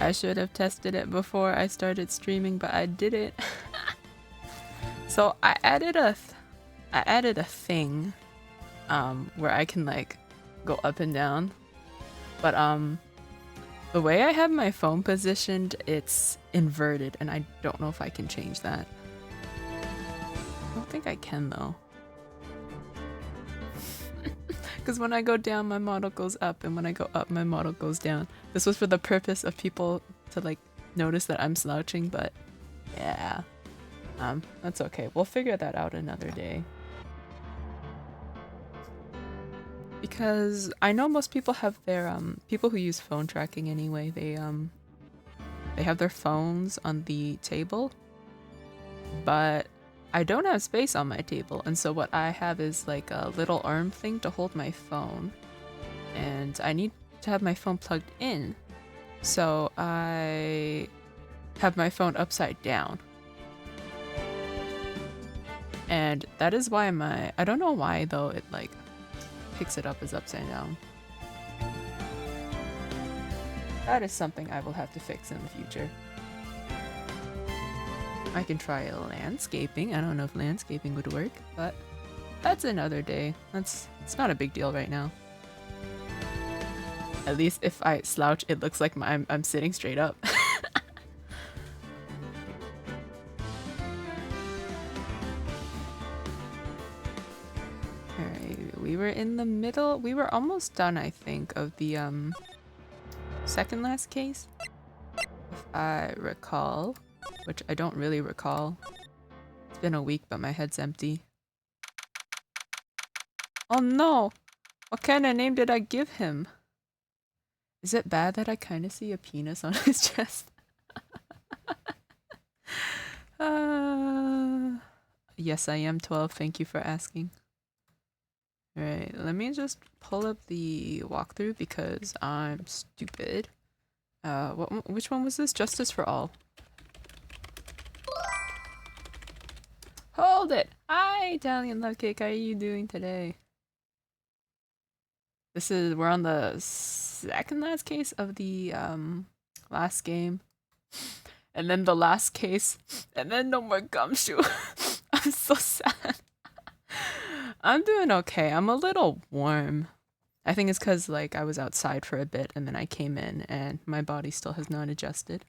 I should have tested it before I started streaming, but I didn't. So I added a thing where I can like go up and down, but the way I have my phone positioned, it's inverted, and I don't know if I can change that. I don't think I can though. Because when I go down, my model goes up, and when I go up, my model goes down. This was for the purpose of people to like notice that I'm slouching, but yeah. That's okay. We'll figure that out another day. Because I know most people have their people who use phone tracking anyway, they have their phones on the table, but I don't have space on my table, and so what I have is like a little arm thing to hold my phone, and I need to have my phone plugged in, so I have my phone upside down. And that is why I don't know why though, it like picks it up as upside down. That is something I will have to fix in the future. I can try landscaping. I don't know if landscaping would work, but that's another day. It's not a big deal right now. At least if I slouch, it looks like I'm sitting straight up. Alright, we were in the middle. We were almost done, I think, of the second last case, if I recall. Which I don't really recall. It's been a week, but my head's empty. Oh no! What kind of name did I give him? Is it bad that I kind of see a penis on his chest? Yes, I am 12. Thank you for asking. Alright, let me just pull up the walkthrough because I'm stupid. Which one was this? Justice for All. Hold it! Hi, Italian Love Cake. How are you doing today? We're on the second last case of the last game. And then the last case. And then no more gumshoe. I'm so sad. I'm doing okay. I'm a little warm. I think it's because like I was outside for a bit and then I came in and my body still has not adjusted.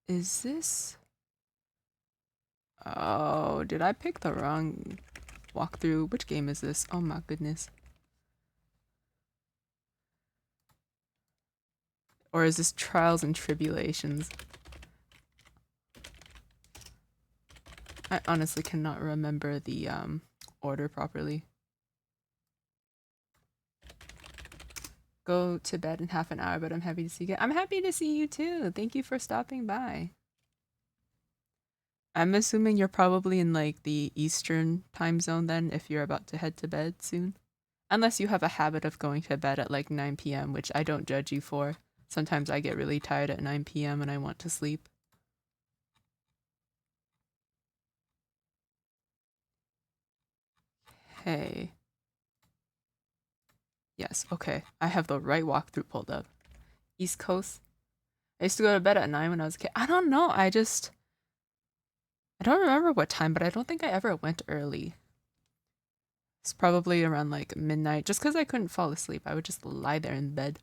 Is this... Oh, did I pick the wrong walkthrough? Which game is this? Oh my goodness. Or is this Trials and Tribulations? I honestly cannot remember the order properly. Go to bed in half an hour, but I'm happy to see you. I'm happy to see you too. Thank you for stopping by. I'm assuming you're probably in like the Eastern time zone then if you're about to head to bed soon. Unless you have a habit of going to bed at like 9 p.m., which I don't judge you for. Sometimes I get really tired at 9 p.m. and I want to sleep. Hey. Yes, okay. I have the right walkthrough pulled up. East Coast. I used to go to bed at 9 when I was a kid. I don't know, I don't remember what time, but I don't think I ever went early. It's probably around like midnight, just because I couldn't fall asleep. I would just lie there in bed.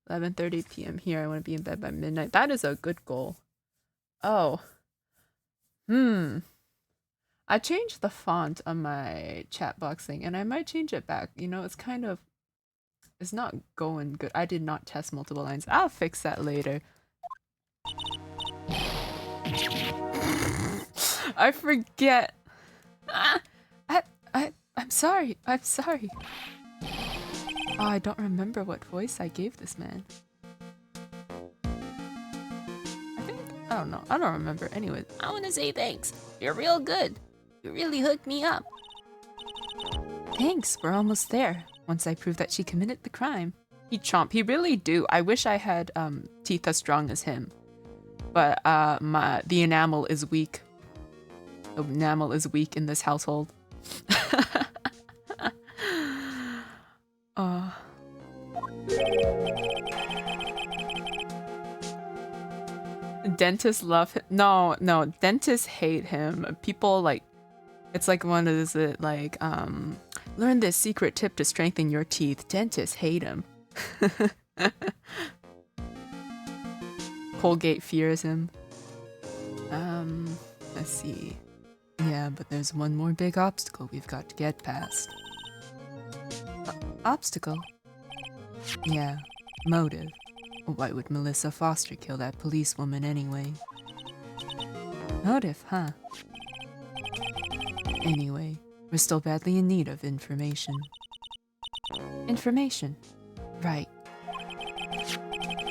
11:30 p.m. here. I want to be in bed by midnight. That is a good goal. Oh. I changed the font on my chat box thing, and I might change it back. You know, it's not going good. I did not test multiple lines. I'll fix that later. I forget. I'm sorry. I'm sorry. Oh, I don't remember what voice I gave this man. I don't know. I don't remember. Anyways, I want to say thanks. You're real good. You really hooked me up. Thanks. We're almost there. Once I prove that she committed the crime. He chomp. He really do. I wish I had teeth as strong as him. But the enamel is weak. The enamel is weak in this household. dentists love him. No, no, dentists hate him. People like, it's like one of those that like, learn this secret tip to strengthen your teeth. Dentists hate him. Colgate fears him. Let's see. Yeah, but there's one more big obstacle we've got to get past. Obstacle? Yeah, motive. Why would Melissa Foster kill that policewoman anyway? Motive, huh? Anyway, we're still badly in need of information. Information? Right.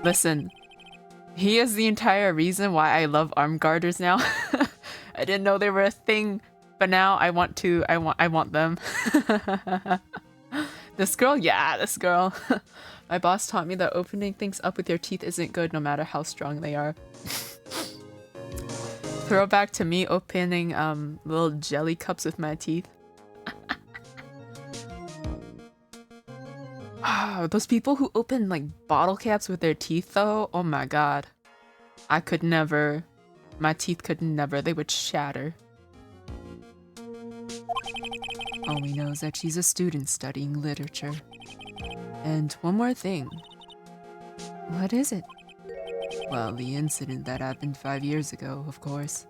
Listen, he is the entire reason why I love arm garters now. I didn't know they were a thing, but now I want them. This girl? Yeah, this girl. My boss taught me that opening things up with your teeth isn't good no matter how strong they are. Throwback to me opening little jelly cups with my teeth. Oh, those people who open like bottle caps with their teeth though, oh my god. I could never. My teeth could never, they would shatter. All we know is that she's a student studying literature. And one more thing. What is it? Well, the incident that happened 5 years ago, of course.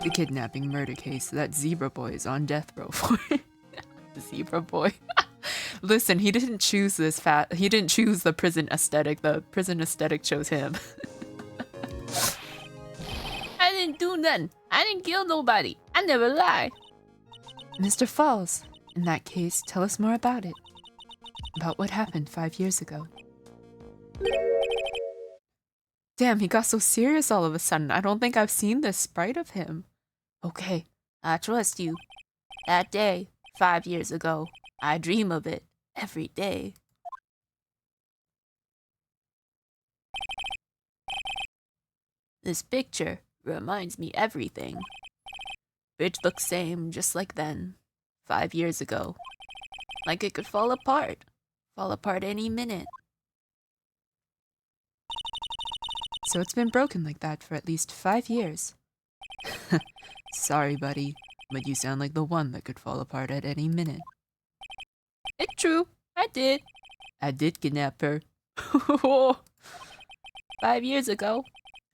The kidnapping murder case that Zebra Boy is on death row for. Zebra Boy. Listen, he didn't choose this he didn't choose the prison aesthetic. The prison aesthetic chose him. I didn't do nothing. I didn't kill nobody. I never lie. Mr. Falls, in that case, tell us more about it. About what happened 5 years ago. Damn, he got so serious all of a sudden. I don't think I've seen this sprite of him. Okay, I trust you. That day, 5 years ago, I dream of it every day. This picture reminds me everything. Bridge looks same, just like then, 5 years ago. Like it could fall apart any minute. So it's been broken like that for at least 5 years. Sorry, buddy, but you sound like the one that could fall apart at any minute. It's true, I did. I did kidnap her. 5 years ago,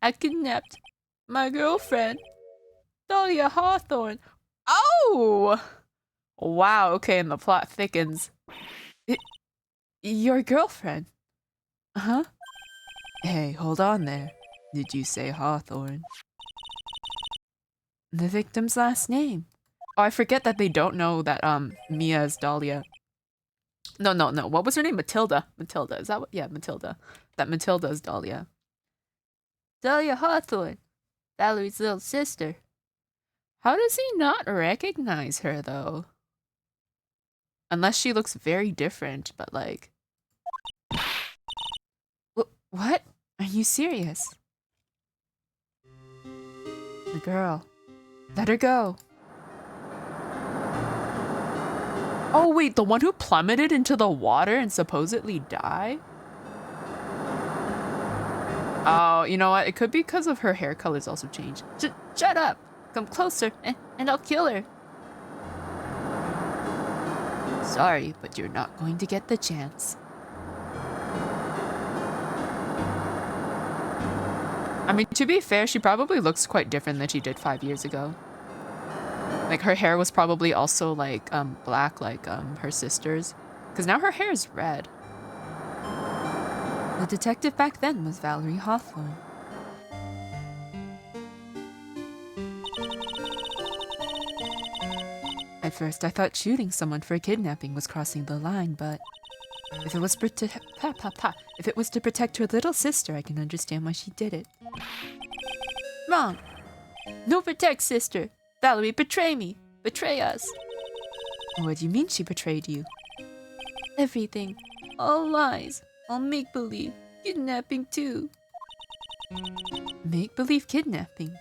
I kidnapped my girlfriend, Dahlia Hawthorne. Oh! Wow, okay, and the plot thickens. Your girlfriend? Huh? Hey, hold on there. Did you say Hawthorne? The victim's last name. Oh, I forget that they don't know that Mia is Dahlia. No. What was her name? Matilda. Matilda. Is that what? Yeah, Matilda. That Matilda is Dahlia. Dahlia Hawthorne. Valerie's little sister. How does he not recognize her though? Unless she looks very different, but like... What? Are you serious? The girl. Let her go. Oh wait, the one who plummeted into the water and supposedly died? Oh, you know what? It could be because of her hair colors also changed. Shut up! Come closer and I'll kill her. Sorry, but you're not going to get the chance. I mean, to be fair, she probably looks quite different than she did 5 years ago. Like, her hair was probably also, like, black, like, her sister's. Because now her hair is red. The detective back then was Valerie Hawthorne. At first, I thought shooting someone for kidnapping was crossing the line, but... If it was to protect her little sister, I can understand why she did it. Wrong. No protect sister. Valerie, betray me. Betray us. What do you mean she betrayed you? Everything. All lies. All make-believe. Kidnapping too. Make-believe kidnapping?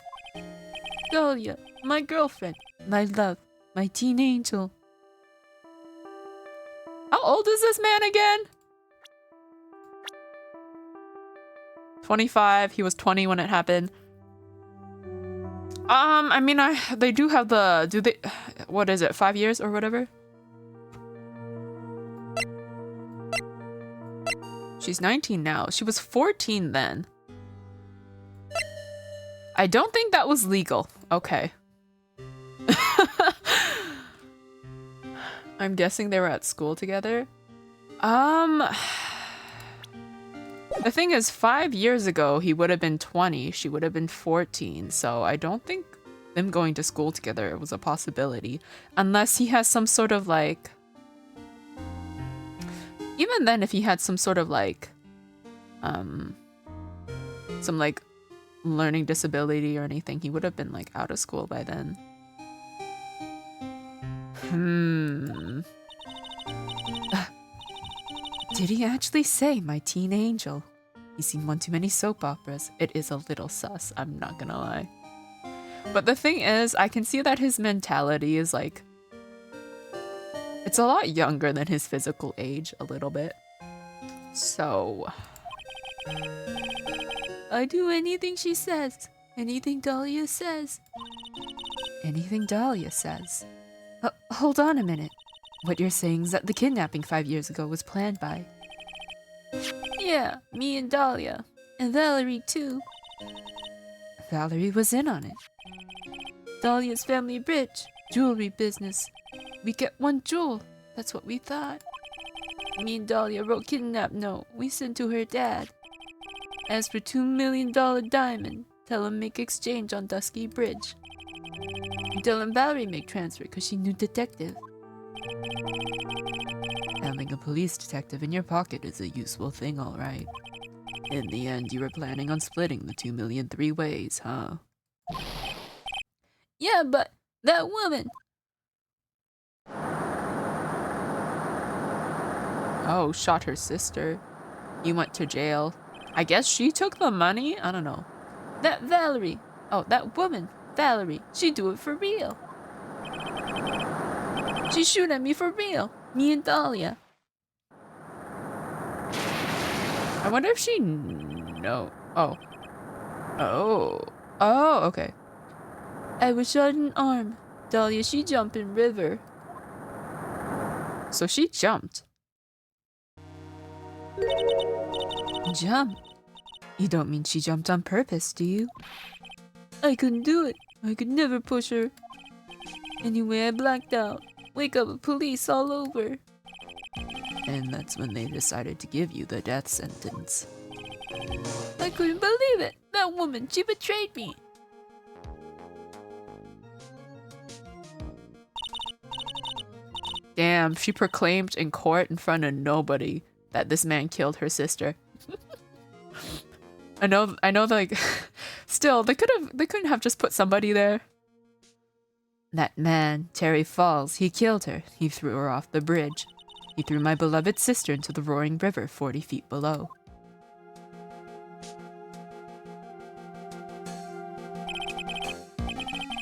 Dahlia, my girlfriend. My love. My teen angel. How old is this man again? 25. He was 20 when it happened. I mean, they do have the, do they, what is it, 5 years or whatever? She's 19 now. She was 14 then. I don't think that was legal. Okay. I'm guessing they were at school together. The thing is, 5 years ago, he would have been 20. She would have been 14. So I don't think them going to school together was a possibility. Unless he has some sort of like... Even then, if he had some sort of like... some like learning disability or anything, he would have been like out of school by then. Did he actually say my teen angel? He's seen one too many soap operas. It is a little sus, I'm not gonna lie. But the thing is, I can see that his mentality is like... It's a lot younger than his physical age, a little bit. So... I do anything she says. Anything Dahlia says. Anything Dahlia says. Hold on a minute. What you're saying is that the kidnapping 5 years ago was planned by... Yeah, me and Dahlia. And Valerie too. Valerie was in on it. Dahlia's family rich. Jewelry business. We get 1 jewel. That's what we thought. Me and Dahlia wrote kidnap note. We sent to her dad. As for $2 million diamond, tell him make exchange on Dusky Bridge. And tell him Valerie make transfer cause she knew detective. Having a police detective in your pocket is a useful thing, alright. In the end, you were planning on splitting the 2 million 3 ways, huh? Yeah, but that woman... Oh, shot her sister. You went to jail. I guess she took the money? I don't know. That Valerie. Oh, that woman. Valerie. She do it for real. She shoot at me for real. Me and Dahlia. I wonder if she... No. Oh. Oh. Oh, okay. I was shot in arm. Dahlia, she jumped in river. So she jumped. Jump? You don't mean she jumped on purpose, do you? I couldn't do it. I could never push her. Anyway, I blacked out. Wake up with police all over. And that's when they decided to give you the death sentence. I couldn't believe it. That woman, she betrayed me. Damn, she proclaimed in court in front of nobody that this man killed her sister. I know, like, still, they couldn't have just put somebody there. That man, Terry Falls, he killed her. He threw her off the bridge. He threw my beloved sister into the roaring river 40 feet below.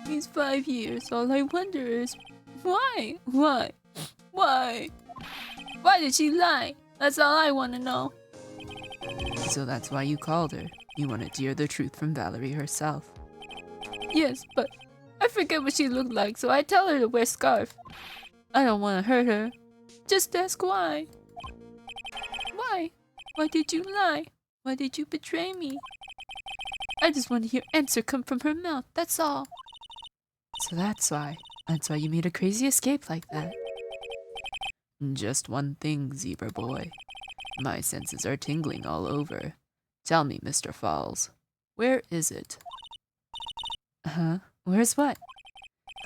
These 5 years, all I wonder is, why? Why? Why? Why did she lie? That's all I want to know. So that's why you called her. You wanted to hear the truth from Valerie herself. Yes, but I forget what she looked like, so I tell her to wear a scarf. I don't want to hurt her. Just ask why. Why? Why did you lie? Why did you betray me? I just want to hear answer come from her mouth, that's all. So that's why. That's why you made a crazy escape like that. Just one thing, Zebra Boy. My senses are tingling all over. Tell me, Mr. Falls, where is it? Huh? Where's what?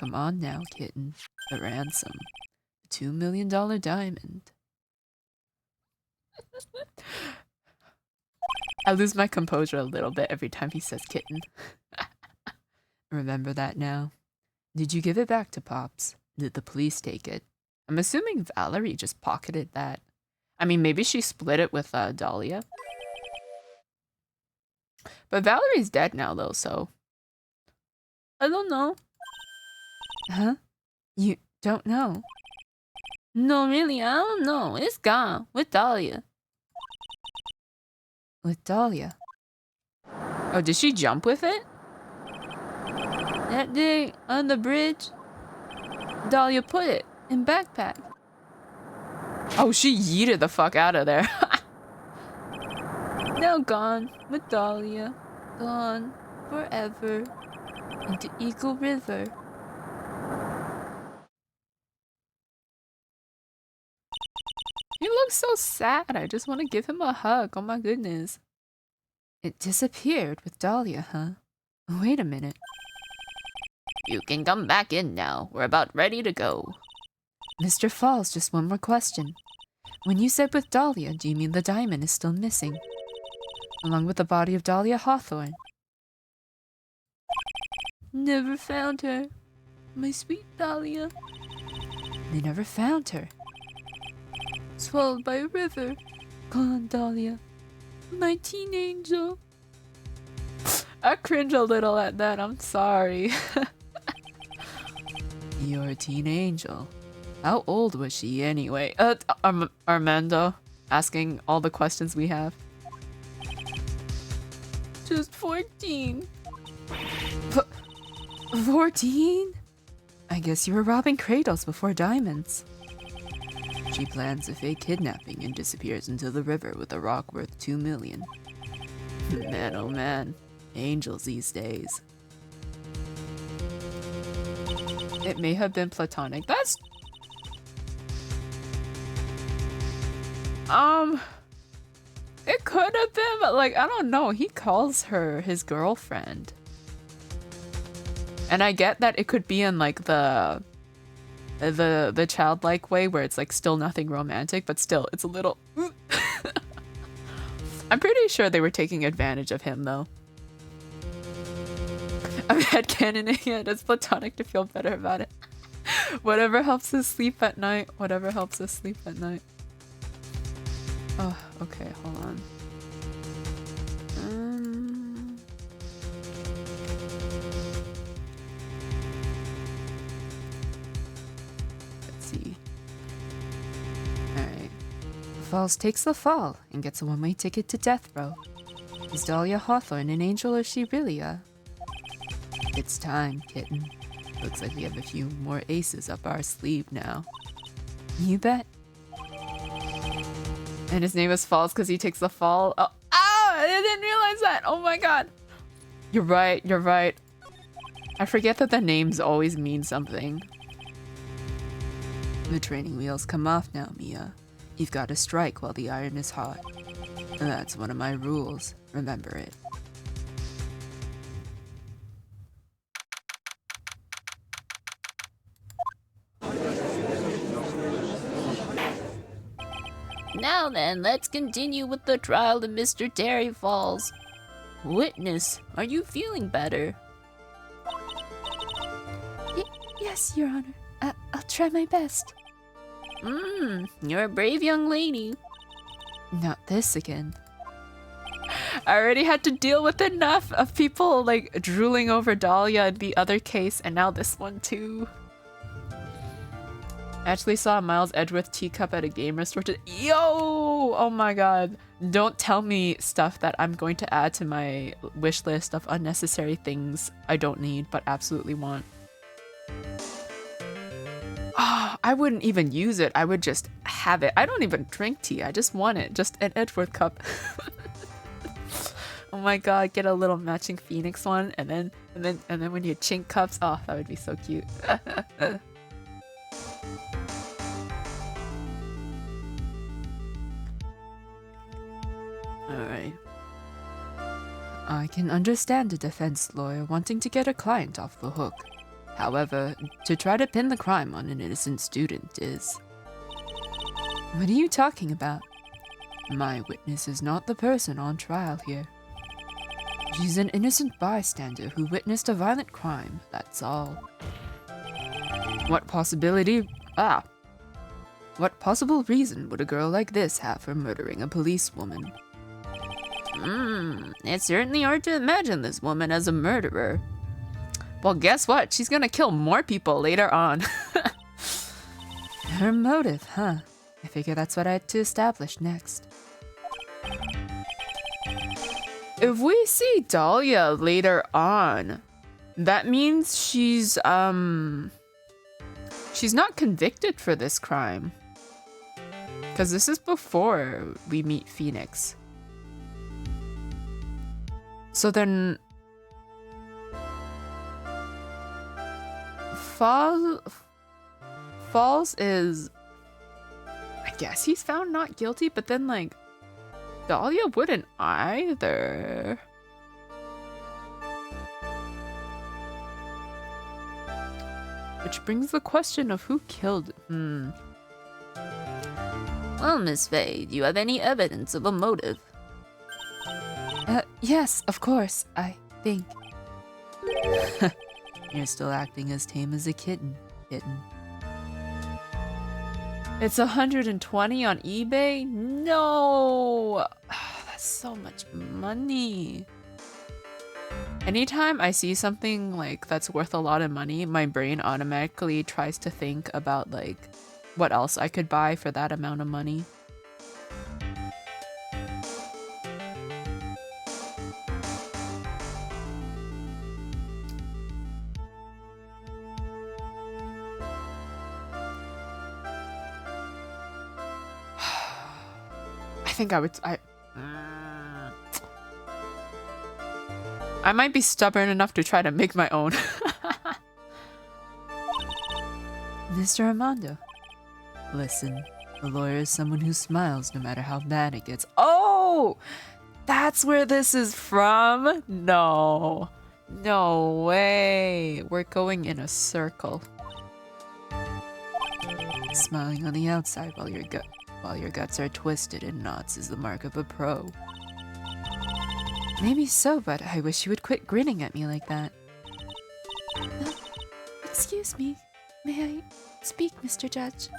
Come on now, kitten. The ransom. The $2 million diamond. I lose my composure a little bit every time he says kitten. Remember that now? Did you give it back to Pops? Did the police take it? I'm assuming Valerie just pocketed that. I mean, maybe she split it with Dahlia. But Valerie's dead now, though, so... I don't know. Huh? You don't know? No, really, I don't know. It's gone. With Dahlia. With Dahlia? Oh, did she jump with it? That day on the bridge, Dahlia put it in backpack. Oh, she yeeted the fuck out of there. Now gone with Dahlia. Gone forever into Eagle River. He looks so sad. I just want to give him a hug. Oh my goodness. It disappeared with Dahlia, huh? Wait a minute. You can come back in now. We're about ready to go. Mr. Falls, just one more question. When you said with Dahlia, do you mean the diamond is still missing? Along with the body of Dahlia Hawthorne? Never found her. My sweet Dahlia. They never found her. Swallowed by a river. Gone, Dahlia. My teen angel. I cringe a little at that, I'm sorry. You're a teen angel. How old was she anyway? Armando, asking all the questions we have. Just 14. 14? I guess you were robbing cradles before diamonds. She plans a fake kidnapping and disappears into the river with a rock worth 2 million. Man, oh man. Angels these days. It may have been platonic. That's... It could have been, but like, I don't know. He calls her his girlfriend. And I get that it could be in like the childlike way where it's like still nothing romantic, but still it's a little... I'm pretty sure they were taking advantage of him though. I'm headcanoning it. It's platonic to feel better about it. Whatever helps us sleep at night. Whatever helps us sleep at night. Oh, okay, hold on. Let's see. Alright. Falls takes the fall and gets a one-way ticket to death row. Is Dahlia Hawthorne an angel or is she really a... It's time, kitten. Looks like we have a few more aces up our sleeve now. You bet. And his name is Falls because he takes the fall. Oh, I didn't realize that. Oh my god. You're right, you're right. I forget that the names always mean something. The training wheels come off now, Mia. You've got to strike while the iron is hot. That's one of my rules. Remember it. Now then, let's continue with the trial of Mr. Terry Falls. Witness, are you feeling better? Yes, Your Honor. I'll try my best. You're a brave young lady. Not this again. I already had to deal with enough of people like drooling over Dahlia in the other case, and now this one too. I actually saw a Miles Edgeworth teacup at a gamer store today. Yo! Oh my god. Don't tell me stuff that I'm going to add to my wish list of unnecessary things I don't need but absolutely want. Oh, I wouldn't even use it. I would just have it. I don't even drink tea. I just want it. Just an Edgeworth cup. Oh my god, get a little matching Phoenix one and then when you chink cups, oh, that would be so cute. Alright. I can understand a defense lawyer wanting to get a client off the hook. However, to try to pin the crime on an innocent student is... What are you talking about? My witness is not the person on trial here. She's an innocent bystander who witnessed a violent crime, that's all. What possible reason would a girl like this have for murdering a policewoman? It's certainly hard to imagine this woman as a murderer. Well, guess what? She's gonna kill more people later on. Her motive, huh? I figure that's what I had to establish next. if we see Dahlia later on, that means she's not convicted for this crime. Because this is before we meet Phoenix. So then Falls is, I guess he's found not guilty, but then like Dahlia wouldn't either. Which brings the question of who killed. Well, Miss Faye, do you have any evidence of a motive? Yes, of course, I think. You're still acting as tame as a kitten. It's 120 on eBay? No! That's so much money. Anytime I see something like that's worth a lot of money, my brain automatically tries to think about like what else I could buy for that amount of money. I think I might be stubborn enough to try to make my own. Mr. Armando, listen, a lawyer is someone who smiles no matter how bad it gets. Oh! That's where this is from? No. No way. We're going in a circle. Smiling on the outside while your guts are twisted in knots is the mark of a pro. Maybe so, but I wish you would quit grinning at me like that. Excuse me. May I speak, Mr. Judge?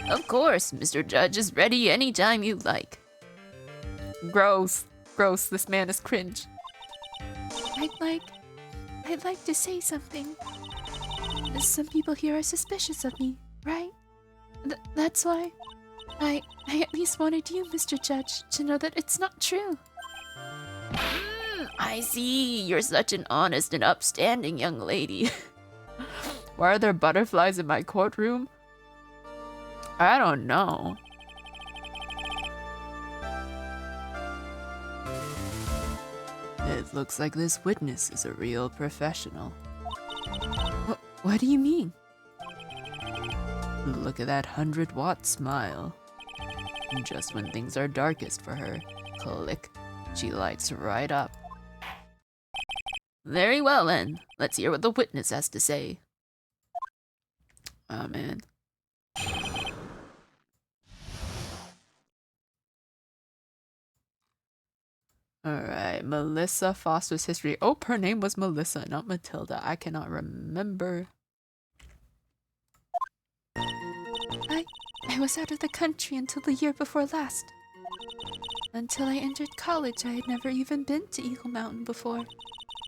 Of course, Mr. Judge is ready anytime you like. Gross. Gross. This man is cringe. I'd like to say something. Some people here are suspicious of me, right? That's why I at least wanted you, Mr. Judge, to know that it's not true. I see. You're such an honest and upstanding young lady. Why are there butterflies in my courtroom? I don't know. It looks like this witness is a real professional. What do you mean? Look at that 100-watt smile. Just when things are darkest for her, click, she lights right up. Very well then, let's hear what the witness has to say. Oh man. Alright, Melissa Foster's history. Oh, her name was Melissa, not Matilda. I cannot remember. I was out of the country until the year before last. Until I entered college, I had never even been to Eagle Mountain before.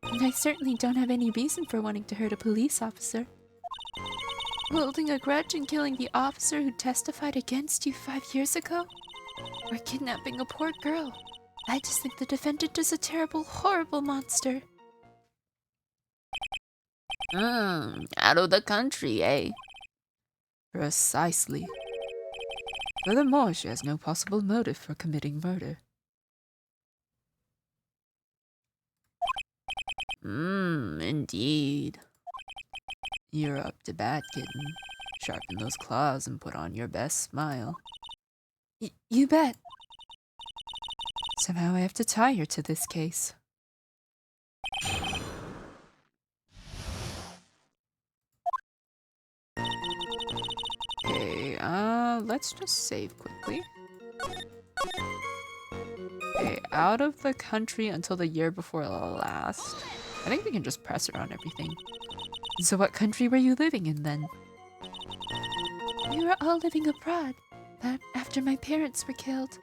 And I certainly don't have any reason for wanting to hurt a police officer. Holding a grudge and killing the officer who testified against you 5 years ago? Or kidnapping a poor girl? I just think the defendant is a terrible, horrible monster. Out of the country, eh? Precisely. Furthermore, she has no possible motive for committing murder. Indeed. You're up to bat, kitten. Sharpen those claws and put on your best smile. You bet. Somehow I have to tie her to this case. Okay, let's just save quickly. Okay, out of the country until the year before last. I think we can just press her on everything. So what country were you living in then? We were all living abroad, but after my parents were killed.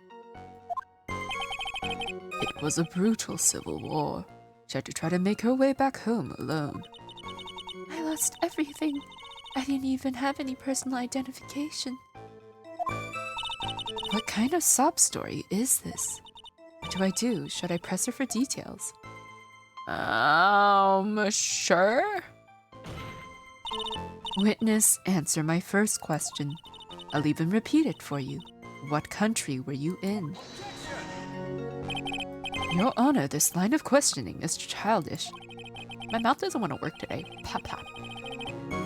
It was a brutal civil war. She had to try to make her way back home alone. I lost everything. I didn't even have any personal identification. What kind of sob story is this? do I do? Should I press her for details? Sure? Witness, answer my first question. I'll even repeat it for you. What country were you in? Your Honor, this line of questioning is childish. My mouth doesn't want to work today. Pop, pop.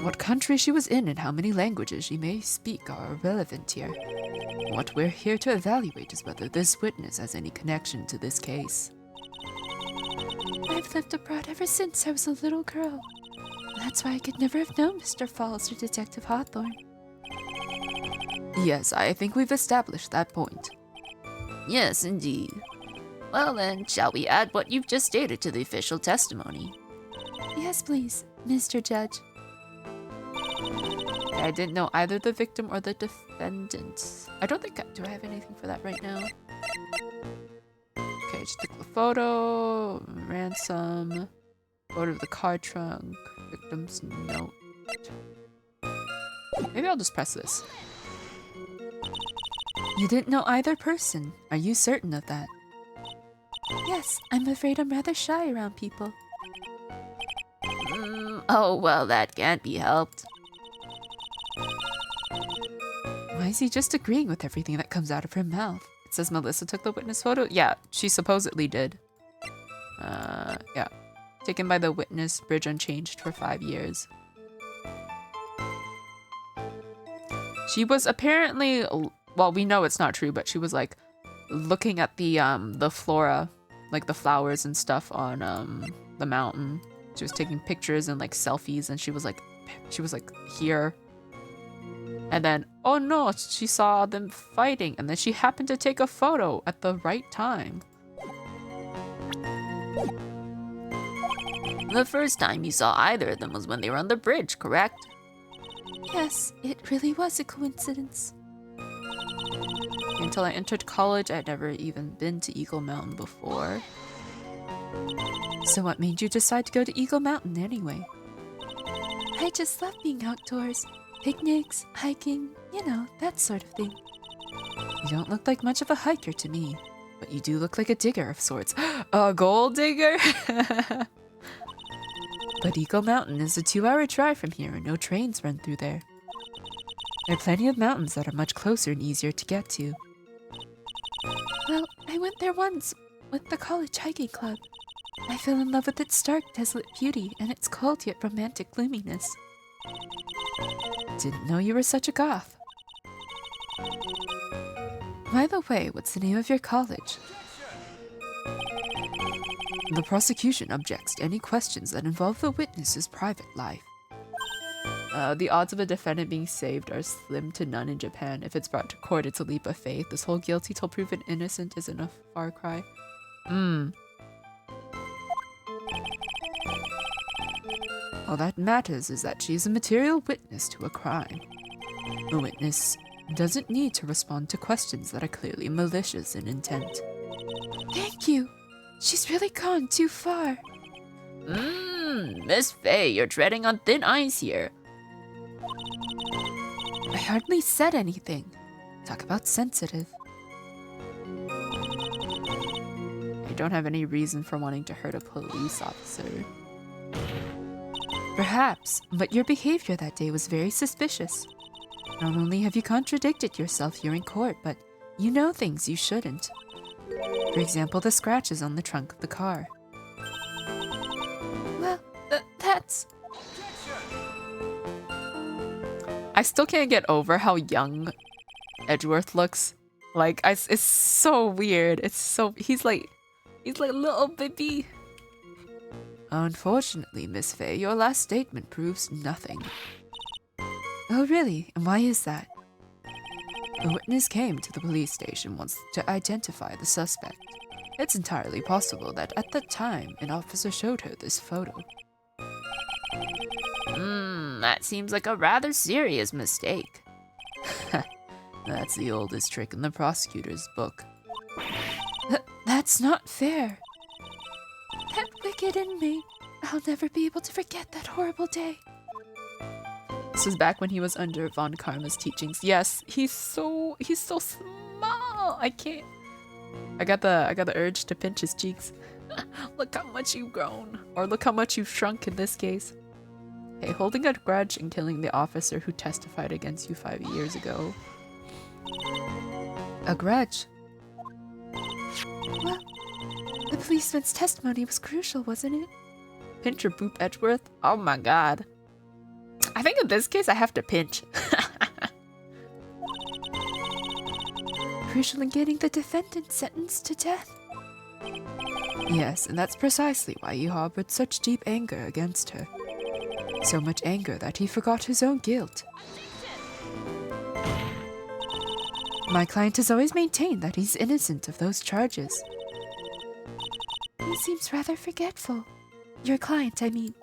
What country she was in and how many languages she may speak are irrelevant here. What we're here to evaluate is whether this witness has any connection to this case. I've lived abroad ever since I was a little girl. That's why I could never have known Mr. Falls or Detective Hawthorne. Yes, I think we've established that point. Yes, indeed. Well then, shall we add what you've just stated to the official testimony? Yes, please, Mr. Judge. I didn't know either the victim or the defendant. I don't think do I have anything for that right now? Okay, just click the photo, ransom, photo of the car trunk, victim's note. Maybe I'll just press this. You didn't know either person. Are you certain of that? Yes, I'm afraid I'm rather shy around people. Oh, well, that can't be helped. Why is he just agreeing with everything that comes out of her mouth? It says Melissa took the witness photo. Yeah, she supposedly did. Yeah. Taken by the witness, bridge unchanged for 5 years. She was apparently, well, we know it's not true, but she was like looking at the flora, like the flowers and stuff on the mountain. She was taking pictures and like selfies, and she was like here. And then, oh no, she saw them fighting, and then she happened to take a photo at the right time. The first time you saw either of them was when they were on the bridge, correct? Yes, it really was a coincidence. Until I entered college, I had never even been to Eagle Mountain before. So what made you decide to go to Eagle Mountain anyway? I just love being outdoors. Picnics, hiking, you know, that sort of thing. You don't look like much of a hiker to me, but you do look like a digger of sorts. A gold digger? But Eagle Mountain is a 2-hour drive from here and no trains run through there. There are plenty of mountains that are much closer and easier to get to. Well, I went there once with the college hiking club. I fell in love with its stark, desolate beauty and its cold yet romantic gloominess. Didn't know you were such a goth. By the way, what's the name of your college? The prosecution objects to any questions that involve the witness's private life. The odds of a defendant being saved are slim to none in Japan. If it's brought to court, it's a leap of faith. This whole guilty till proven innocent isn't a far cry. All that matters is that she is a material witness to a crime. A witness doesn't need to respond to questions that are clearly malicious in intent. Thank you. She's really gone too far. Miss Faye, you're treading on thin ice here. I hardly said anything. Talk about sensitive. I don't have any reason for wanting to hurt a police officer. Perhaps, but your behavior that day was very suspicious. Not only have you contradicted yourself here in court, but you know things you shouldn't. For example, the scratches on the trunk of the car. Well, that's... I still can't get over how young Edgeworth looks. Like, it's so weird. It's so... He's like little baby. Unfortunately, Miss Faye, your last statement proves nothing. Oh, really? And why is that? A witness came to the police station once to identify the suspect. It's entirely possible that at the time, an officer showed her this photo. That seems like a rather serious mistake. That's the oldest trick in the prosecutor's book. That's not fair. That wicked inmate. I'll never be able to forget that horrible day. This was back when he was under Von Karma's teachings. Yes, he's so small. I can't. I got the urge to pinch his cheeks. Look how much you've grown. Or look how much you've shrunk in this case. Okay, holding a grudge and killing the officer who testified against you 5 years ago. A grudge? Well, the policeman's testimony was crucial, wasn't it? Pinch or boop Edgeworth? Oh my god. I think in this case I have to pinch. Crucial in getting the defendant sentenced to death. Yes, and that's precisely why he harbored such deep anger against her. So much anger that he forgot his own guilt. My client has always maintained that he's innocent of those charges. He seems rather forgetful. Your client, I mean.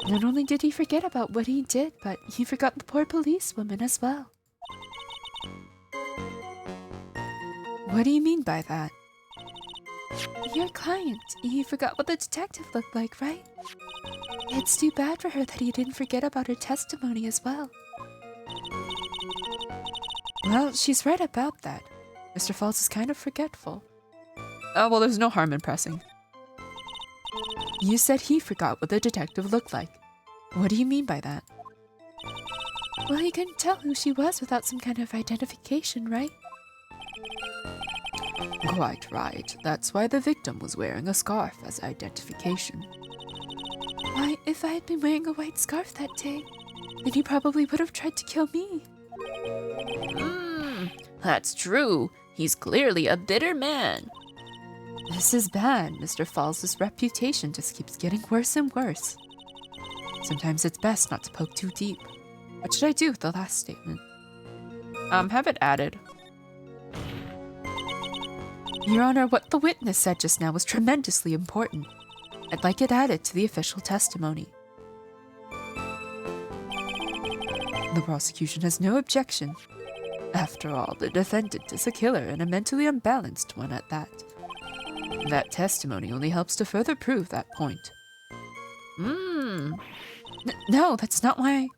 Not only did he forget about what he did, but he forgot the poor policewoman as well. What do you mean by that? Your client, he forgot what the detective looked like, right? It's too bad for her that he didn't forget about her testimony as well. Well, she's right about that. Mr. Falls is kind of forgetful. Oh, well, there's no harm in pressing. You said he forgot what the detective looked like. What do you mean by that? Well, he couldn't tell who she was without some kind of identification, right? Quite right. That's why the victim was wearing a scarf as identification. Why, if I had been wearing a white scarf that day, then he probably would have tried to kill me. That's true. He's clearly a bitter man. This is bad. Mr. Falls' reputation just keeps getting worse and worse. Sometimes it's best not to poke too deep. What should I do with the last statement? Have it added. Your Honor, what the witness said just now was tremendously important. I'd like it added to the official testimony. The prosecution has no objection. After all, the defendant is a killer and a mentally unbalanced one at that. That testimony only helps to further prove that point. No, that's not why.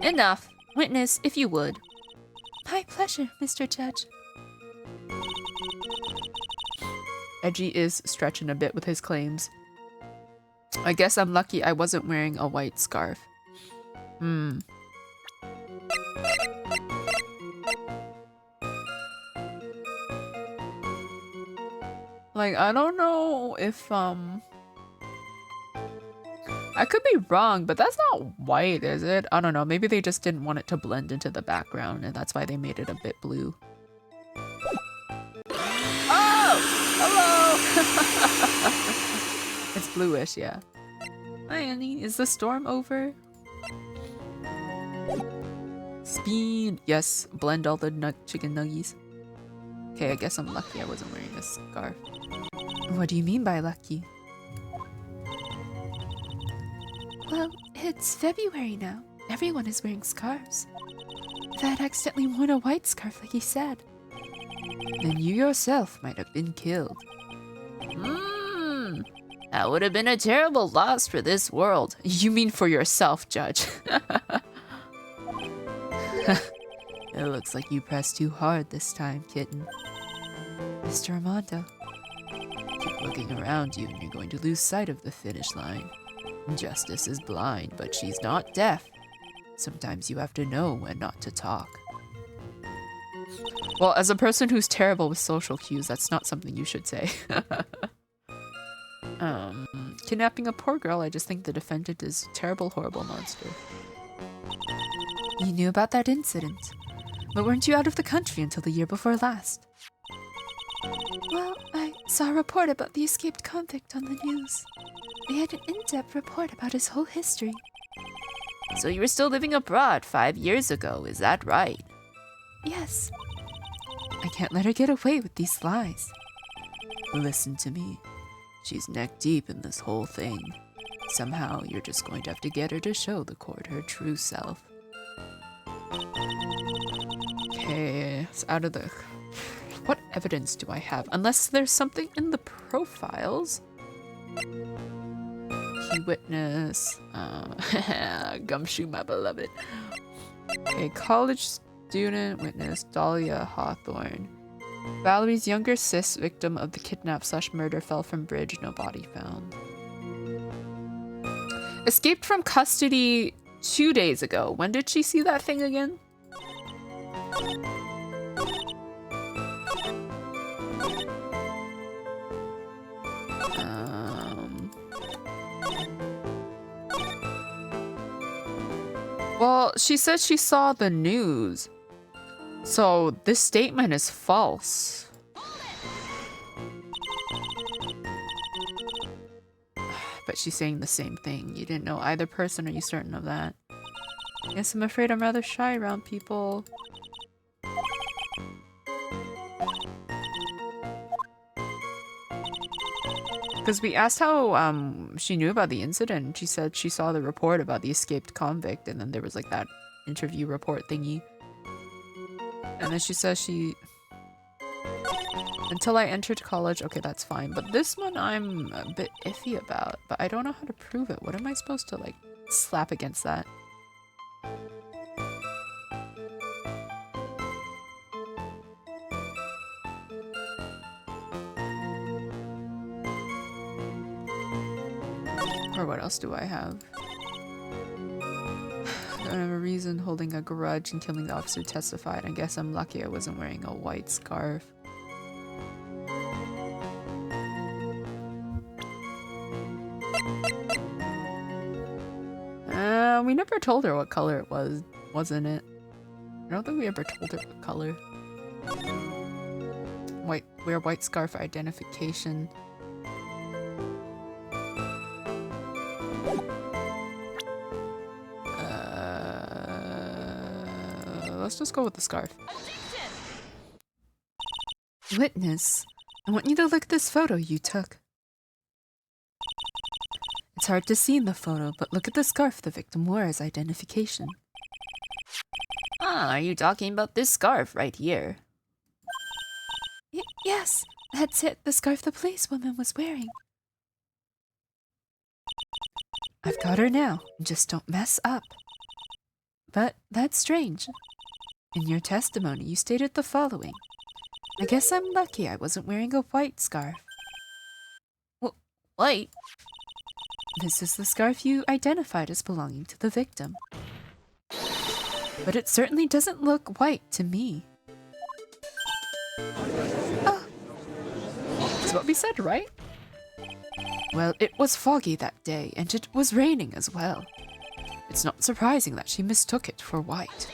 Enough. Witness, if you would. My pleasure, Mr. Judge. Edgy is stretching a bit with his claims. I guess I'm lucky I wasn't wearing a white scarf. Like, I don't know if, I could be wrong, but that's not white, is it? I don't know. Maybe they just didn't want it to blend into the background, and that's why they made it a bit blue. Oh! Hello! It's bluish, yeah. Hi, Annie. Is the storm over? Speed. Yes, blend all the chicken nuggies. Okay, I guess I'm lucky I wasn't wearing a scarf. What do you mean by lucky? Well, it's February now. Everyone is wearing scarves. If I had accidentally worn a white scarf like he said. Then you yourself might have been killed. That would have been a terrible loss for this world. You mean for yourself, Judge. It looks like you pressed too hard this time, kitten. Mr. Armando, keep looking around you and you're going to lose sight of the finish line. Justice is blind, but she's not deaf. Sometimes you have to know when not to talk. Well, as a person who's terrible with social cues, that's not something you should say. Kidnapping a poor girl, I just think the defendant is a terrible, horrible monster. You knew about that incident, but weren't you out of the country until the year before last? Well, I saw a report about the escaped convict on the news. They had an in-depth report about his whole history. So you were still living abroad 5 years ago, is that right? Yes. I can't let her get away with these lies. Listen to me. She's neck deep in this whole thing. Somehow, you're just going to have to get her to show the court her true self. Okay, it's out of the... What evidence do I have? Unless there's something in the profiles. Key witness. Gumshoe, my beloved. Okay, college Student witness Dahlia Hawthorne. Valerie's younger sis, victim of the kidnap/murder, fell from bridge, no body found. Escaped from custody 2 days ago. When did she see that thing again? Well, she said she saw the news. So this statement is false. But she's saying the same thing. You didn't know either person, are you certain of that? Yes, I'm afraid I'm rather shy around people. Because we asked how she knew about the incident, and she said she saw the report about the escaped convict, and then there was like that interview report thingy. And then she says until I entered college, okay, that's fine. But this one I'm a bit iffy about, but I don't know how to prove it. What am I supposed to like slap against that? Or what else do I have? I don't have a reason holding a grudge and killing the officer testified. I guess I'm lucky I wasn't wearing a white scarf. We never told her what color it was, wasn't it? I don't think we ever told her what color. Wear white scarf for identification. Let's just go with the scarf. Witness, I want you to look at this photo you took. It's hard to see in the photo, but look at the scarf the victim wore as identification. Ah, are you talking about this scarf right here? Yes, that's it, the scarf the policewoman was wearing. I've got her now, just don't mess up. But that's strange. In your testimony, you stated the following. I guess I'm lucky I wasn't wearing a white scarf. White? This is the scarf you identified as belonging to the victim. But it certainly doesn't look white to me. Oh. That's what we said, right? Well, it was foggy that day, and it was raining as well. It's not surprising that she mistook it for white.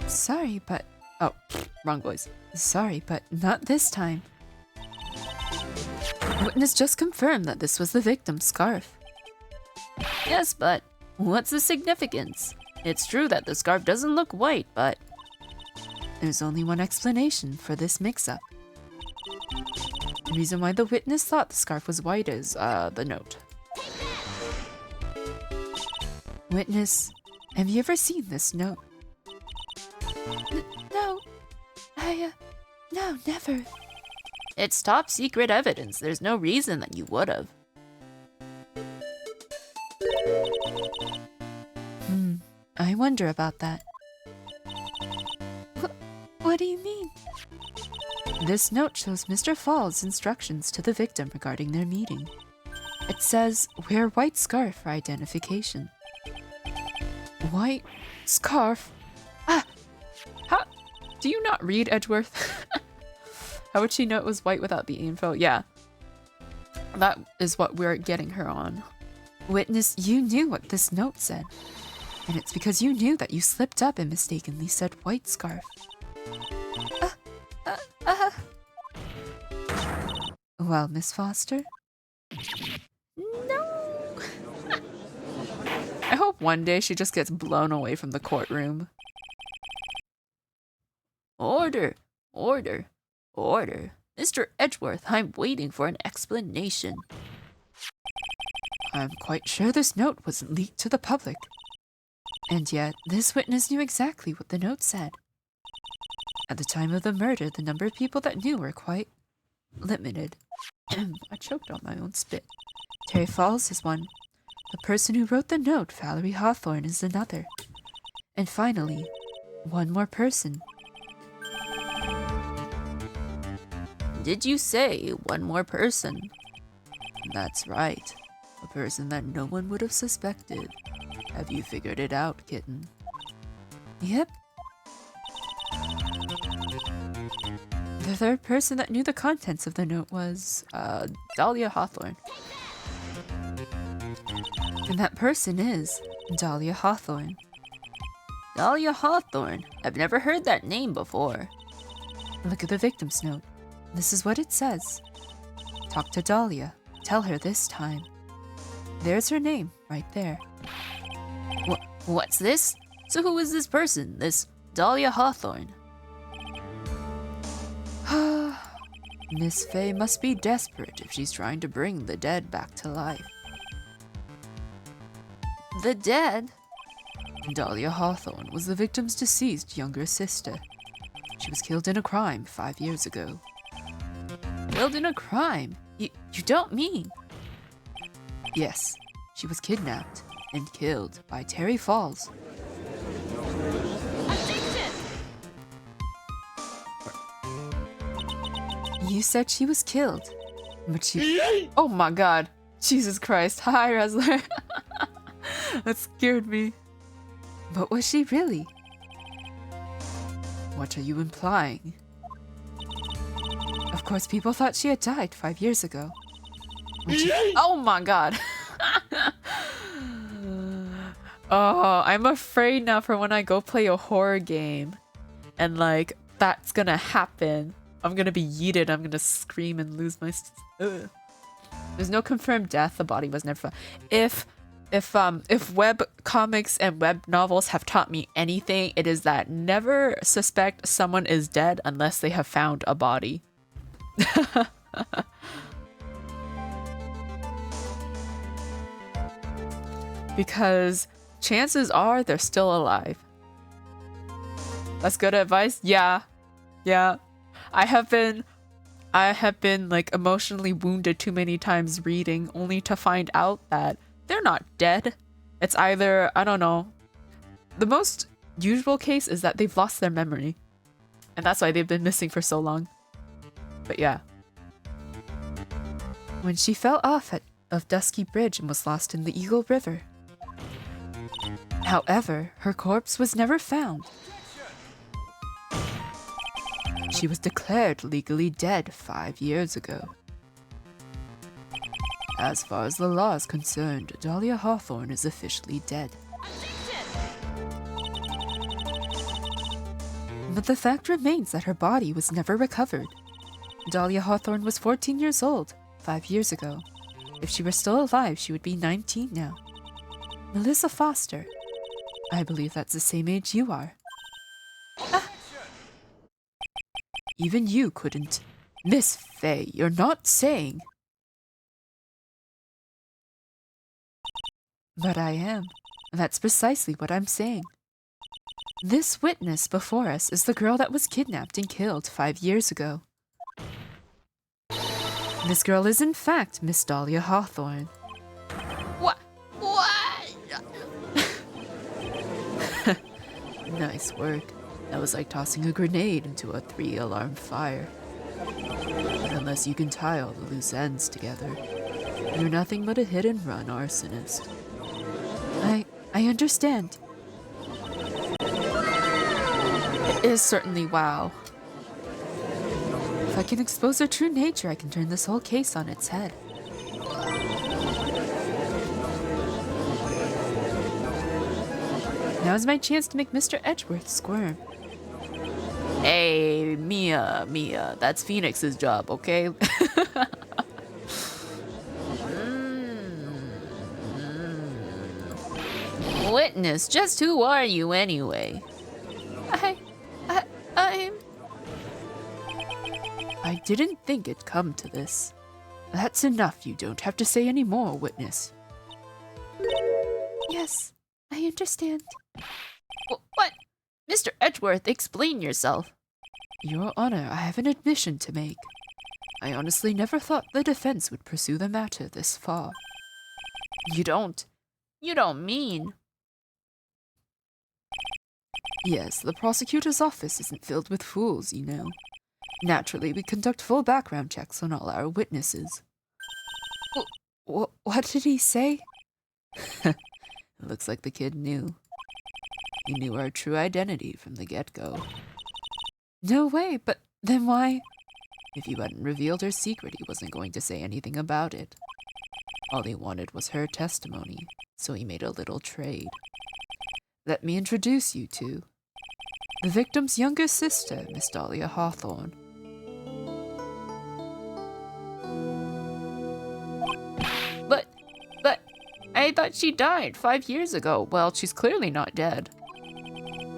Sorry, but... Oh, wrong voice. Sorry, but not this time. Witness just confirmed that this was the victim's scarf. Yes, but what's the significance? It's true that the scarf doesn't look white, but... There's only one explanation for this mix-up. The reason why the witness thought the scarf was white is, the note. Witness, have you ever seen this note? No. No, never. It's top secret evidence. There's no reason that you would have. I wonder about that. What do you mean? This note shows Mr. Fall's instructions to the victim regarding their meeting. It says, wear white scarf for identification. White scarf? Ah! How? Do you not read, Edgeworth? How would she know it was white without the info? Yeah. That is what we're getting her on. Witness, you knew what this note said. And it's because you knew that you slipped up and mistakenly said white scarf. Well, Miss Foster? No. I hope one day she just gets blown away from the courtroom. Order! Order! Order! Mr. Edgeworth, I'm waiting for an explanation. I'm quite sure this note wasn't leaked to the public. And yet, this witness knew exactly what the note said. At the time of the murder, the number of people that knew were quite limited. I choked on my own spit. Terry Falls is one. The person who wrote the note, Valerie Hawthorne, is another. And finally, one more person. Did you say one more person? That's right. A person that no one would have suspected. Have you figured it out, kitten? Yep. The third person that knew the contents of the note was, Dahlia Hawthorne. And that person is Dahlia Hawthorne. Dahlia Hawthorne. I've never heard that name before. Look at the victim's note. This is what it says. Talk to Dahlia. Tell her this time. There's her name, right there. What's this? So who is this person, this Dahlia Hawthorne? Miss Faye must be desperate if she's trying to bring the dead back to life. The dead? Dahlia Hawthorne was the victim's deceased younger sister. She was killed in a crime 5 years ago. Killed in a crime? You don't mean? Yes, she was kidnapped and killed by Terry Falls. You said she was killed, but she... Oh my god. Jesus Christ. Hi, Resler. That scared me. But was she really? What are you implying? Of course, people thought she had died 5 years ago. Oh my god. Oh, I'm afraid now for when I go play a horror game. And like, that's gonna happen. I'm gonna be yeeted. I'm gonna scream and lose my... There's no confirmed death. The body was never found. If web comics and web novels have taught me anything, it is that never suspect someone is dead unless they have found a body. Because chances are they're still alive. That's good advice? Yeah. I have been like emotionally wounded too many times reading only to find out that they're not dead. It's either, I don't know. The most usual case is that they've lost their memory. And that's why they've been missing for so long. But yeah. When she fell off of Dusky Bridge and was lost in the Eagle River. However, her corpse was never found. She was declared legally dead 5 years ago. As far as the law is concerned, Dahlia Hawthorne is officially dead. But the fact remains that her body was never recovered. Dahlia Hawthorne was 14 years old 5 years ago. If she were still alive, she would be 19 now. Melissa Foster. I believe that's the same age you are. Even you couldn't. Miss Faye, you're not saying. But I am. That's precisely what I'm saying. This witness before us is the girl that was kidnapped and killed 5 years ago. This girl is in fact Miss Dahlia Hawthorne. What? Nice work. That was like tossing a grenade into a 3-alarm fire. But unless you can tie all the loose ends together, you're nothing but a hit-and-run arsonist. I understand. It is certainly wow. If I can expose her true nature, I can turn this whole case on its head. Now's my chance to make Mr. Edgeworth squirm. Hey, Mia, that's Phoenix's job, okay? Witness, just who are you anyway? I'm... I didn't think it'd come to this. That's enough. You don't have to say any more, witness. Yes, I understand. What? Mr. Edgeworth, explain yourself. Your Honor, I have an admission to make. I honestly never thought the defense would pursue the matter this far. You don't mean? Yes, the prosecutor's office isn't filled with fools, you know. Naturally, we conduct full background checks on all our witnesses. What did he say? It looks like the kid knew. He knew our true identity from the get-go. No way, but then why? If you hadn't revealed her secret, he wasn't going to say anything about it. All he wanted was her testimony, so he made a little trade. Let me introduce you to the victim's younger sister, Miss Dahlia Hawthorne. But I thought she died 5 years ago. Well, she's clearly not dead.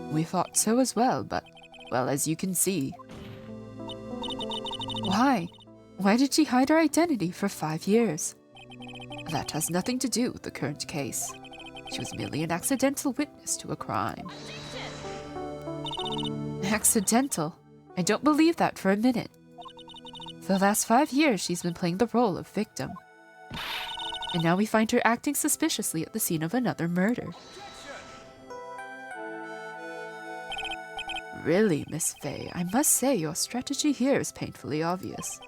We thought so as well, but, well, as you can see. Why? Why did she hide her identity for 5 years? That has nothing to do with the current case. She was merely an accidental witness to a crime. Accidental? I don't believe that for a minute. For the last 5 years, she's been playing the role of victim. And now we find her acting suspiciously at the scene of another murder. Really, Miss Faye, I must say your strategy here is painfully obvious.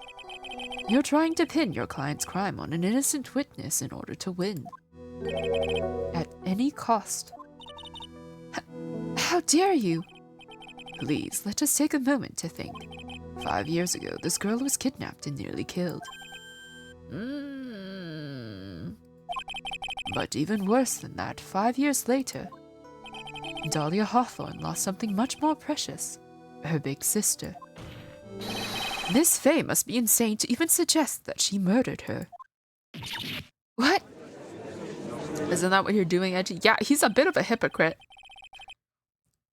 You're trying to pin your client's crime on an innocent witness in order to win. At any cost. How dare you? Please, let us take a moment to think. 5 years ago, this girl was kidnapped and nearly killed. But even worse than that, 5 years later, Dahlia Hawthorne lost something much more precious, her big sister. Miss Faye must be insane to even suggest that she murdered her. What? Isn't that what you're doing, Edgy? Yeah, he's a bit of a hypocrite.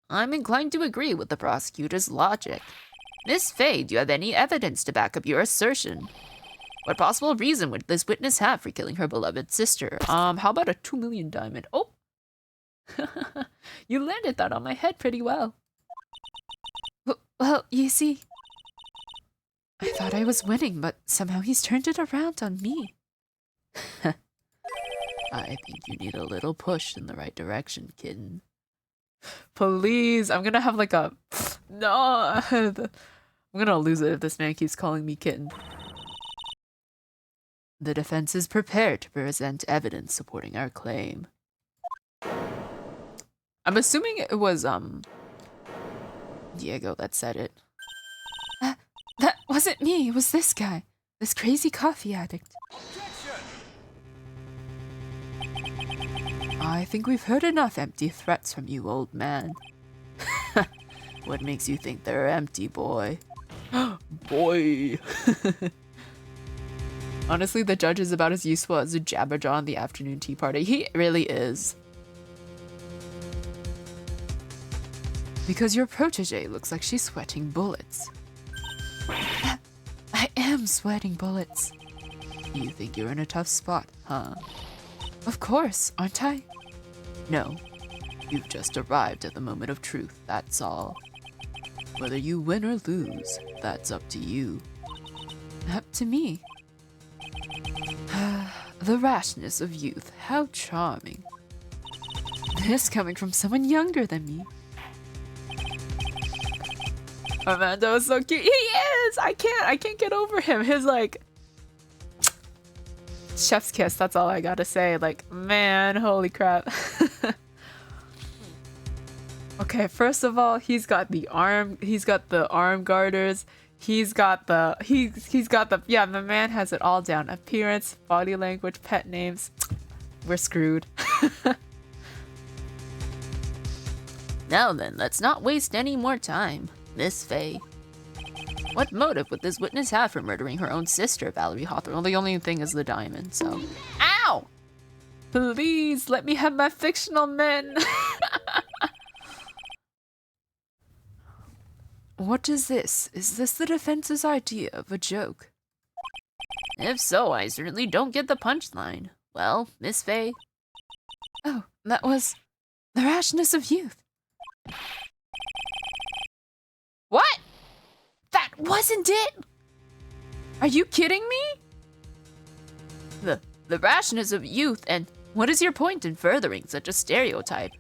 I'm inclined to agree with the prosecutor's logic. Miss Faye, do you have any evidence to back up your assertion? What possible reason would this witness have for killing her beloved sister? How about a 2 million diamond? Oh! You landed that on my head pretty well. Well, you see, I thought I was winning, but somehow he's turned it around on me. I think you need a little push in the right direction, kitten. Please, I'm gonna have like a... No! I'm gonna lose it if this man keeps calling me kitten. The defense is prepared to present evidence supporting our claim. I'm assuming it was, Diego that said it. That wasn't me, it was this guy. This crazy coffee addict. I think we've heard enough empty threats from you, old man. What makes you think they're empty, boy? Boy! Honestly, the judge is about as useful as a Jabberjaw on the afternoon tea party. He really is. Because your protege looks like she's sweating bullets. I am sweating bullets. You think you're in a tough spot, huh? Of course, aren't I? No. You've just arrived at the moment of truth, that's all. Whether you win or lose, that's up to you. Up to me. The rashness of youth, how charming. This coming from someone younger than me. Armando is so cute. He is! I can't get over him. His like chef's kiss, that's all I gotta say. Like, man, holy crap. Okay, first of all, he's got the arm garters. He's got the yeah, the man has it all down. Appearance, body language, pet names. We're screwed. Now then, let's not waste any more time. Miss Faye, what motive would this witness have for murdering her own sister, Valerie Hawthorne? Well, the only thing is the diamond, so... Ow! Please, let me have my fictional men! What is this? Is this the defense's idea of a joke? If so, I certainly don't get the punchline. Well, Miss Faye? Oh, that was the rashness of youth. What? That wasn't it! Are you kidding me? The rashness of youth, and what is your point in furthering such a stereotype?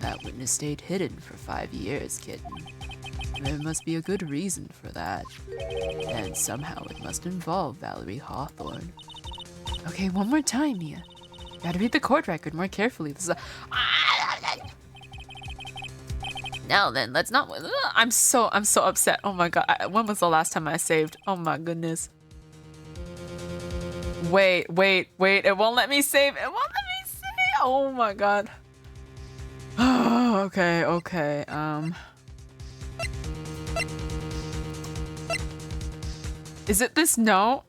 That witness stayed hidden for 5 years, kitten. There must be a good reason for that. And somehow it must involve Valerie Hawthorne. Okay, one more time, Mia. Gotta read the court record more carefully. This is Now then, let's not. I'm so upset. Oh my god. When was the last time I saved? Oh my goodness. Wait. It won't let me save. It won't let me save. Oh my god. Okay. Is it this note?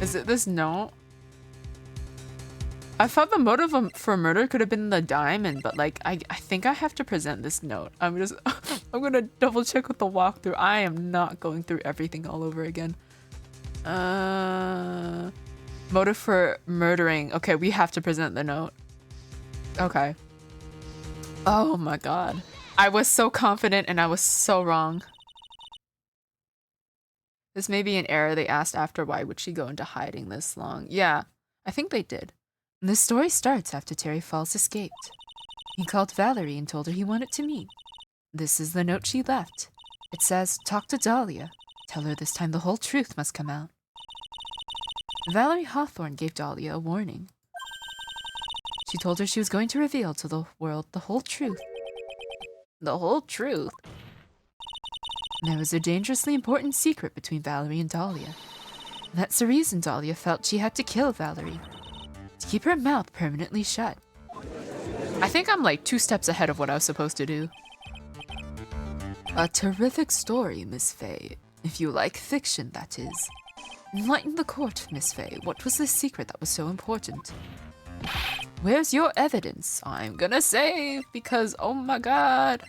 Is it this note? I thought the motive for murder could have been the diamond, but like I think I have to present this note. I'm gonna double check with the walkthrough. I am not going through everything all over again. Motive for murdering. Okay, we have to present the note. Okay. Oh my god. I was so confident and I was so wrong. This may be an error. They asked after why would she go into hiding this long. Yeah, I think they did. The story starts after Terry Falls escaped. He called Valerie and told her he wanted to meet. This is the note she left. It says, "Talk to Dahlia. Tell her this time the whole truth must come out." Valerie Hawthorne gave Dahlia a warning. She told her she was going to reveal to the world the whole truth. The whole truth? There was a dangerously important secret between Valerie and Dahlia. That's the reason Dahlia felt she had to kill Valerie. To keep her mouth permanently shut. I think I'm like 2 steps ahead of what I was supposed to do. A terrific story, Miss Faye. If you like fiction, that is. Enlighten the court, Miss Faye. What was the secret that was so important? Where's your evidence? I'm gonna save because, oh my god.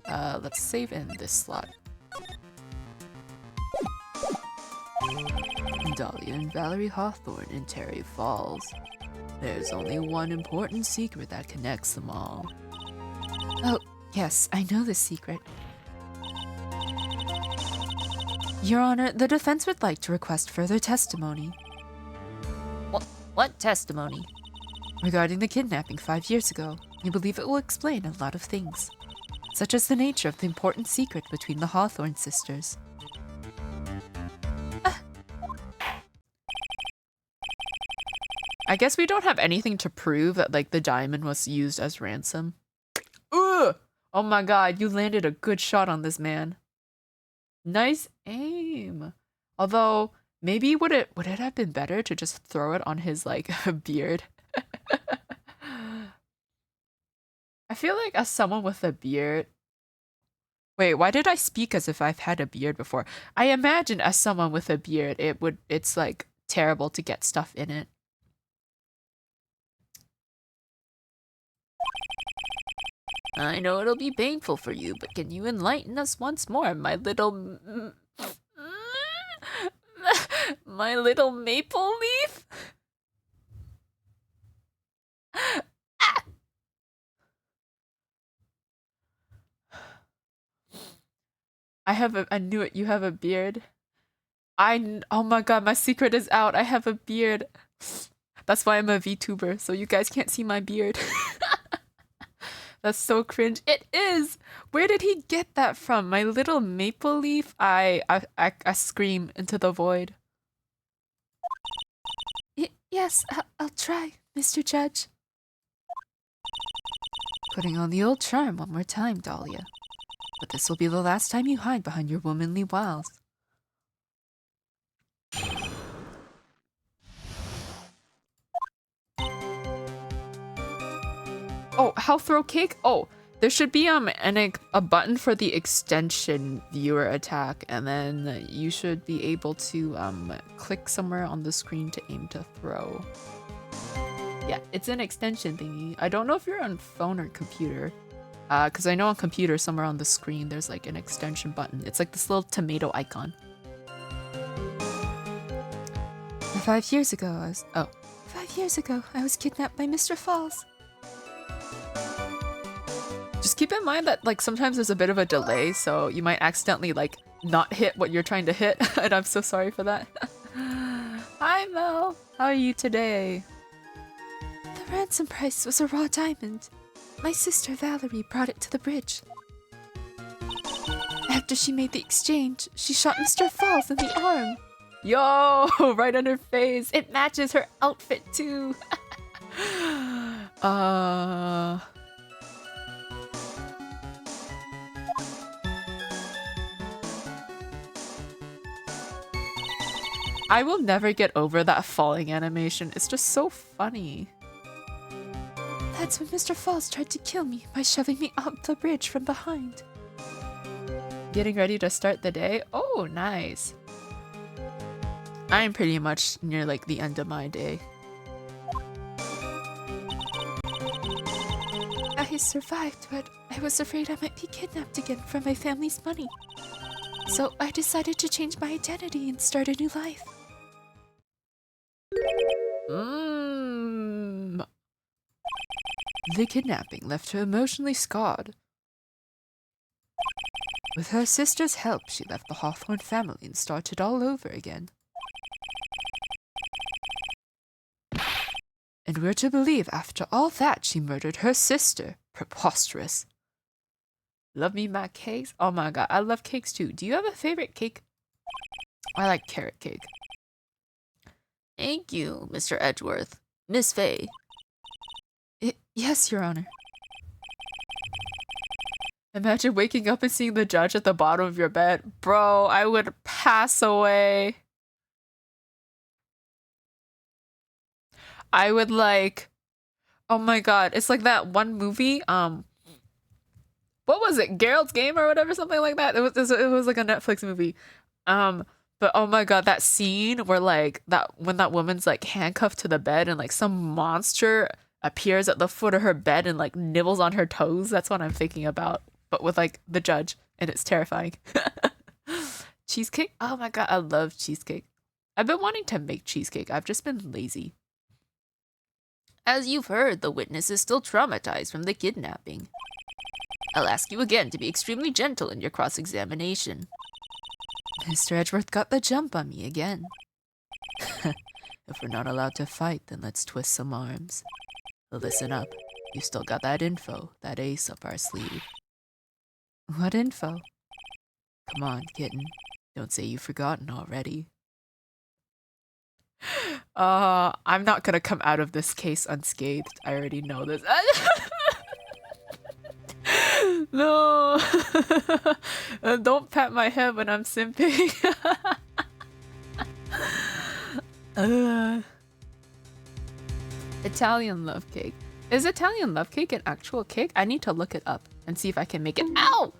Let's save in this slot. Dahlia and Valerie Hawthorne in Terry Falls. There's only one important secret that connects them all. Oh, yes, I know this secret. Your Honor, the defense would like to request further testimony. What testimony? Regarding the kidnapping 5 years ago, we believe it will explain a lot of things, such as the nature of the important secret between the Hawthorne sisters. I guess we don't have anything to prove that like the diamond was used as ransom. Ugh! Oh my god, you landed a good shot on this man. Nice aim. Although maybe would it have been better to just throw it on his like beard? I feel like as someone with a beard. Wait, why did I speak as if I've had a beard before? I imagine as someone with a beard, it's like terrible to get stuff in it. I know it'll be painful for you, but can you enlighten us once more, my little maple leaf? I knew it. You have a beard. Oh my god, my secret is out. I have a beard. That's why I'm a VTuber, so you guys can't see my beard. That's so cringe. It is. Where did he get that from? My little maple leaf? I scream into the void. Yes, I'll try, Mr. Judge. Putting on the old charm one more time, Dahlia. But this will be the last time you hide behind your womanly wiles. Oh, health throw cake? Oh, there should be a button for the extension viewer attack, and then you should be able to click somewhere on the screen to aim to throw. Yeah, it's an extension thingy. I don't know if you're on phone or computer. Because I know on computer somewhere on the screen there's like an extension button. It's like this little tomato icon. 5 years ago, 5 years ago, I was kidnapped by Mr. Falls. Just keep in mind that like sometimes there's a bit of a delay, so you might accidentally like not hit what you're trying to hit, and I'm so sorry for that. Hi Mel, how are you today? The The ransom price was a raw diamond. My sister Valerie brought it to the bridge. After she made the exchange, she shot Mr. Falls in the arm. Yo, right on her face. It matches her outfit too. I will never get over that falling animation. It's just so funny. That's when Mr. Falls tried to kill me by shoving me up the bridge from behind. Getting ready to start the day? Oh, nice. I'm pretty much near like the end of my day. I survived, but I was afraid I might be kidnapped again for my family's money. So I decided to change my identity and start a new life. The kidnapping left her emotionally scarred. With her sister's help, she left the Hawthorne family and started all over again. And we're to believe after all that she murdered her sister. Preposterous. Love me my cakes? Oh my god, I love cakes too. Do you have a favorite cake? I like carrot cake. Thank you, Mr. Edgeworth. Miss Faye. Yes, Your Honor. Imagine waking up and seeing the judge at the bottom of your bed. Bro, I would pass away. I would like... Oh my god, it's like that one movie, what was it? Geralt's Game or whatever, something like that. It was like a Netflix movie. But oh my god, that scene where like when that woman's like handcuffed to the bed and like some monster appears at the foot of her bed and like nibbles on her toes. That's what I'm thinking about. But with like the judge, and it's terrifying. Cheesecake? Oh my god, I love cheesecake. I've been wanting to make cheesecake. I've just been lazy. As you've heard, the witness is still traumatized from the kidnapping. I'll ask you again to be extremely gentle in your cross-examination. Mr. Edgeworth got the jump on me again. If we're not allowed to fight, then let's twist some arms. Listen up. You still got that info, that ace up our sleeve. What info? Come on, kitten. Don't say you've forgotten already. I'm not gonna come out of this case unscathed. I already know this. No. Don't pat my head when I'm simping. Italian love cake. Is Italian love cake an actual cake? I need to look it up and see if I can make it. Ow!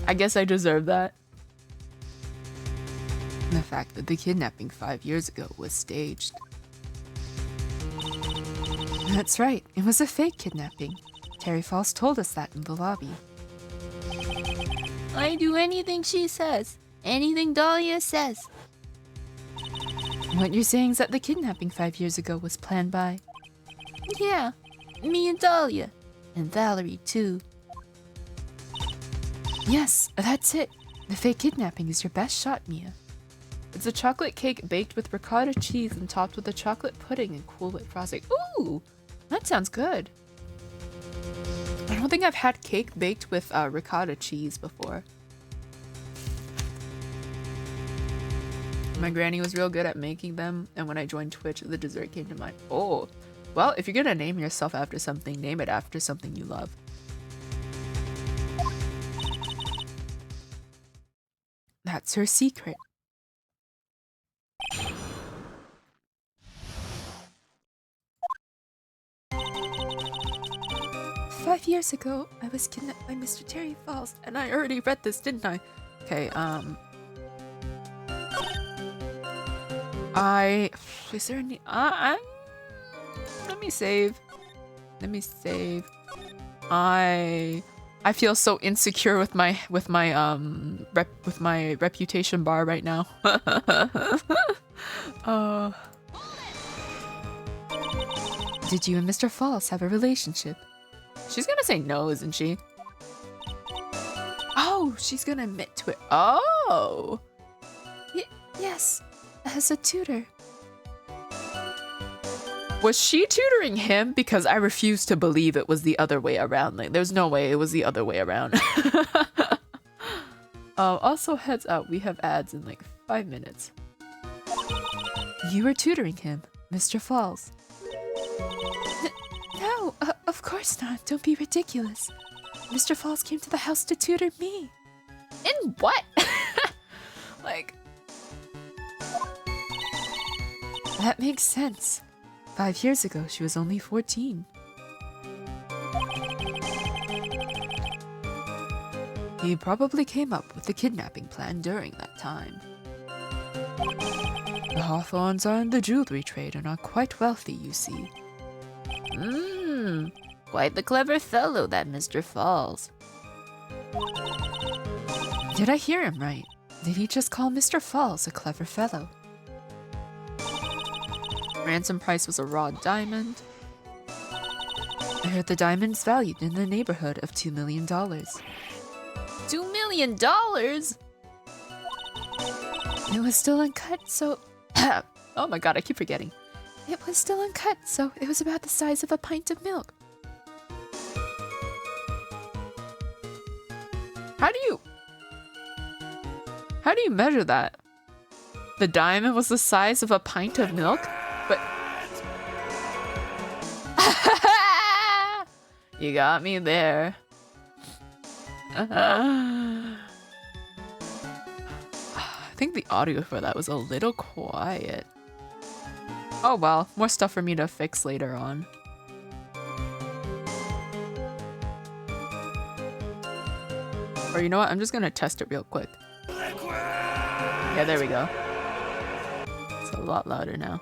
I guess I deserve that. The fact that the kidnapping 5 years ago was staged. That's right, it was a fake kidnapping. Terry Falls told us that in the lobby. I do anything she says. Anything Dahlia says. What you're saying is that the kidnapping 5 years ago was planned by... Yeah, me and Dahlia. And Valerie, too. Yes, that's it. The fake kidnapping is your best shot, Mia. It's a chocolate cake baked with ricotta cheese and topped with a chocolate pudding and Cool Whip frosting. Ooh, that sounds good. I don't think I've had cake baked with ricotta cheese before. My granny was real good at making them, and when I joined Twitch, the dessert came to mind. Oh, well, if you're gonna name yourself after something, name it after something you love. That's her secret. "5 years ago, I was kidnapped by Mr. Terry Falls, And I already read this, didn't I? Okay, is there any, let me save. I feel so insecure with my reputation bar right now. Did you and Mr. Falls have a relationship? She's gonna say no, isn't she? Oh, she's gonna admit to it. Oh! Yes, as a tutor. Was she tutoring him? Because I refuse to believe it was the other way around. Like, there's no way it was the other way around. Also, heads up, we have ads in like 5 minutes. You were tutoring him, Mr. Falls. No, of course not. Don't be ridiculous. Mr. Falls came to the house to tutor me. In what? Like... That makes sense. 5 years ago, she was only 14. He probably came up with the kidnapping plan during that time. The Hawthorns are in the jewelry trade and are quite wealthy, you see. Quite the clever fellow, that Mr. Falls. Did I hear him right? Did he just call Mr. Falls a clever fellow? Ransom price was a raw diamond. I heard the diamond's valued in the neighborhood of $2 million. $2 million? It was still uncut, so... Oh my god, I keep forgetting. It was still uncut, so it was about the size of a pint of milk. How do you measure that? The diamond was the size of a pint of milk? But... You got me there. I think the audio for that was a little quiet. Oh well, more stuff for me to fix later on. Or you know what, I'm just gonna test it real quick. Yeah, there we go. It's a lot louder now.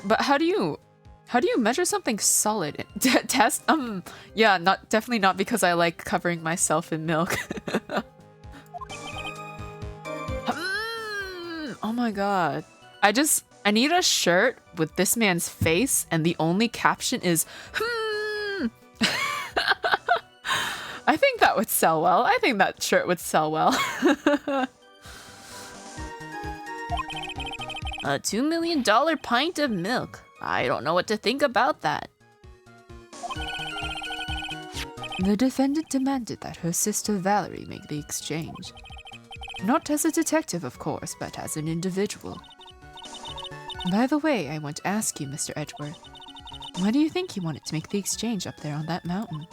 But how do you measure something solid? Test? Yeah, definitely not because I like covering myself in milk. Oh my god. I need a shirt with this man's face and the only caption is I think that would sell well. I think that shirt would sell well. A $2 million pint of milk. I don't know what to think about that. The defendant demanded that her sister Valerie make the exchange. Not as a detective, of course, but as an individual. By the way, I want to ask you, Mr. Edgeworth, why do you think you wanted to make the exchange up there on that mountain?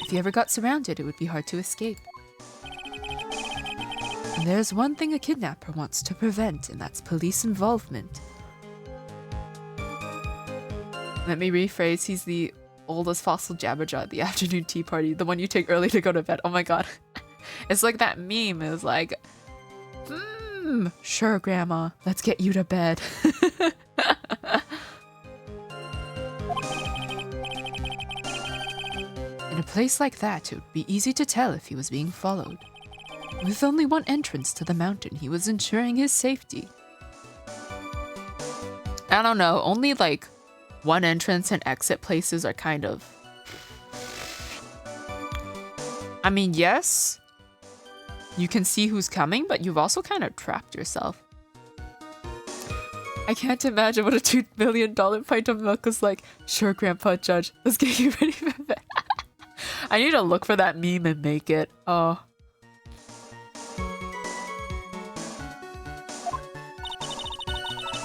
If you ever got surrounded, it would be hard to escape. And there's one thing a kidnapper wants to prevent, and that's police involvement. Let me rephrase, he's the oldest fossil Jabberjaw at the afternoon tea party, the one you take early to go to bed. Oh my god. It's like that meme is like, sure, Grandma, let's get you to bed. In a place like that, it would be easy to tell if he was being followed. With only one entrance to the mountain, he was ensuring his safety. I don't know, only like one entrance and exit places are kind of... I mean, yes, you can see who's coming, but you've also kind of trapped yourself. I can't imagine what a $2 million pint of milk is like. Sure, Grandpa Judge, let's get you ready for bed. I need to look for that meme and make it. Oh.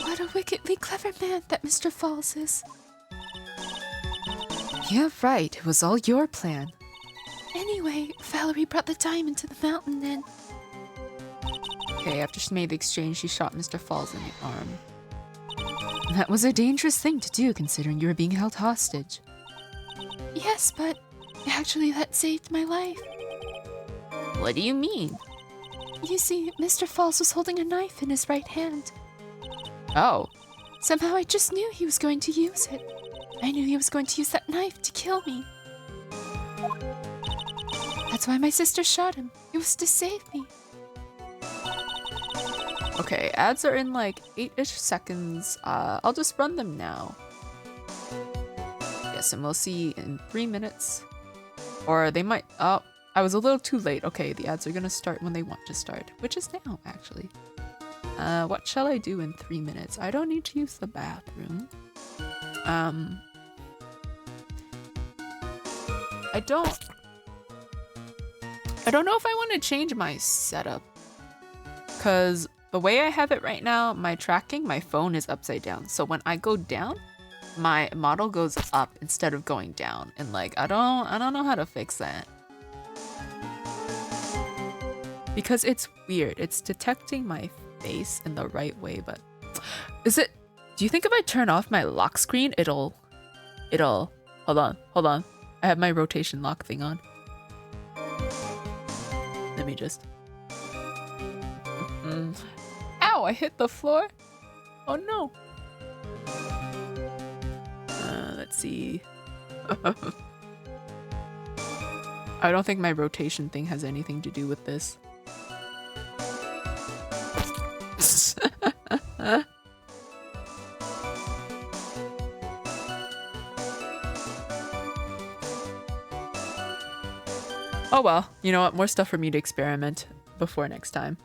What a wickedly clever man that Mr. Falls is. Yeah, right. It was all your plan. Anyway, Valerie brought the diamond to the mountain and... Okay, after she made the exchange, she shot Mr. Falls in the arm. That was a dangerous thing to do, considering you were being held hostage. Yes, but actually that saved my life. What do you mean? You see, Mr. Falls was holding a knife in his right hand. Oh. Somehow I just knew he was going to use it. I knew he was going to use that knife to kill me. That's why my sister shot him. It was to save me. Okay, ads are in like 8-ish seconds. I'll just run them now. Yes, and we'll see in 3 minutes. Or they might... Oh, I was a little too late. Okay, the ads are gonna start when they want to start, which is now, actually. What shall I do in 3 minutes? I don't need to use the bathroom. I don't know if I want to change my setup. Because the way I have it right now, my tracking, my phone is upside down. So when I go down, my model goes up instead of going down. And like, I don't know how to fix that. Because it's weird. It's detecting my face in the right way, but do you think if I turn off my lock screen, it'll, hold on. I have my rotation lock thing on. Let me just, ow, I hit the floor. Oh no. Let's see. I don't think my rotation thing has anything to do with this. Oh well, you know what? More stuff for me to experiment before next time.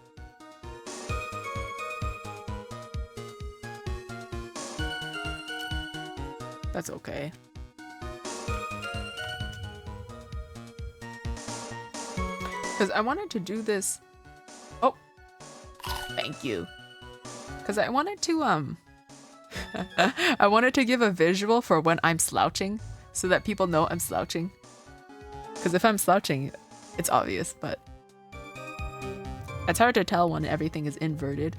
That's okay. Because I wanted to do this. Oh, thank you. Because I wanted to I wanted to give a visual for when I'm slouching so that people know I'm slouching. Because if I'm slouching, it's obvious, but it's hard to tell when everything is inverted.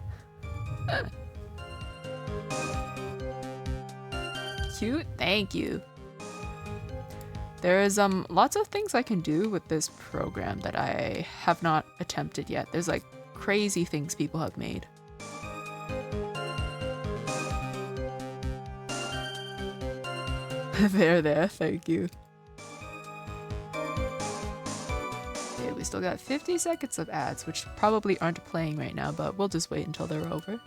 Cute, thank you. There's lots of things I can do with this program that I have not attempted yet. There's like crazy things people have made. There, thank you. Okay, we still got 50 seconds of ads, which probably aren't playing right now, but we'll just wait until they're over.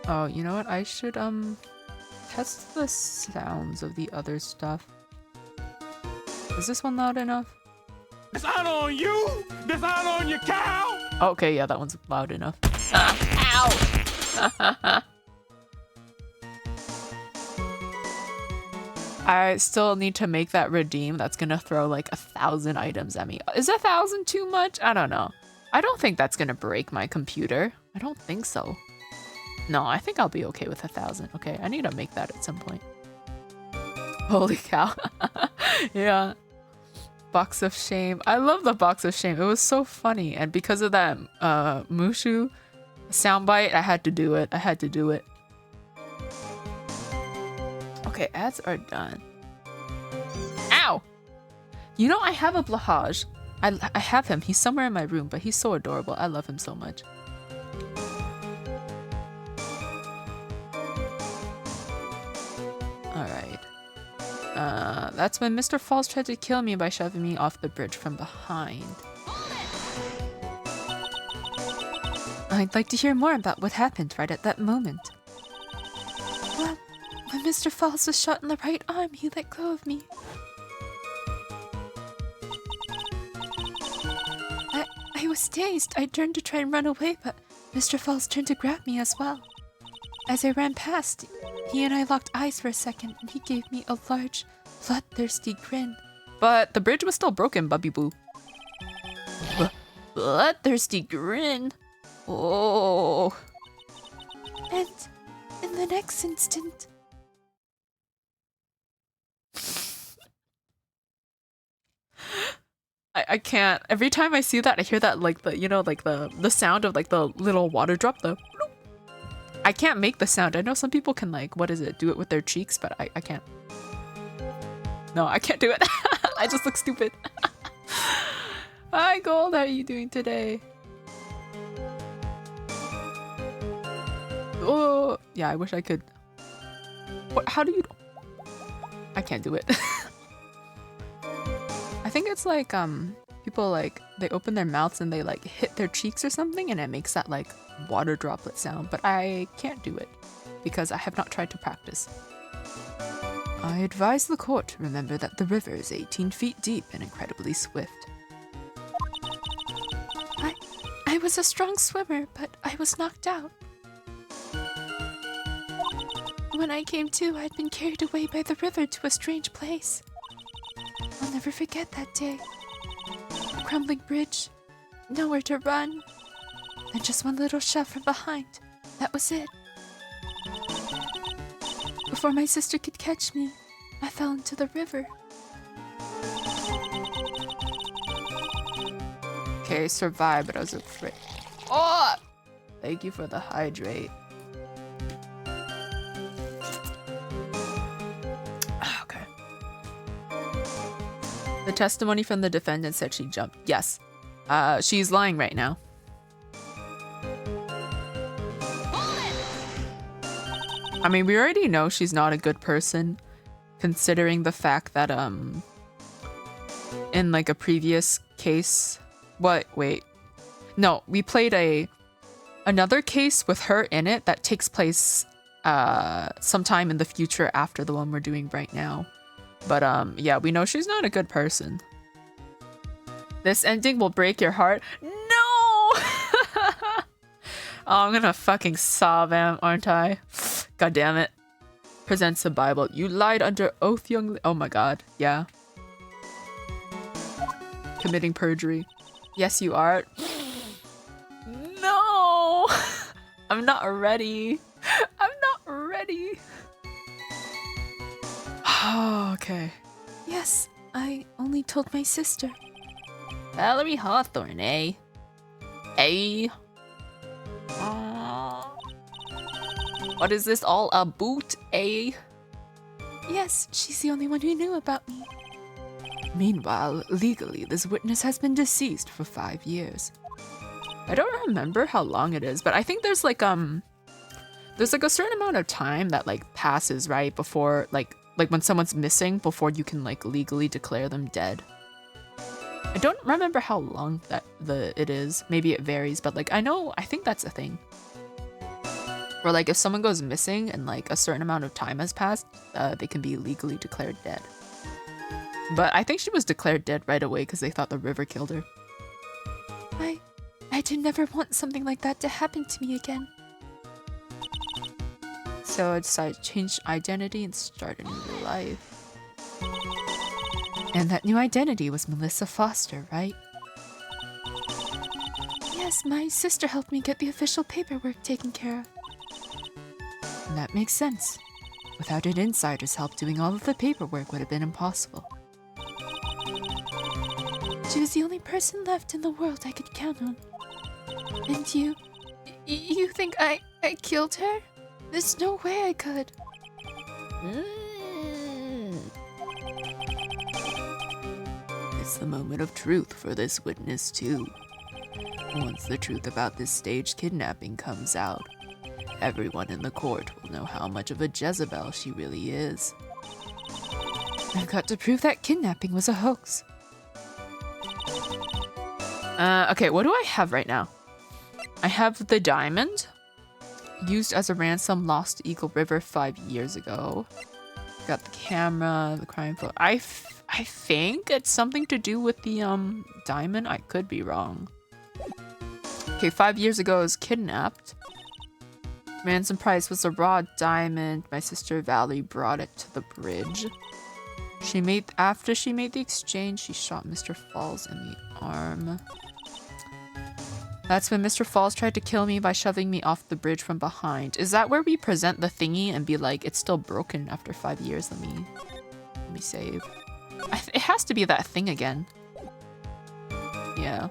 Oh, you know what? I should test the sounds of the other stuff. Is this one loud enough? Dishonor on you! Dishonor on your cow! Okay, yeah, that one's loud enough. Ow! I still need to make that redeem. That's gonna throw like 1,000 items at me. Is 1,000 too much? I don't know. I don't think that's gonna break my computer. I don't think so. No, I think I'll be okay with 1,000. Okay, I need to make that at some point. Holy cow. Yeah. Box of Shame. I love the Box of Shame. It was so funny. And because of that Mushu soundbite, I had to do it. Okay, ads are done. Ow! You know, I have a Blahaj. I have him. He's somewhere in my room, but he's so adorable. I love him so much. Alright. That's when Mr. Falls tried to kill me by shoving me off the bridge from behind. I'd like to hear more about what happened right at that moment. Well, when Mr. Falls was shot in the right arm, he let go of me. I was dazed. I turned to try and run away, but Mr. Falls turned to grab me as well. As I ran past, he and I locked eyes for a second, and he gave me a large, bloodthirsty grin. But the bridge was still broken, Bubby Boo. Bloodthirsty grin. Oh. And in the next instant... I can't. Every time I see that, I hear that like the, you know, like the sound of like the little water drop, the... I can't make the sound. I know some people can like, what is it, do it with their cheeks, but I can't. No, I can't do it. I just look stupid. Hi Gold, how are you doing today? Oh, yeah, I wish I could. What, how do you... I can't do it. I think it's like, people like, they open their mouths and they like hit their cheeks or something and it makes that like water droplet sound, but I can't do it because I have not tried to practice. I advise the court to remember that the river is 18 feet deep and incredibly swift. was a strong swimmer, but I was knocked out. When I came to, I'd been carried away by the river to a strange place. I'll never forget that day. A crumbling bridge, nowhere to run, and just one little shove from behind. That was it. Before my sister could catch me, I fell into the river. Okay, survived, but I was afraid. Oh! Thank you for the hydrate. Okay. The testimony from the defendant said she jumped. Yes. She's lying right now. I mean, we already know she's not a good person, considering the fact that, in like a previous case, wait. No, we played another case with her in it that takes place, sometime in the future after the one we're doing right now. But, yeah, we know she's not a good person. This ending will break your heart. No! Oh, I'm gonna fucking sob, aren't I? God damn it. Presents the Bible. You lied under oath, young... Oh my god. Yeah. Committing perjury. Yes, you are. No! I'm not ready. I'm not ready. Oh, okay. Yes, I only told my sister. Valerie Hawthorne, eh? Hey. What is this all about, eh? Yes, she's the only one who knew about me. Meanwhile, legally, this witness has been deceased for 5 years. I don't remember how long it is, but I think there's like a certain amount of time that like passes, right, before like when someone's missing before you can like legally declare them dead. I don't remember how long it is. Maybe it varies, but like I think that's a thing. Where like if someone goes missing and like a certain amount of time has passed, they can be legally declared dead. But I think she was declared dead right away because they thought the river killed her. I did never want something like that to happen to me again. So I decided to change identity and start a new life. And that new identity was Melissa Foster, right? Yes, my sister helped me get the official paperwork taken care of. And that makes sense. Without an insider's help, doing all of the paperwork would have been impossible. She was the only person left in the world I could count on. And you think I killed her? There's no way I could. It's the moment of truth for this witness, too. Once the truth about this staged kidnapping comes out, everyone in the court will know how much of a Jezebel she really is. I've got to prove that kidnapping was a hoax. Okay, what do I have right now? I have the diamond. Used as a ransom, lost to Eagle River 5 years ago. Got the camera, the crime photo. I think it's something to do with the diamond. I could be wrong. Okay, 5 years ago I was kidnapped. Ransom price was a raw diamond. My sister Valerie brought it to the bridge. After she made the exchange, she shot Mr. Falls in the arm. That's when Mr. Falls tried to kill me by shoving me off the bridge from behind. Is that where we present the thingy and be like, it's still broken after 5 years? Let me save. It has to be that thing again. Yeah.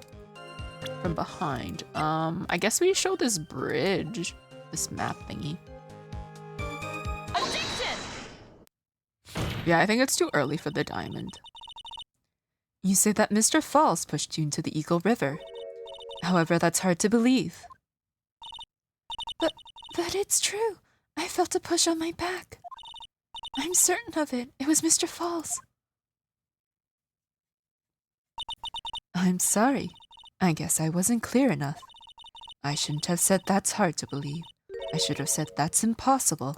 From behind. I guess we show this bridge. This map thingy. Yeah, I think it's too early for the diamond. You say that Mr. Falls pushed you into the Eagle River. However, that's hard to believe. But it's true. I felt a push on my back. I'm certain of it. It was Mr. Falls. I'm sorry. I guess I wasn't clear enough. I shouldn't have said that's hard to believe. I should have said that's impossible.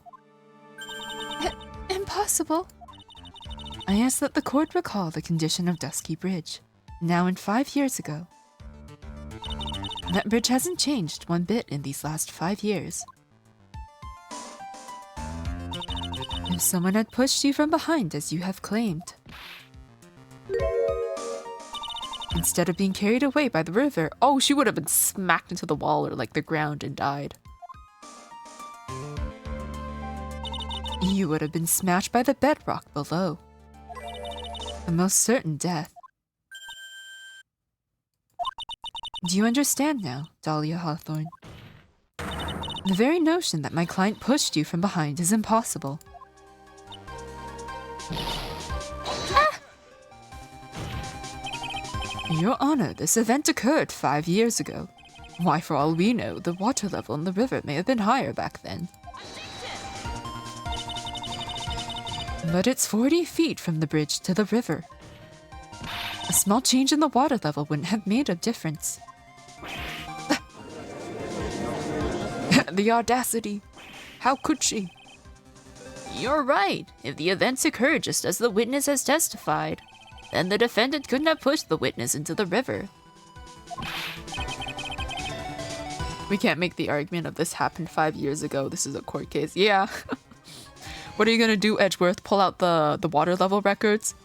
Impossible? I asked that the court recall the condition of Dusky Bridge, now and 5 years ago. That bridge hasn't changed one bit in these last 5 years. If someone had pushed you from behind as you have claimed, instead of being carried away by the river, Oh, she would have been smacked into the wall or like the ground and died. you would have been smashed by the bedrock below. A most certain death. Do you understand now, Dahlia Hawthorne? The very notion that my client pushed you from behind is impossible. Your Honor, this event occurred 5 years ago. Why, for all we know, the water level in the river may have been higher back then. But it's 40 feet from the bridge to the river. A small change in the water level wouldn't have made a difference. The audacity! How could she? You're right. If the events occurred just as the witness has testified, then the defendant couldn't have pushed the witness into the river. We can't make the argument of this happened 5 years ago. This is a court case. Yeah. What are you gonna do, Edgeworth? Pull out the water level records?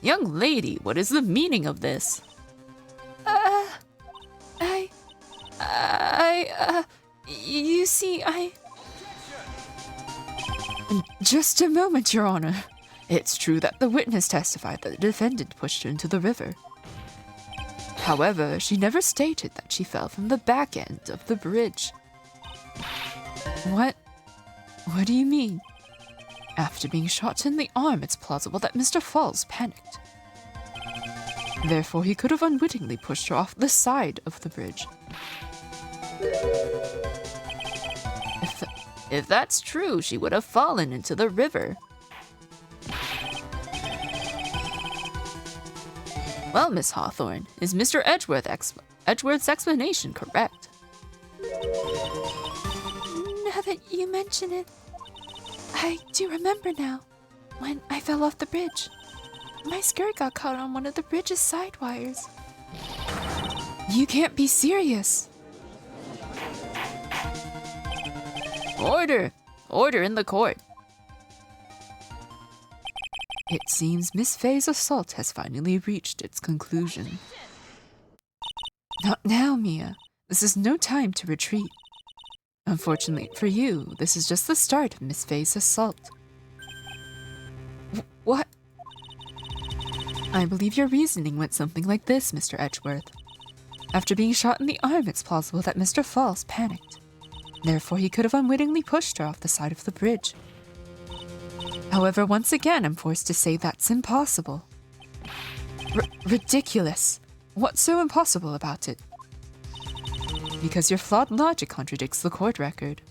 Young lady, what is the meaning of this? You see, Just a moment, Your Honor. It's true that the witness testified that the defendant pushed her into the river. However, she never stated that she fell from the back end of the bridge. What? What do you mean? After being shot in the arm, it's plausible that Mr. Falls panicked. Therefore, he could have unwittingly pushed her off the side of the bridge. If that's true, she would have fallen into the river. Well, Miss Hawthorne, is Mr. Edgeworth's explanation correct? now that you mention it, I do remember now. When I fell off the bridge, my skirt got caught on one of the bridge's side wires. You can't be serious. Order! Order in the court. It seems Miss Faye's assault has finally reached its conclusion. Not now, Mia. This is no time to retreat. Unfortunately for you, this is just the start of Miss Faye's assault. What? I believe your reasoning went something like this, Mr. Edgeworth. After being shot in the arm, it's plausible that Mr. Falls panicked. Therefore, he could have unwittingly pushed her off the side of the bridge. However, once again, I'm forced to say that's impossible. Ridiculous. What's so impossible about it? Because your flawed logic contradicts the court record.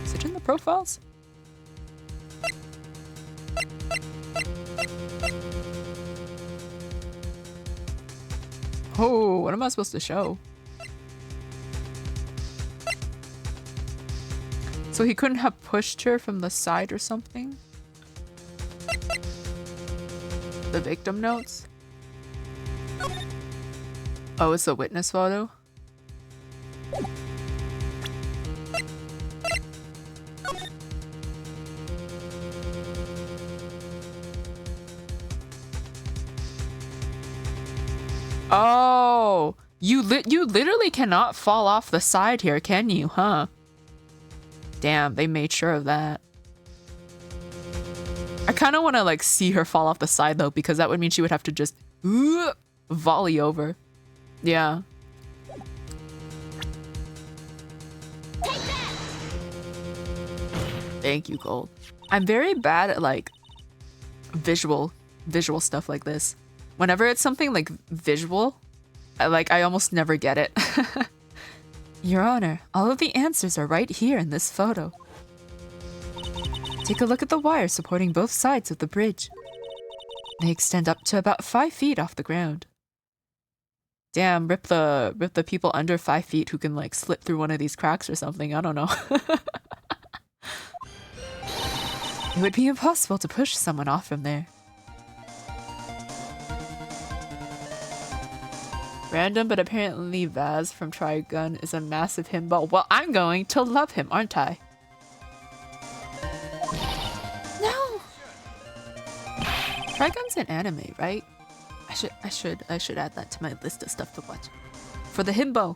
Is it in the profiles? Oh, what am I supposed to show? So he couldn't have pushed her from the side or something? The victim notes? Oh, it's a witness photo? Oh, you literally cannot fall off the side here, can you, huh? Damn, they made sure of that. I kind of want to like see her fall off the side though, because that would mean she would have to just volley over. Yeah. Thank you, Gold. I'm very bad at like visual stuff like this. Whenever it's something like visual, I almost never get it. Your Honor, all of the answers are right here in this photo. Take a look at the wires supporting both sides of the bridge. They extend up to about 5 feet off the ground. Damn, rip the people under 5 feet who can like slip through one of these cracks or something. I don't know. It would be impossible to push someone off from there. Random, but apparently Vaz from Trigun is a massive himbo. Well, I'm going to love him, aren't I? No! Trigun's an anime, right? I should add that to my list of stuff to watch. For the himbo.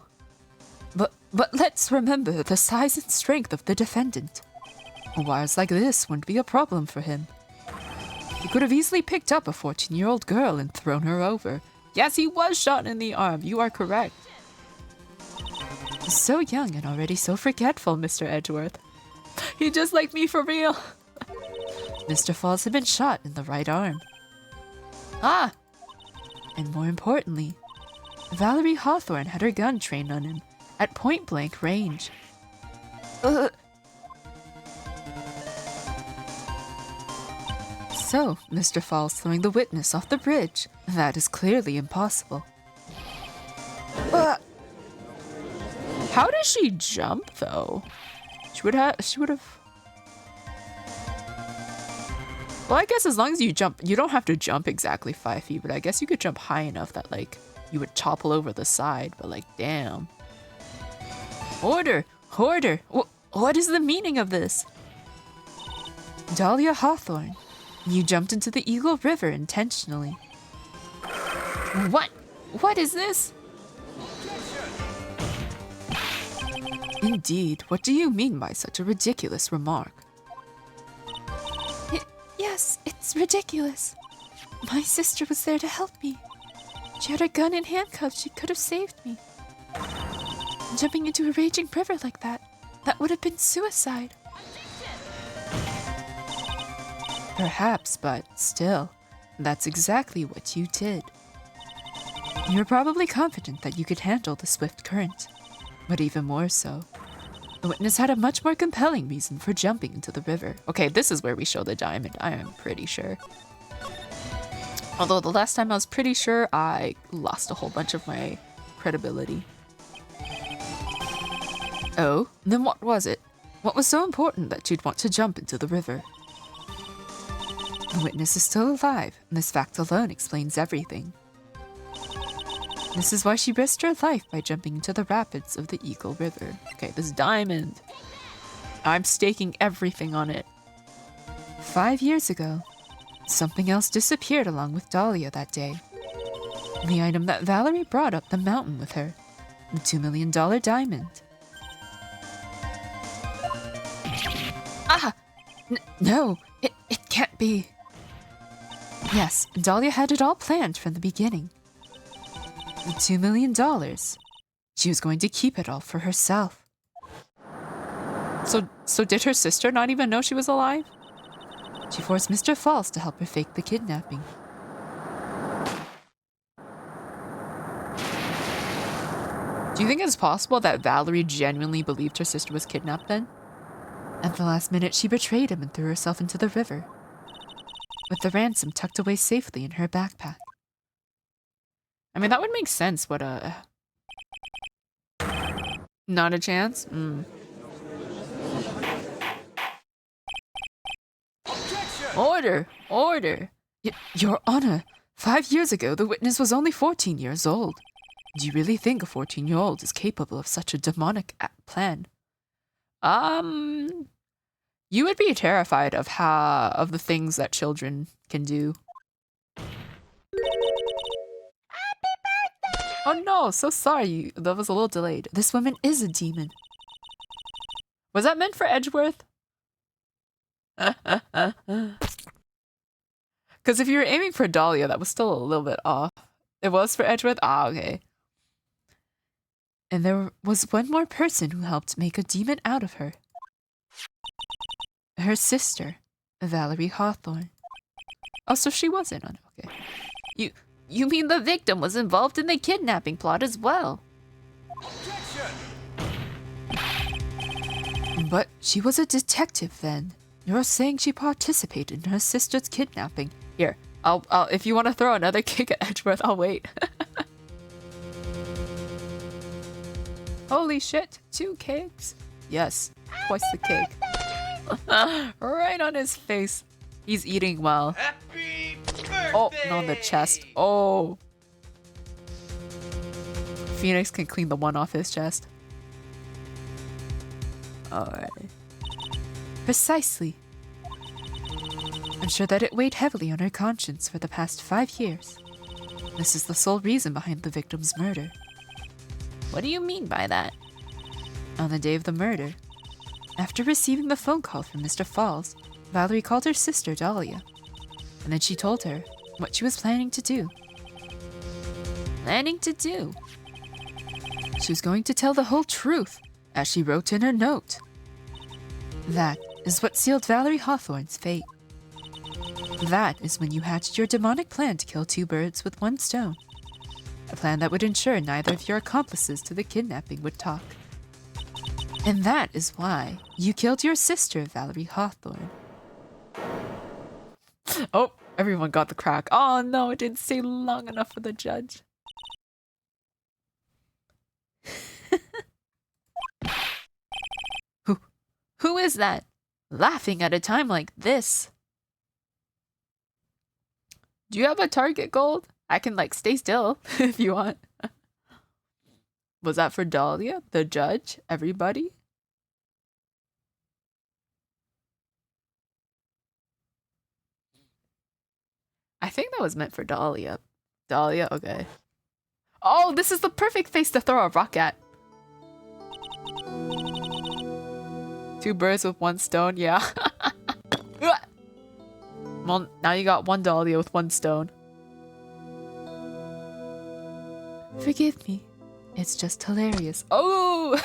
But let's remember the size and strength of the defendant. Wires like this wouldn't be a problem for him. He could have easily picked up a 14-year-old girl and thrown her over. Yes, he was shot in the arm. You are correct. He's so young and already so forgetful, Mr. Edgeworth. He just like me for real. Mr. Falls had been shot in the right arm. Ah! And more importantly, Valerie Hawthorne had her gun trained on him at point-blank range. So, Mr. Falls throwing the witness off the bridge. That is clearly impossible. How does she jump, though? She would have... Well, I guess as long as you jump, you don't have to jump exactly 5 feet, but I guess you could jump high enough that, like, you would topple over the side, but, like, damn. Order! Order! What is the meaning of this? Dahlia Hawthorne, you jumped into the Eagle River intentionally. What? What is this? Indeed, what do you mean by such a ridiculous remark? Yes, it's ridiculous. My sister was there to help me. She had her gun and handcuffs. She could have saved me. Jumping into a raging river like that would have been suicide. Perhaps, but still, that's exactly what you did. You're probably confident that you could handle the swift current, but even more so, the witness had a much more compelling reason for jumping into the river. Okay, this is where we show the diamond, I am pretty sure. Although the last time I was pretty sure, I lost a whole bunch of my credibility. Oh, then what was it? What was so important that you'd want to jump into the river? The witness is still alive, and this fact alone explains everything. This is why she risked her life by jumping into the rapids of the Eagle River. Okay, this diamond. I'm staking everything on it. 5 years ago, something else disappeared along with Dahlia that day. The item that Valerie brought up the mountain with her. The $2 million diamond. Ah! No! It can't be. Yes, Dahlia had it all planned from the beginning. The $2 million. She was going to keep it all for herself. So did her sister not even know she was alive? She forced Mr. Falls to help her fake the kidnapping. Do you think it's possible that Valerie genuinely believed her sister was kidnapped then? At the last minute, she betrayed him and threw herself into the river, with the ransom tucked away safely in her backpack. I mean, that would make sense, what a... Not a chance? Order! Order! Your Honor, 5 years ago, the witness was only 14 years old. Do you really think a 14-year-old is capable of such a demonic plan? You would be terrified of the things that children can do. Oh no, so sorry. That was a little delayed. This woman is a demon. Was that meant for Edgeworth? Because if you were aiming for Dahlia, that was still a little bit off. It was for Edgeworth? Ah, okay. And there was one more person who helped make a demon out of her. Her sister, Valerie Hawthorne. Oh, so she wasn't on it. Okay. You mean the victim was involved in the kidnapping plot as well? But she was a detective then. You're saying she participated in her sister's kidnapping. Here, I'll if you want to throw another kick at Edgeworth, I'll wait. Holy shit, 2 cakes? Yes, twice the cake. Right on his face. He's eating well. Happy birthday! Oh, and on the chest. Oh. Phoenix can clean the one off his chest. Alright. Precisely. I'm sure that it weighed heavily on her conscience for the past 5 years. This is the sole reason behind the victim's murder. What do you mean by that? On the day of the murder, after receiving the phone call from Mr. Falls, Valerie called her sister Dahlia, and then she told her what she was planning to do. Planning to do? She was going to tell the whole truth, as she wrote in her note. That is what sealed Valerie Hawthorne's fate. That is when you hatched your demonic plan to kill 2 birds with 1 stone. A plan that would ensure neither of your accomplices to the kidnapping would talk. And that is why you killed your sister, Valerie Hawthorne. Oh, everyone got the crack. Oh no, it didn't stay long enough for the judge. Who is that? Laughing at a time like this. Do you have a target gold? I can like stay still if you want. Was that for Dahlia, the judge, everybody? I think that was meant for Dahlia. Dahlia, okay. Oh, this is the perfect face to throw a rock at. 2 birds with 1 stone, yeah. Well, now you got 1 Dahlia with 1 stone. Forgive me. It's just hilarious. Oh!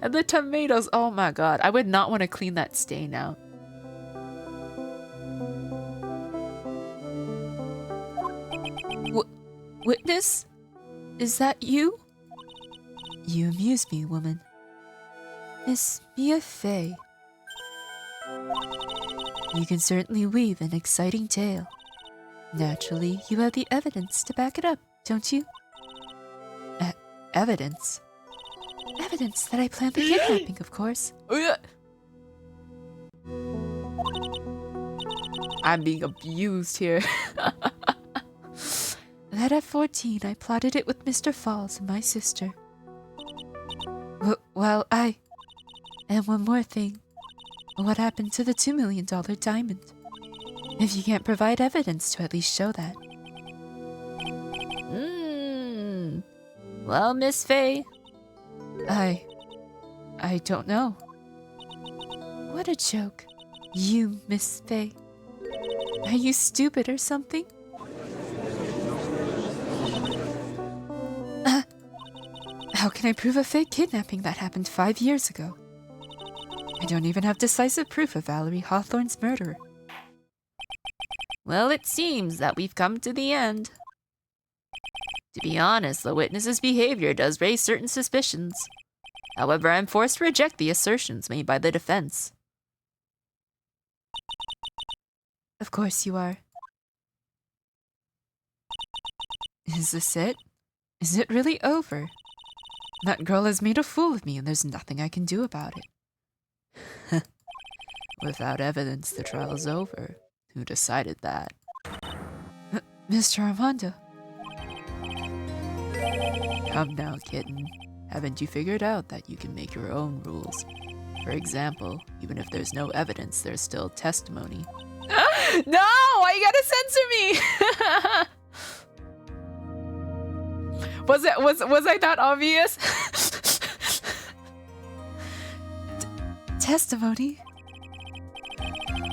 And the tomatoes. Oh my god. I would not want to clean that stain out. Witness? Is that you? You amuse me, woman. Miss Mia Fey. You can certainly weave an exciting tale. Naturally, you have the evidence to back it up, don't you? Evidence? Evidence that I planned the kidnapping, of course. I'm being abused here. That at 14, I plotted it with Mr. Falls and my sister. And one more thing. What happened to the $2 million diamond? If you can't provide evidence to at least show that. Well, Miss Fey. I don't know. What a joke. You, Miss Fey. Are you stupid or something? How can I prove a fake kidnapping that happened 5 years ago? I don't even have decisive proof of Valerie Hawthorne's murder. Well, it seems that we've come to the end. To be honest, the witness's behavior does raise certain suspicions. However, I'm forced to reject the assertions made by the defense. Of course you are. Is this it? Is it really over? That girl has made a fool of me and there's nothing I can do about it. Without evidence, the trial's over. Who decided that? Mr. Armando. Come now, kitten. Haven't you figured out that you can make your own rules? For example, even if there's no evidence, there's still testimony. No! Why you gotta censor me? Was I that obvious? Testimony?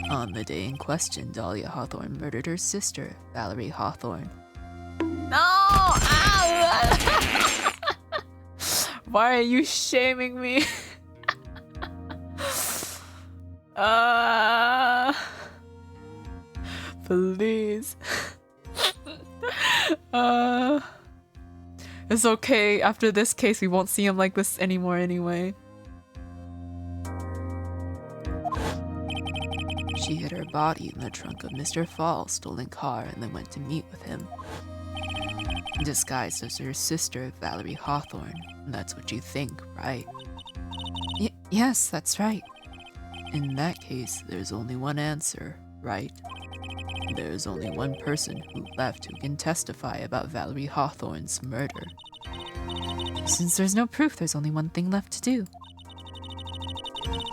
On the day in question, Dahlia Hawthorne murdered her sister, Valerie Hawthorne. No! Ow! Why are you shaming me? Please. It's okay. After this case, we won't see him like this anymore anyway. She hid her body in the trunk of Mr. Fall's stolen car and then went to meet with him. Disguised as her sister, Valerie Hawthorne. That's what you think, right? Yes, that's right. In that case, there's only one answer, right? There's only one person who left who can testify about Valerie Hawthorne's murder. Since there's no proof, there's only one thing left to do.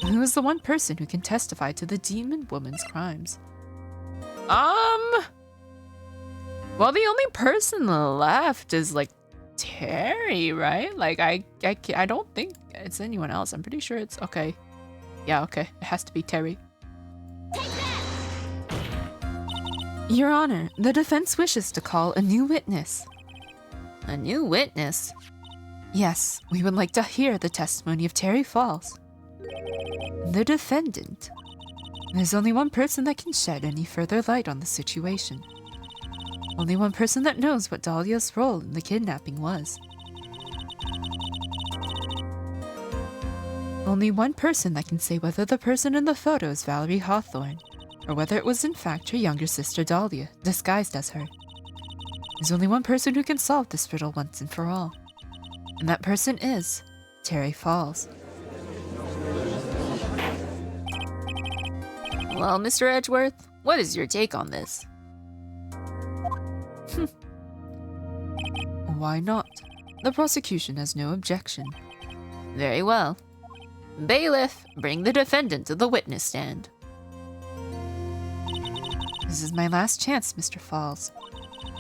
Who is the one person who can testify to the demon woman's crimes? Well, the only person left is like Terry, right? Like I don't think it's anyone else. I'm pretty sure it's okay. Yeah, okay. It has to be Terry. Your Honor, the defense wishes to call a new witness. A new witness? Yes, we would like to hear the testimony of Terry Falls, the defendant. There's only one person that can shed any further light on the situation. Only one person that knows what Dahlia's role in the kidnapping was. Only one person that can say whether the person in the photo is Valerie Hawthorne, or whether it was in fact her younger sister Dahlia, disguised as her. There's only one person who can solve this riddle once and for all. And that person is Terry Falls. Well, Mr. Edgeworth, what is your take on this? Why not? The prosecution has no objection. Very well. Bailiff, bring the defendant to the witness stand. This is my last chance, Mr. Falls.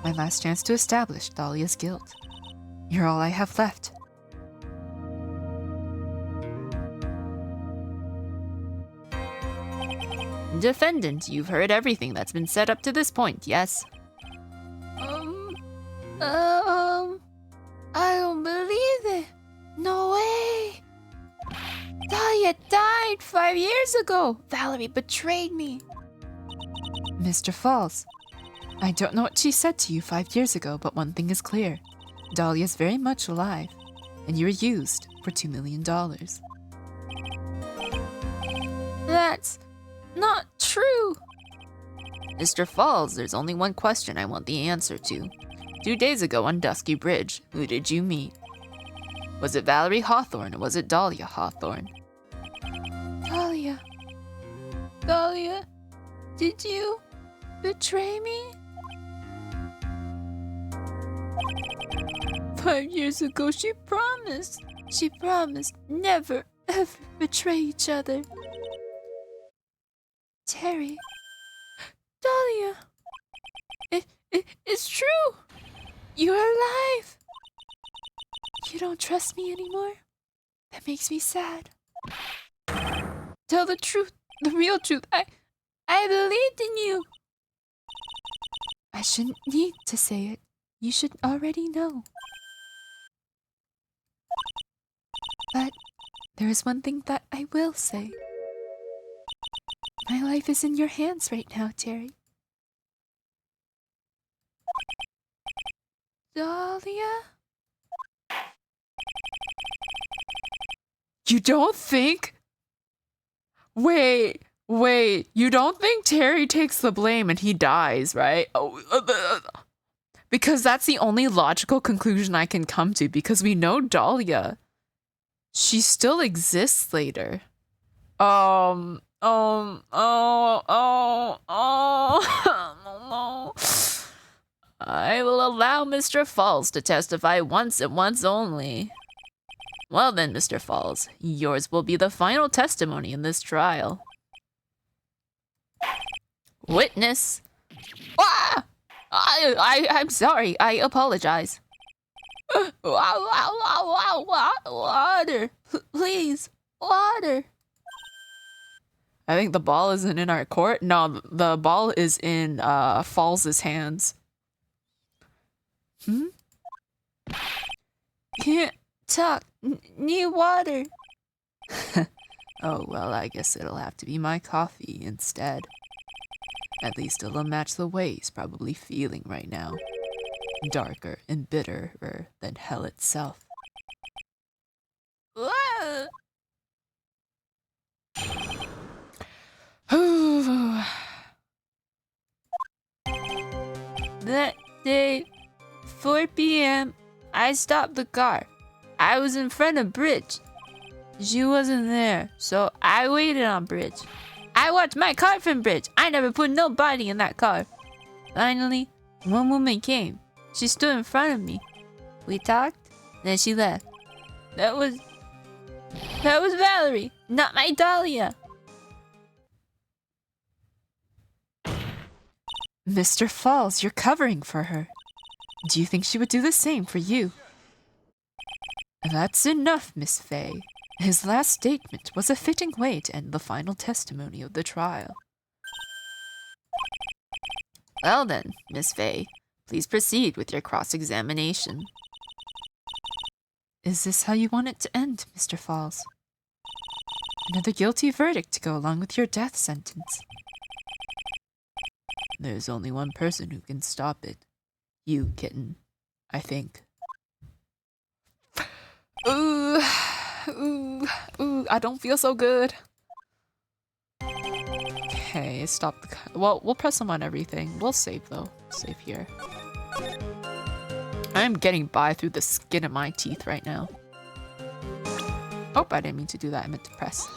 My last chance to establish Dahlia's guilt. You're all I have left. Defendant, you've heard everything that's been said up to this point, yes? I don't believe it. No way. Dahlia died 5 years ago. Valerie betrayed me. Mr. Falls, I don't know what she said to you 5 years ago, but one thing is clear. Dahlia's very much alive, and you were used for $2 million. That's not true. Mr. Falls, there's only one question I want the answer to. 2 days ago on Dusky Bridge, who did you meet? Was it Valerie Hawthorne or was it Dahlia Hawthorne? Dahlia. Dahlia, did you betray me? 5 years ago, she promised. She promised never, ever betray each other. Terry. Dahlia. It's true. You're alive. You don't trust me anymore? That makes me sad. Tell the truth, the real truth. I believed in you. I shouldn't need to say it. You should already know. But there is one thing that I will say. My life is in your hands right now, Terry. Dahlia? You don't think? Wait. You don't think Terry takes the blame and he dies, right? Because that's the only logical conclusion I can come to, because we know Dahlia. She still exists later. No. I will allow Mr. Falls to testify once and once only. Well then, Mr. Falls, yours will be the final testimony in this trial. Witness! Ah! I'm sorry, I apologize. Water. Please, water. I think the ball isn't in our court. No, the ball is in Falls' hands. Can't talk. Need water. Oh, well, I guess it'll have to be my coffee instead. At least it'll match the way he's probably feeling right now. Darker and bitterer than hell itself. That day, 4 p.m., I stopped the car. I was in front of bridge. She wasn't there, so I waited on bridge. I watched my car from bridge. I never put no body in that car. Finally, one woman came. She stood in front of me. We talked, then she left. That was Valerie, not my Dahlia. Mr. Falls, you're covering for her. Do you think she would do the same for you? That's enough, Miss Fay. His last statement was a fitting way to end the final testimony of the trial. Well then, Miss Fay, please proceed with your cross-examination. Is this how you want it to end, Mr. Falls? Another guilty verdict to go along with your death sentence. There's only one person who can stop it. You, kitten. I think. Ooh, I don't feel so good. Okay, stop the... Well, we'll press them on everything. We'll save, though. Save here. I'm getting by through the skin of my teeth right now. Oh, I didn't mean to do that. I meant to press.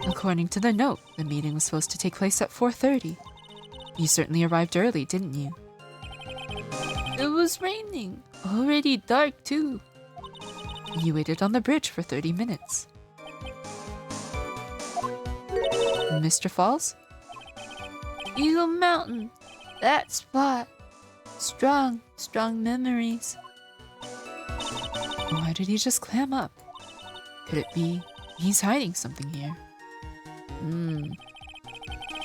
According to the note, the meeting was supposed to take place at 4:30. You certainly arrived early, didn't you? It was raining. Already dark, too. You waited on the bridge for 30 minutes. Mr. Falls? Eagle Mountain. That spot. Strong memories. Why did he just clam up? Could it be he's hiding something here?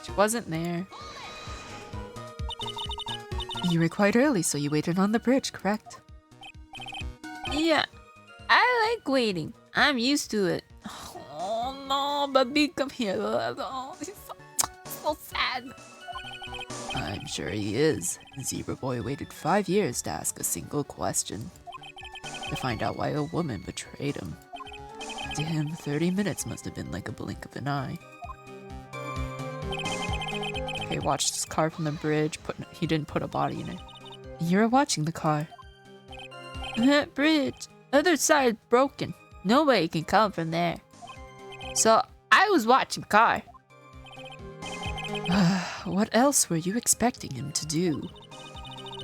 She wasn't there. You were quite early, so you waited on the bridge, correct? Yeah, I like waiting. I'm used to it. Oh no, baby, come here. Oh, he's so sad. I'm sure he is. Zebra Boy waited 5 years to ask a single question. To find out why a woman betrayed him. To him, 30 minutes must have been like a blink of an eye. Okay, watch this car from the bridge. He didn't put a body in it. You're watching the car. That bridge, other side broken. Nobody can come from there. So I was watching car. What else were you expecting him to do?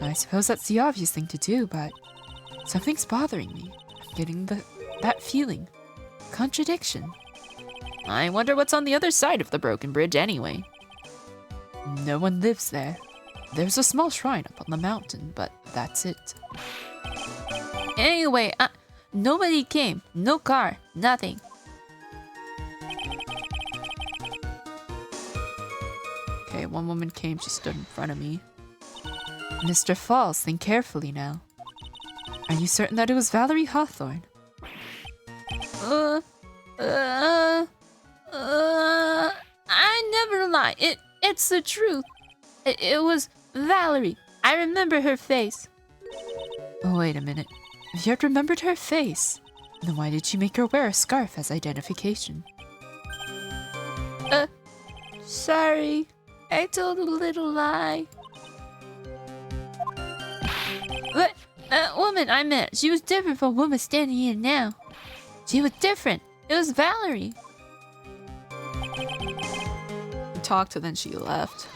I suppose that's the obvious thing to do, but something's bothering me. I'm getting that feeling. Contradiction. I wonder what's on the other side of the broken bridge anyway. No one lives there. There's a small shrine up on the mountain, but that's it. Anyway, nobody came. No car. Nothing. Okay, one woman came. She stood in front of me. Mr. Falls, think carefully now. Are you certain that it was Valerie Hawthorne? I never lie. It's the truth. It was Valerie. I remember her face. Oh, wait a minute. If you had remembered her face, then why did you make her wear a scarf as identification? Sorry. I told a little lie. But that woman I met, she was different from the woman standing here now. She was different. It was Valerie. We talked and then she left.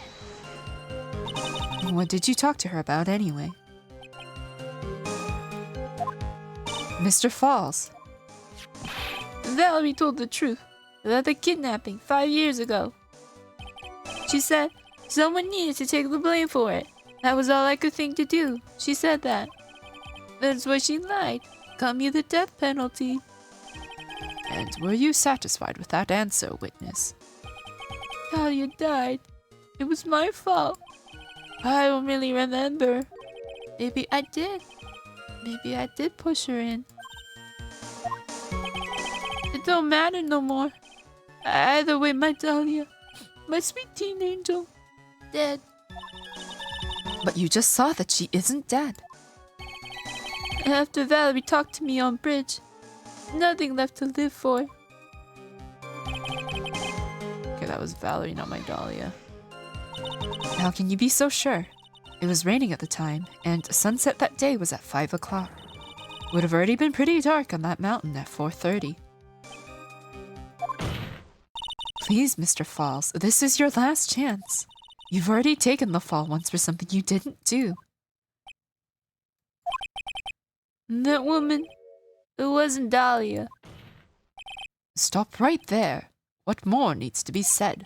What did you talk to her about anyway? Mr. Falls. Valerie told the truth about the kidnapping 5 years ago. She said someone needed to take the blame for it. That was all I could think to do. She said that. That's why she lied. Got me the death penalty. And were you satisfied with that answer, witness? Dahlia died. It was my fault. I don't really remember. Maybe I did. Maybe I did push her in. It don't matter no more. Either way, my Dahlia, my sweet teen angel, dead. But you just saw that she isn't dead. After Valerie talked to me on bridge, nothing left to live for. Okay, that was Valerie, not my Dahlia. How can you be so sure? It was raining at the time, and sunset that day was at 5 o'clock. Would have already been pretty dark on that mountain at 4:30. Please, Mr. Falls, this is your last chance. You've already taken the fall once for something you didn't do. That woman, it wasn't Dahlia. Stop right there. What more needs to be said?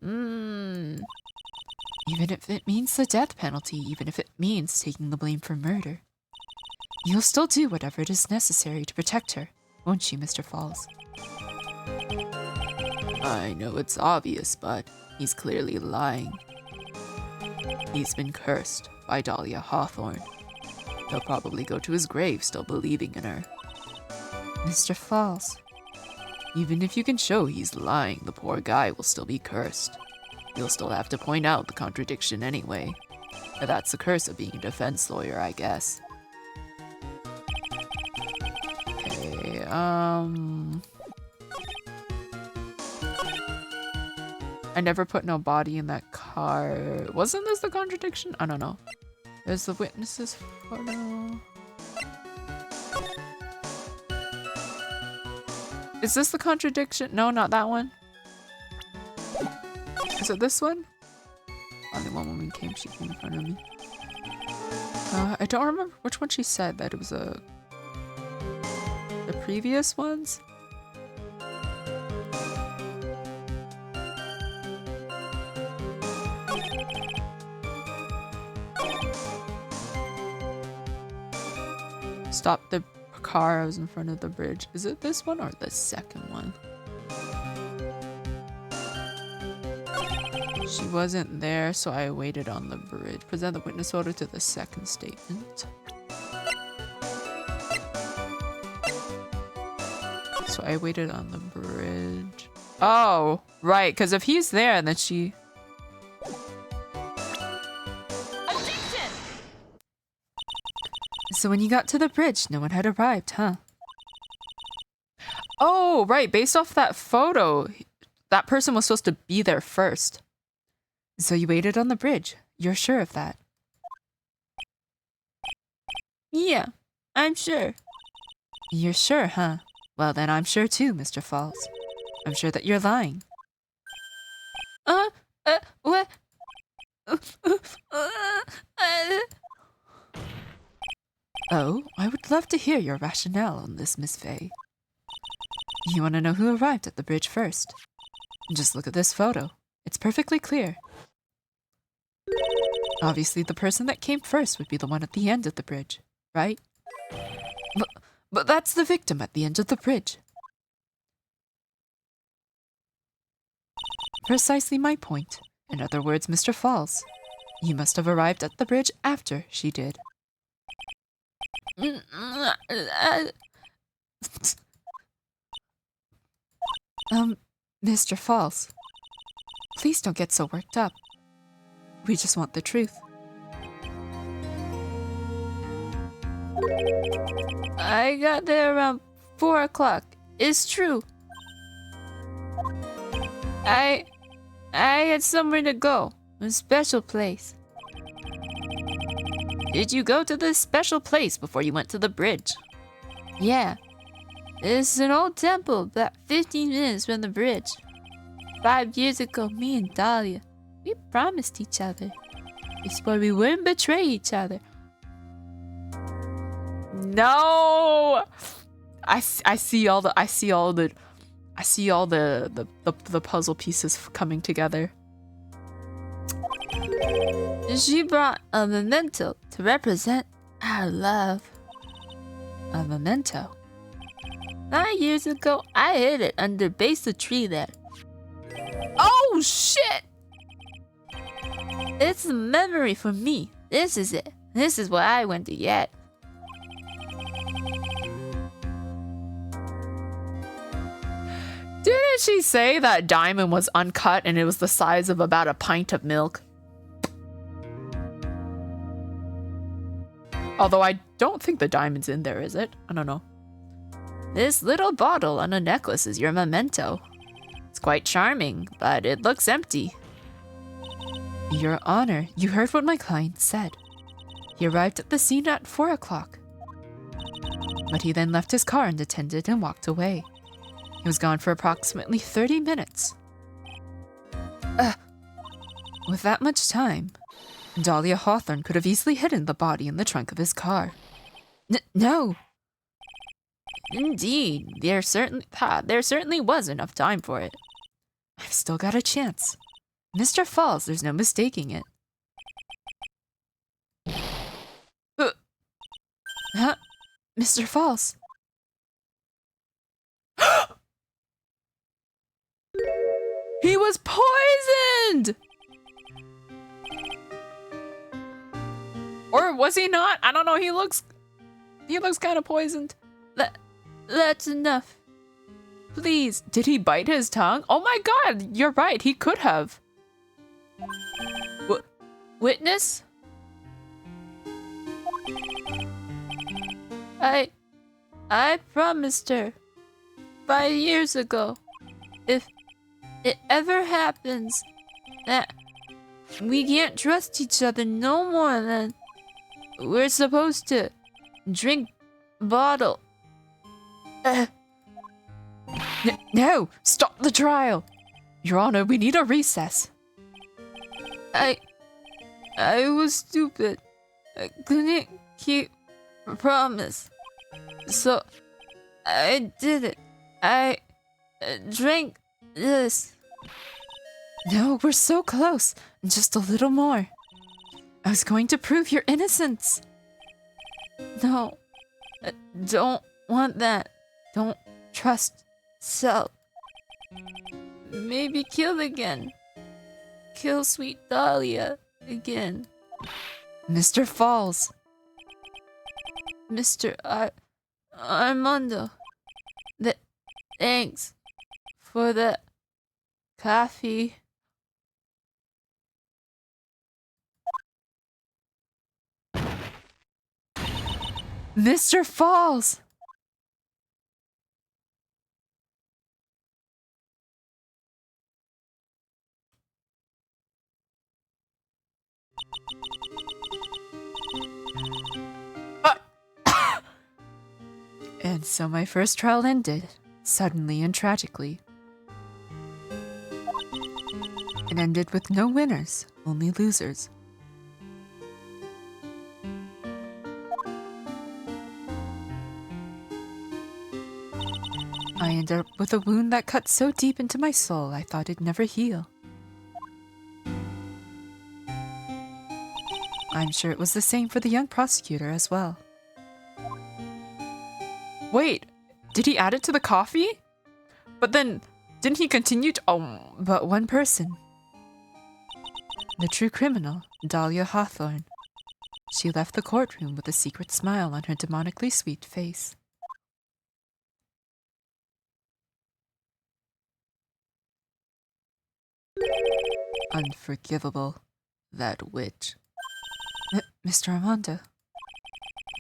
Even if it means the death penalty, even if it means taking the blame for murder, you'll still do whatever it is necessary to protect her, won't you, Mr. Falls? I know it's obvious, but he's clearly lying. He's been cursed by Dahlia Hawthorne. He'll probably go to his grave still believing in her. Mr. Falls, even if you can show he's lying, the poor guy will still be cursed. You'll still have to point out the contradiction anyway. That's the curse of being a defense lawyer, I guess. Okay, I never put no body in that car. Wasn't this the contradiction? I don't know. There's the witness's photo. Is this the contradiction? No, not that one. Is it this one? Only one woman came, she came in front of me. I don't remember which one she said that it was the previous ones? Stop the car, I was in front of the bridge. Is it this one or the second one? She wasn't there, so I waited on the bridge. Present the witness photo to the second statement. So I waited on the bridge. Oh, right, because if he's there, then she... So when you got to the bridge, no one had arrived, huh? Oh, right, based off that photo, that person was supposed to be there first. So you waited on the bridge. You're sure of that? Yeah, I'm sure. You're sure, huh? Well, then I'm sure too, Mr. Falls. I'm sure that you're lying. What? Oh, I would love to hear your rationale on this, Miss Faye. You want to know who arrived at the bridge first? Just look at this photo. It's perfectly clear. Obviously, the person that came first would be the one at the end of the bridge, right? But that's the victim at the end of the bridge. Precisely my point. In other words, Mr. Falls, you must have arrived at the bridge after she did. Mr. Falls, please don't get so worked up. We just want the truth. I got there around 4 o'clock. It's true. I had somewhere to go. A special place. Did you go to this special place before you went to the bridge? Yeah. It's an old temple about 15 minutes from the bridge. 5 years ago, me and Dahlia, we promised each other. We swore we wouldn't betray each other. No, I see all the puzzle pieces coming together. She brought a memento to represent our love. A memento? 9 years ago, I hid it under base of tree there. Oh shit! It's a memory for me. This is it. This is what I went to get. Didn't she say that diamond was uncut and it was the size of about a pint of milk? Although I don't think the diamond's in there, is it? I don't know. This little bottle on a necklace is your memento. It's quite charming, but it looks empty. Your Honor, you heard what my client said. He arrived at the scene at 4 o'clock. But he then left his car unattended and walked away. He was gone for approximately 30 minutes. With that much time, Dahlia Hawthorne could have easily hidden the body in the trunk of his car. No! Indeed, there certainly was enough time for it. I've still got a chance. Mr. Falls, there's no mistaking it. Huh? Mr. Falls? He was poisoned! Or was he not? I don't know. He looks kind of poisoned. That's enough. Please, did he bite his tongue? Oh my god, you're right. He could have. Witness? I promised her 5 years ago, if it ever happens that we can't trust each other no more, then we're supposed to drink bottle. No! Stop the trial! Your Honor, we need a recess. I was stupid. I couldn't keep a promise. So I did it. I drank this. No, we're so close. Just a little more. I was going to prove your innocence. No, I don't want that. Don't trust self. Maybe kill again. Kill sweet Dahlia again. Mr. Falls. Mr. Armando. Thanks for the coffee. Mr. Falls! And so my first trial ended, suddenly and tragically. It ended with no winners, only losers. I ended up with a wound that cut so deep into my soul I thought it'd never heal. I'm sure it was the same for the young prosecutor as well. Wait, did he add it to the coffee? But then, didn't he continue to... Oh, but one person. The true criminal, Dahlia Hawthorne. She left the courtroom with a secret smile on her demonically sweet face. Unforgivable. That witch. Mr. Armando.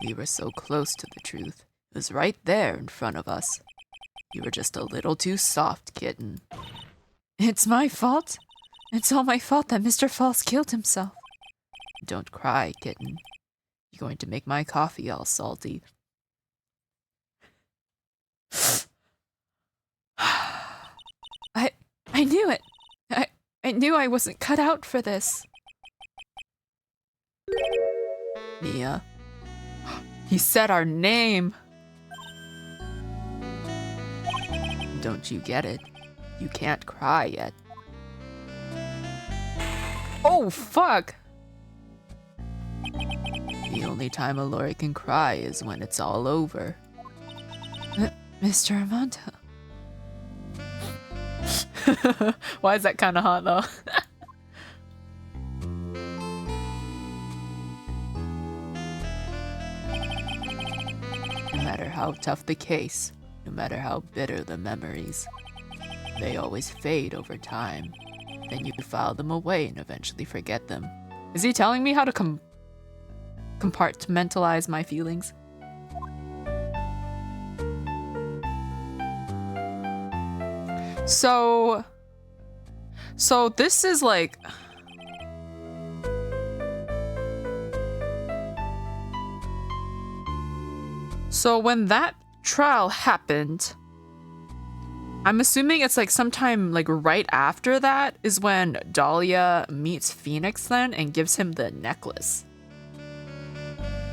We were so close to the truth. It was right there in front of us. You were just a little too soft, kitten. It's my fault. It's all my fault that Mr. Falls killed himself. Don't cry, kitten. You're going to make my coffee all salty. I knew it. I knew I wasn't cut out for this. Mia. he said our name. Don't you get it? You can't cry yet. Oh, fuck. The only time a lawyer can cry is when it's all over. Mr. Armando. Why is that kind of hot, though? No matter how tough the case, no matter how bitter the memories, they always fade over time. Then you file them away and eventually forget them. Is he telling me how to compartmentalize my feelings? So this is like... So when that trial happened, I'm assuming it's like sometime like right after that is when Dahlia meets Phoenix then and gives him the necklace.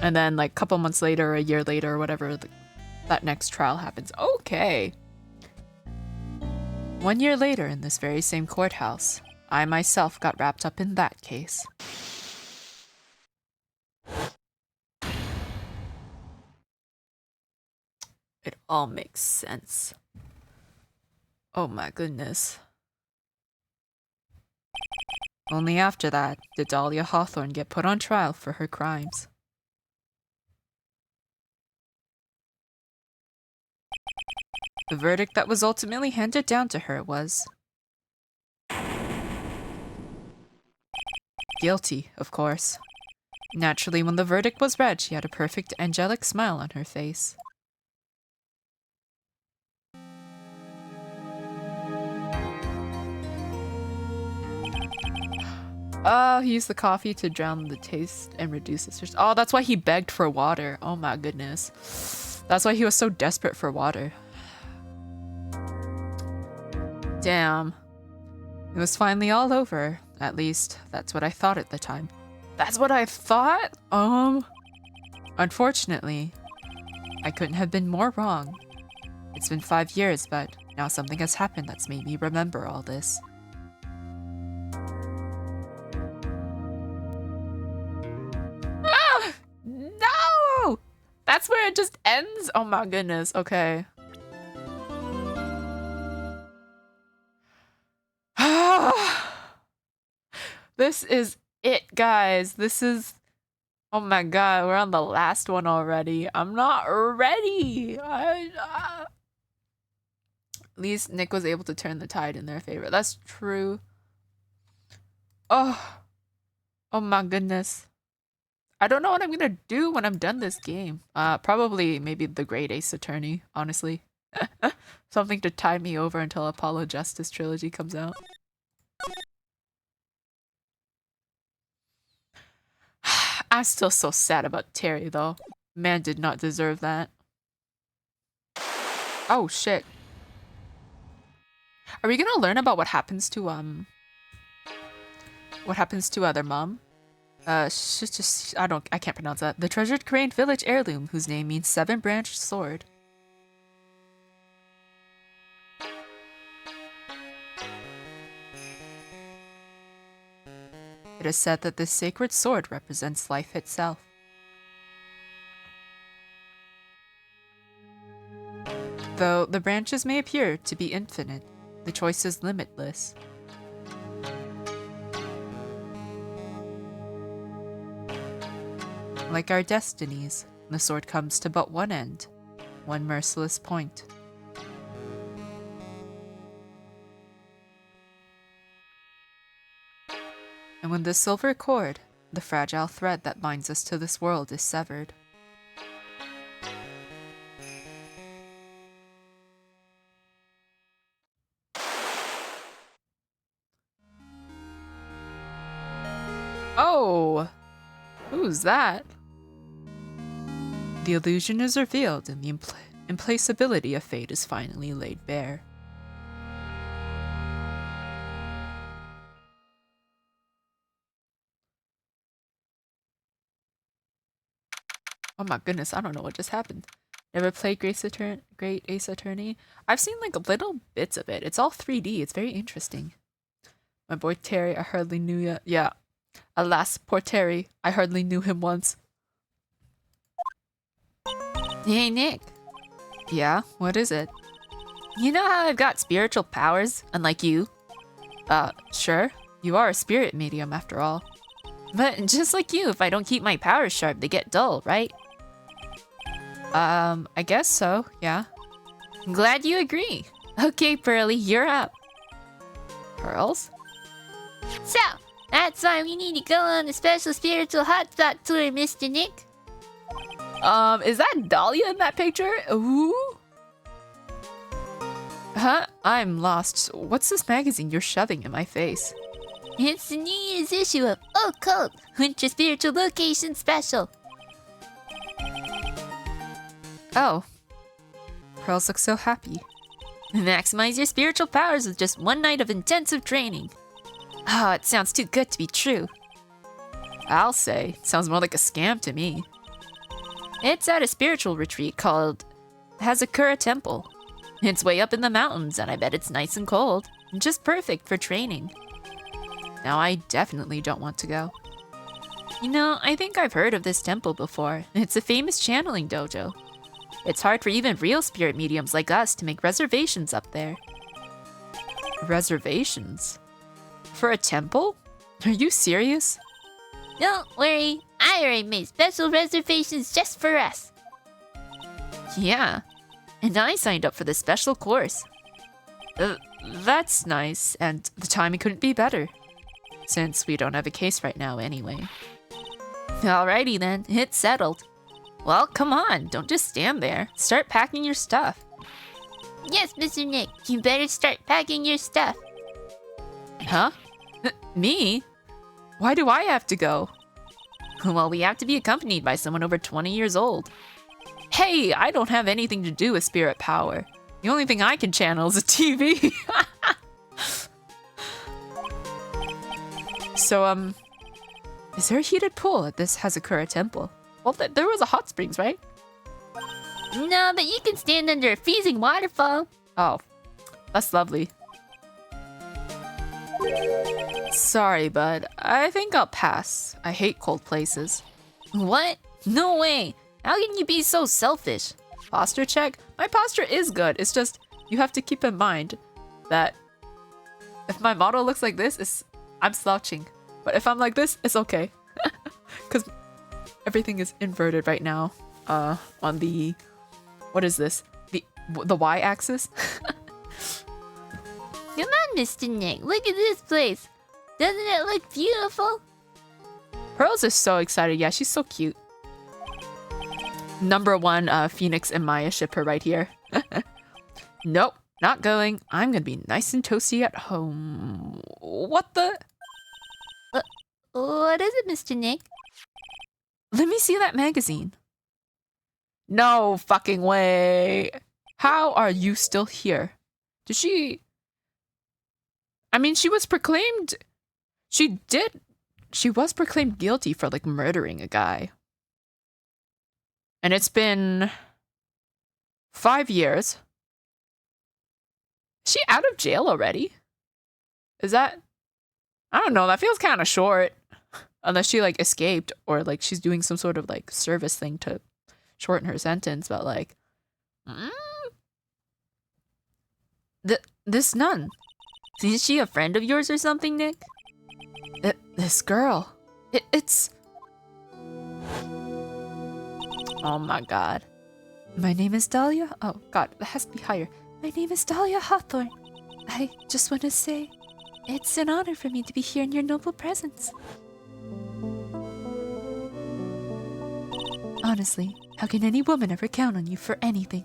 And then like a couple months later, or a year later, or whatever, that next trial happens. Okay. 1 year later in this very same courthouse, I myself got wrapped up in that case. It all makes sense. Oh my goodness. Only after that did Dahlia Hawthorne get put on trial for her crimes. The verdict that was ultimately handed down to her was guilty, of course. Naturally, when the verdict was read, she had a perfect angelic smile on her face. Oh, he used the coffee to drown the taste and reduce his thirst. Oh, that's why he begged for water. Oh my goodness. That's why he was so desperate for water. Damn. It was finally all over. At least, that's what I thought at the time. That's what I thought? Unfortunately, I couldn't have been more wrong. It's been 5 years, but now something has happened that's made me remember all this. Ah! No! That's where it just ends? Oh my goodness, okay. This is it, guys. This is... Oh my god, we're on the last one already. I'm not ready. At least Nick was able to turn the tide in their favor. That's true. Oh. Oh my goodness. I don't know what I'm gonna do when I'm done this game. Probably maybe the Great Ace Attorney, honestly. Something to tide me over until Apollo Justice Trilogy comes out. I'm still so sad about Terry, though. Man did not deserve that. Oh, shit. Are we gonna learn about what happens to, what happens to their mom? I can't pronounce that. The treasured Crane village heirloom, whose name means 7-branched sword. It is said that this sacred sword represents life itself. Though the branches may appear to be infinite, the choice is limitless. Like our destinies, the sword comes to but one end, one merciless point. And when the silver cord, the fragile thread that binds us to this world, is severed, oh! Who's that? The illusion is revealed and the implacability of fate is finally laid bare. Oh my goodness, I don't know what just happened. Never played Great Ace Attorney? I've seen like little bits of it. It's all 3D. It's very interesting. My boy Terry, I hardly knew ya. Yeah. Alas, poor Terry. I hardly knew him once. Hey, Nick. Yeah? What is it? You know how I've got spiritual powers, unlike you? Sure. You are a spirit medium after all. But just like you, if I don't keep my powers sharp, they get dull, right? I guess so, yeah. I'm glad you agree. Okay, Pearly, you're up. Pearls? So, that's why we need to go on a special spiritual hotspot tour, Mr. Nick. Is that Dahlia in that picture? Ooh. Huh? I'm lost. What's this magazine you're shoving in my face? It's the New Year's issue of Occult Winter Spiritual Location Special. Oh. Pearls look so happy. Maximize your spiritual powers with just one night of intensive training. Oh, it sounds too good to be true. I'll say, sounds more like a scam to me. It's at a spiritual retreat called Hazakura Temple. It's way up in the mountains, and I bet it's nice and cold. Just perfect for training. Now I definitely don't want to go. You know, I think I've heard of this temple before. It's a famous channeling dojo. It's hard for even real spirit mediums like us to make reservations up there. Reservations? For a temple? Are you serious? Don't worry, I already made special reservations just for us. Yeah, and I signed up for the special course. That's nice, and the timing couldn't be better. Since we don't have a case right now anyway. Alrighty then, it's settled. Well, come on, don't just stand there. Start packing your stuff. Yes, Mr. Nick, you better start packing your stuff. Huh? Me? Why do I have to go? Well, we have to be accompanied by someone over 20 years old. Hey, I don't have anything to do with spirit power. The only thing I can channel is a TV. So, is there a heated pool at this Hazakura temple? Well, there was a hot springs, right? No, but you can stand under a freezing waterfall. Oh, that's lovely. Sorry, bud. I think I'll pass. I hate cold places. What? No way! How can you be so selfish? Posture check? My posture is good. It's just, you have to keep in mind that if my model looks like this, I'm slouching. But if I'm like this, it's okay. Because everything is inverted right now. On the, what is this? The y-axis? Come on, Mr. Nick, look at this place. Doesn't it look beautiful? Pearls is so excited. Yeah, she's so cute. Number one, Phoenix and Maya shipper right here. Nope, not going. I'm gonna be nice and toasty at home. What the? What is it, Mr. Nick? Let me see that magazine. No fucking way. How are you still here? Did she... I mean, she was proclaimed... She was proclaimed guilty for, like, murdering a guy. And it's been 5 years. Is she out of jail already? Is that... I don't know, that feels kind of short. Unless she, like, escaped or, like, she's doing some sort of, like, service thing to shorten her sentence. But, like... This nun. Is she a friend of yours or something, Nick? This girl. It's... Oh my god. My name is Dahlia? Oh god, that has to be higher. My name is Dahlia Hawthorne. I just want to say, it's an honor for me to be here in your noble presence. Honestly, how can any woman ever count on you for anything?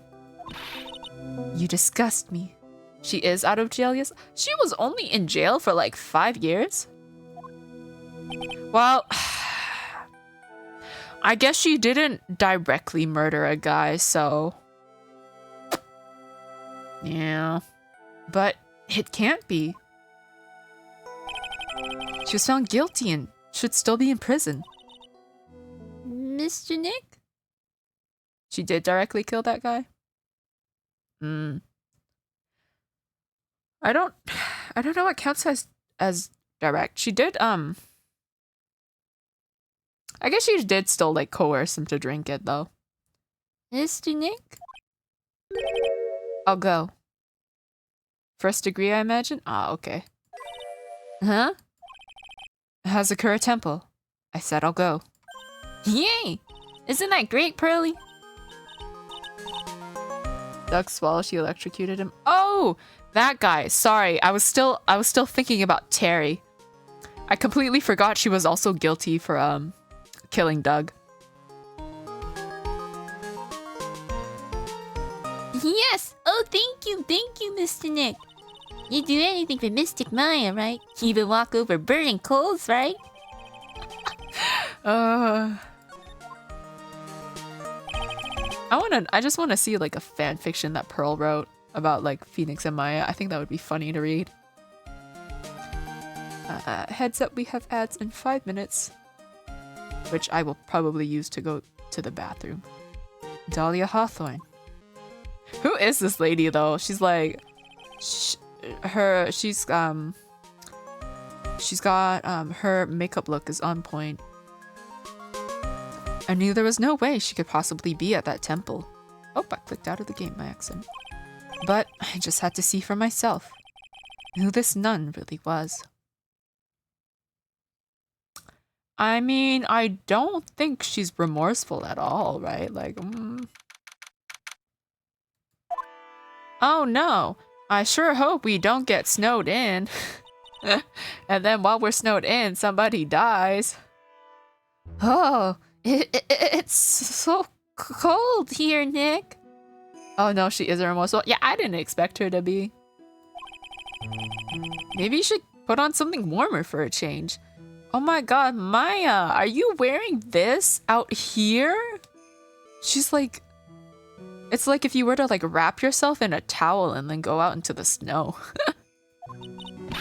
You disgust me. She is out of jail, yes? She was only in jail for like 5 years? Well, I guess she didn't directly murder a guy, so... Yeah. But it can't be. She was found guilty and should still be in prison. Mr. Nick? She did directly kill that guy? I don't know what counts as direct. She did, I guess she did still, like, coerce him to drink it, though. Mr. Nick? I'll go. First degree, I imagine? Ah, okay. Huh? Hazakura Temple. I said I'll go. Yay! Isn't that great, Pearly? Duck swallow, she electrocuted him. Oh! That guy. Sorry, I was still thinking about Terry. I completely forgot she was also guilty for, killing Doug. Yes! Oh, thank you, Mr. Nick. You'd do anything for Mystic Maya, right? You even walk over burning coals, right? I just wanna see like a fan fiction that Pearl wrote about like Phoenix and Maya. I think that would be funny to read. Heads up, we have ads in 5 minutes, which I will probably use to go to the bathroom. Dahlia Hawthorne. Who is this lady though? She's like, she's got her makeup look is on point. I knew there was no way she could possibly be at that temple. Oh, I clicked out of the game by accident. But I just had to see for myself who this nun really was. I mean, I don't think she's remorseful at all, right? Like, Oh no, I sure hope we don't get snowed in. And then while we're snowed in, somebody dies. Oh, it's so cold here, Nick. Oh no, she is remorseful. Yeah, I didn't expect her to be. Maybe you should put on something warmer for a change. Oh my god, Maya, are you wearing this out here? She's like... It's like if you were to like wrap yourself in a towel and then go out into the snow.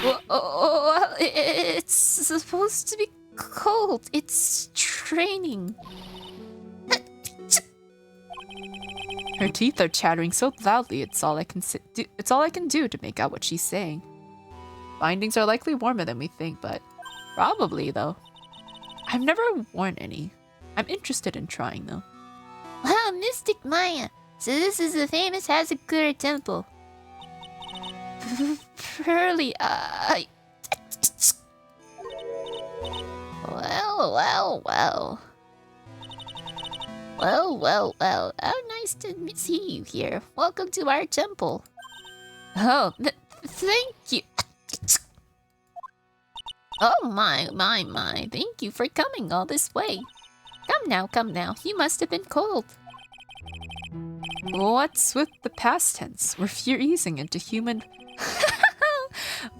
Well, it's supposed to be cold. It's training. Her teeth are chattering so loudly, it's all I can do to make out what she's saying. Bindings are likely warmer than we think, but probably though. I've never worn any. I'm interested in trying though. Wow, Mystic Maya. So this is the famous Hazakura temple. Pearly, Well. How nice to see you here. Welcome to our temple. Oh, thank you. Oh, my. Thank you for coming all this way. Come now. You must have been cold. What's with the past tense? We're freezing into human...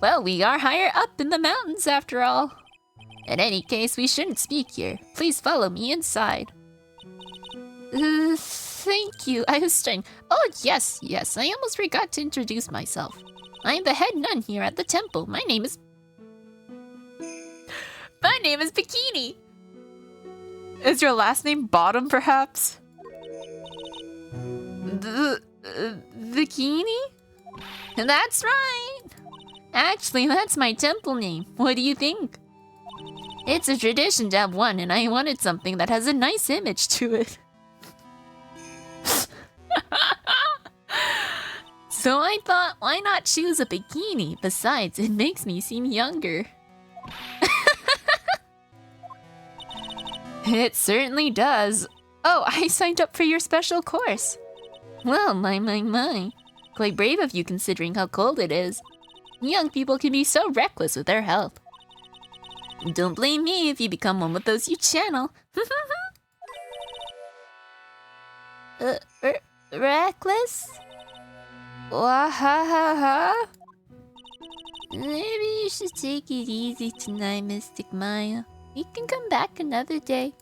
Well, we are higher up in the mountains after all. In any case, we shouldn't speak here. Please follow me inside. Thank you. I was trying... Oh, yes. I almost forgot to introduce myself. I'm the head nun here at the temple. My name is Bikini. Is your last name Bottom, perhaps? Bikini? That's right. Actually, that's my temple name. What do you think? It's a tradition to have one, and I wanted something that has a nice image to it. So I thought, why not choose a bikini? Besides, it makes me seem younger. It certainly does. Oh, I signed up for your special course. Well, my. Quite brave of you considering how cold it is. Young people can be so reckless with their health. Don't blame me if you become one with those you channel. Reckless? Wahahaha? Maybe you should take it easy tonight, Mystic Maya. You can come back another day.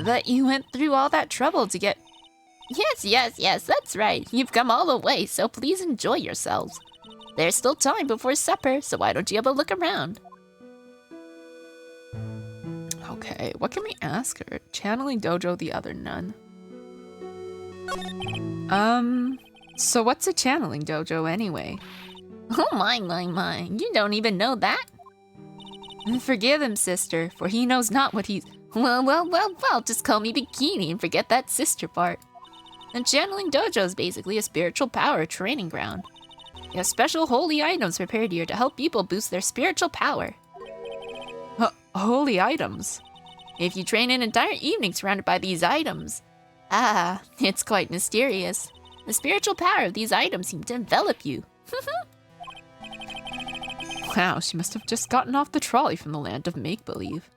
But you went through all that trouble to get... Yes, that's right. You've come all the way, so please enjoy yourselves. There's still time before supper, so why don't you have a look around? Okay, what can we ask her? Channeling Dojo the other nun. So what's a channeling dojo anyway? Oh my. You don't even know that? Forgive him, sister, for he knows not what he's... Well, just call me Bikini and forget that sister part. And channeling dojo is basically a spiritual power training ground. You have special holy items prepared here to help people boost their spiritual power. Holy items? If you train an entire evening surrounded by these items, it's quite mysterious. The spiritual power of these items seem to envelop you. Wow, she must have just gotten off the trolley from the land of make-believe.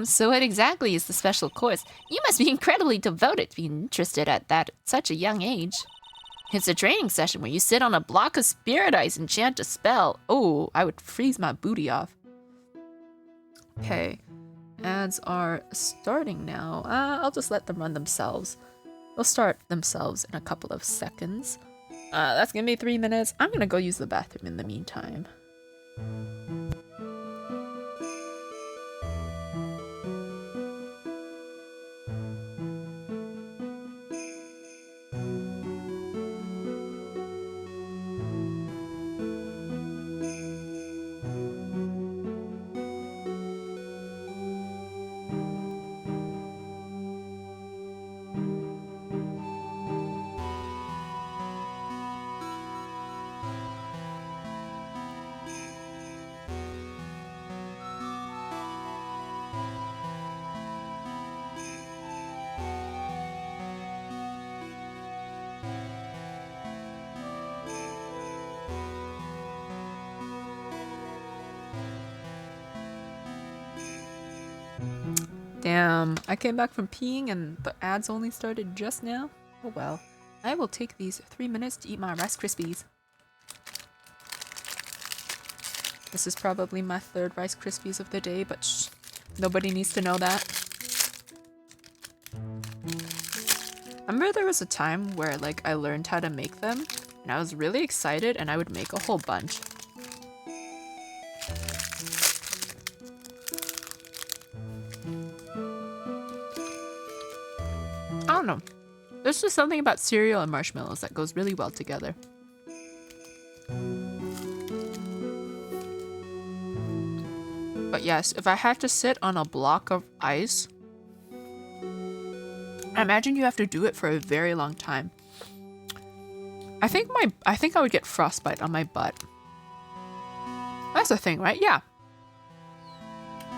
So what exactly is the special course? You must be incredibly devoted to being interested at such a young age. It's a training session where you sit on a block of spirit ice and chant a spell. Oh, I would freeze my booty off. Okay, ads are starting now. I'll just let them run themselves. They'll start themselves in a couple of seconds. That's gonna be 3 minutes. I'm gonna go use the bathroom in the meantime. Damn, I came back from peeing and the ads only started just now? Oh well. I will take these 3 minutes to eat my Rice Krispies. This is probably my 3rd Rice Krispies of the day, but shh, nobody needs to know that. I remember there was a time where like I learned how to make them and I was really excited and I would make a whole bunch. I don't know. There's just something about cereal and marshmallows that goes really well together. But yes, if I had to sit on a block of ice, I imagine you have to do it for a very long time. I think I would get frostbite on my butt. That's the thing, right? Yeah.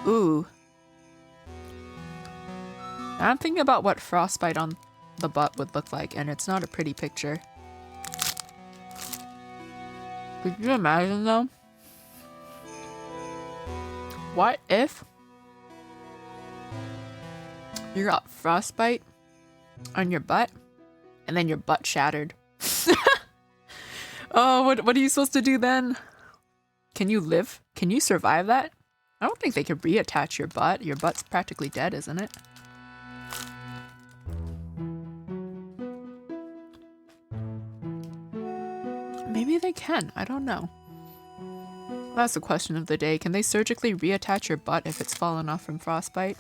Ooh. I'm thinking about what frostbite on the butt would look like, and it's not a pretty picture. Could you imagine though? What if you got frostbite on your butt and then your butt shattered? Oh, what are you supposed to do then? Can you live? Can you survive that? I don't think they could reattach your butt. Your butt's practically dead, isn't it? Maybe they can. I don't know. That's the question of the day. Can they surgically reattach your butt if it's fallen off from frostbite?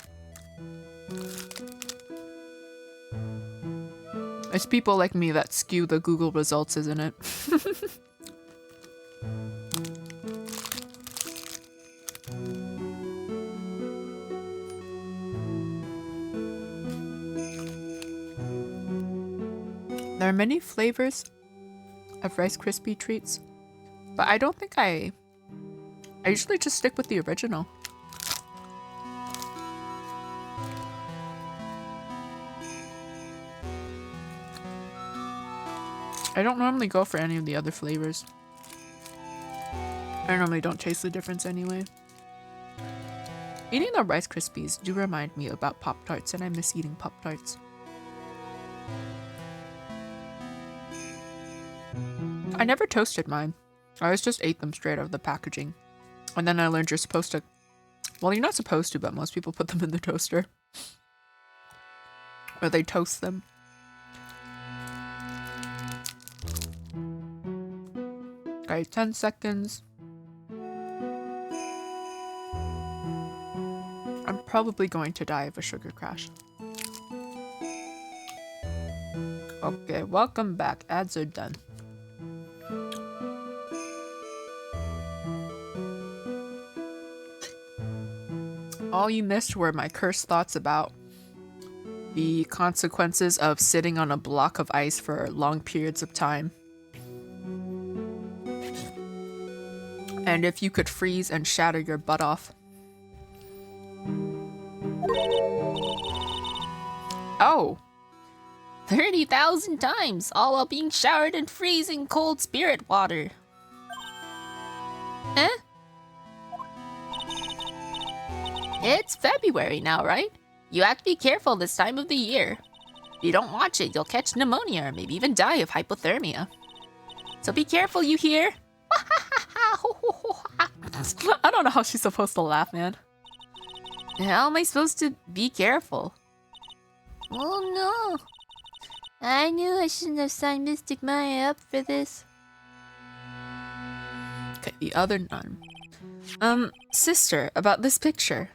It's people like me that skew the Google results, isn't it? There are many flavors of Rice Krispie treats, but I don't think I usually just stick with the original. I don't normally go for any of the other flavors. I normally don't taste the difference anyway. Eating the Rice Krispies do remind me about Pop-Tarts, and I miss eating Pop-Tarts. I never toasted mine. I always just ate them straight out of the packaging. And then I learned you're supposed to... Well, you're not supposed to, but most people put them in the toaster. Or they toast them. Okay, 10 seconds. I'm probably going to die of a sugar crash. Okay, welcome back. Ads are done. All you missed were my cursed thoughts about the consequences of sitting on a block of ice for long periods of time. And if you could freeze and shatter your butt off. Oh! 30,000 times, all while being showered in freezing cold spirit water. Eh? It's February now, right? You have to be careful this time of the year. If you don't watch it, you'll catch pneumonia or maybe even die of hypothermia. So be careful, you hear? I don't know how she's supposed to laugh, man. How am I supposed to be careful? Oh no. I knew I shouldn't have signed Mystic Maya up for this. Okay, the other nun. Sister, about this picture.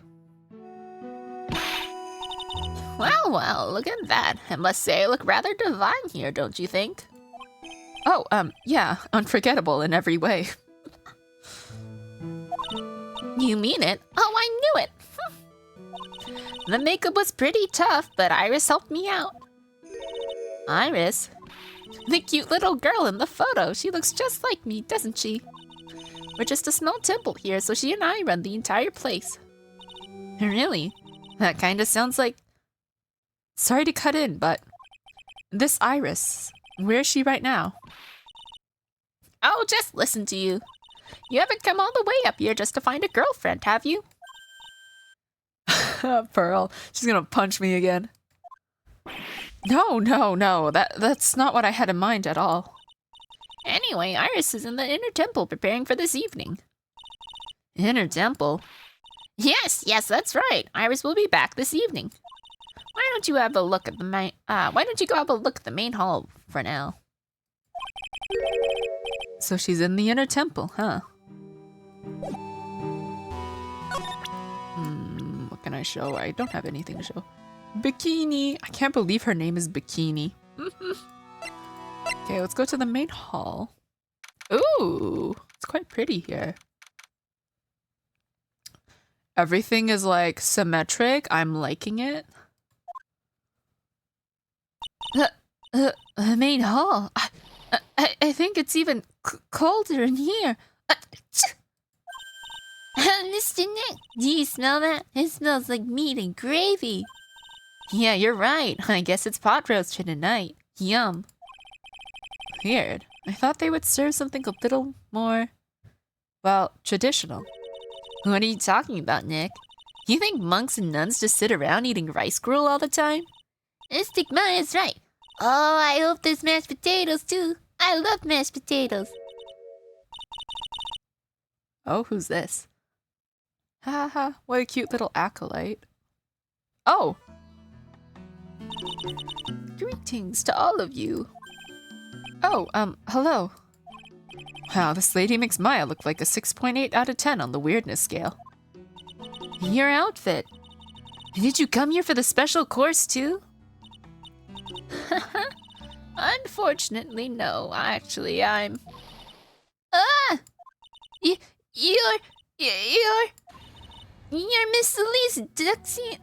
Well, look at that. I must say I look rather divine here, don't you think? Oh, yeah, unforgettable in every way. You mean it? Oh, I knew it! The makeup was pretty tough, but Iris helped me out. Iris? The cute little girl in the photo. She looks just like me, doesn't she? We're just a small temple here, so she and I run the entire place. Really? That kinda sounds like... Sorry to cut in, but... This Iris, where is she right now? Oh, just listen to you. You haven't come all the way up here just to find a girlfriend, have you? Pearl, she's gonna punch me again. No, that's not what I had in mind at all. Anyway, Iris is in the inner temple preparing for this evening. Inner temple? Yes, that's right. Iris will be back this evening. Why don't you have a look at the why don't you go have a look at the main hall for now? So she's in the inner temple, huh? What can I show? I don't have anything to show. Bikini! I can't believe her name is Bikini. Okay, let's go to the main hall. Ooh, it's quite pretty here. Everything is like symmetric. I'm liking it. The main hall. I think it's even colder in here. Mr. Nick, do you smell that? It smells like meat and gravy. Yeah, you're right. I guess it's pot roast for tonight. Yum. Weird. I thought they would serve something a little more, well, traditional. What are you talking about, Nick? You think monks and nuns just sit around eating rice gruel all the time? Mystic Maya's right. Oh, I hope there's mashed potatoes too. I love mashed potatoes. Oh, who's this? Haha, what a cute little acolyte. Oh! Greetings to all of you. Oh, hello. Wow, this lady makes Maya look like a 6.8 out of 10 on the weirdness scale. Your outfit. Did you come here for the special course too? Unfortunately, no. Actually, I'm... You're Miss Elise Duxie.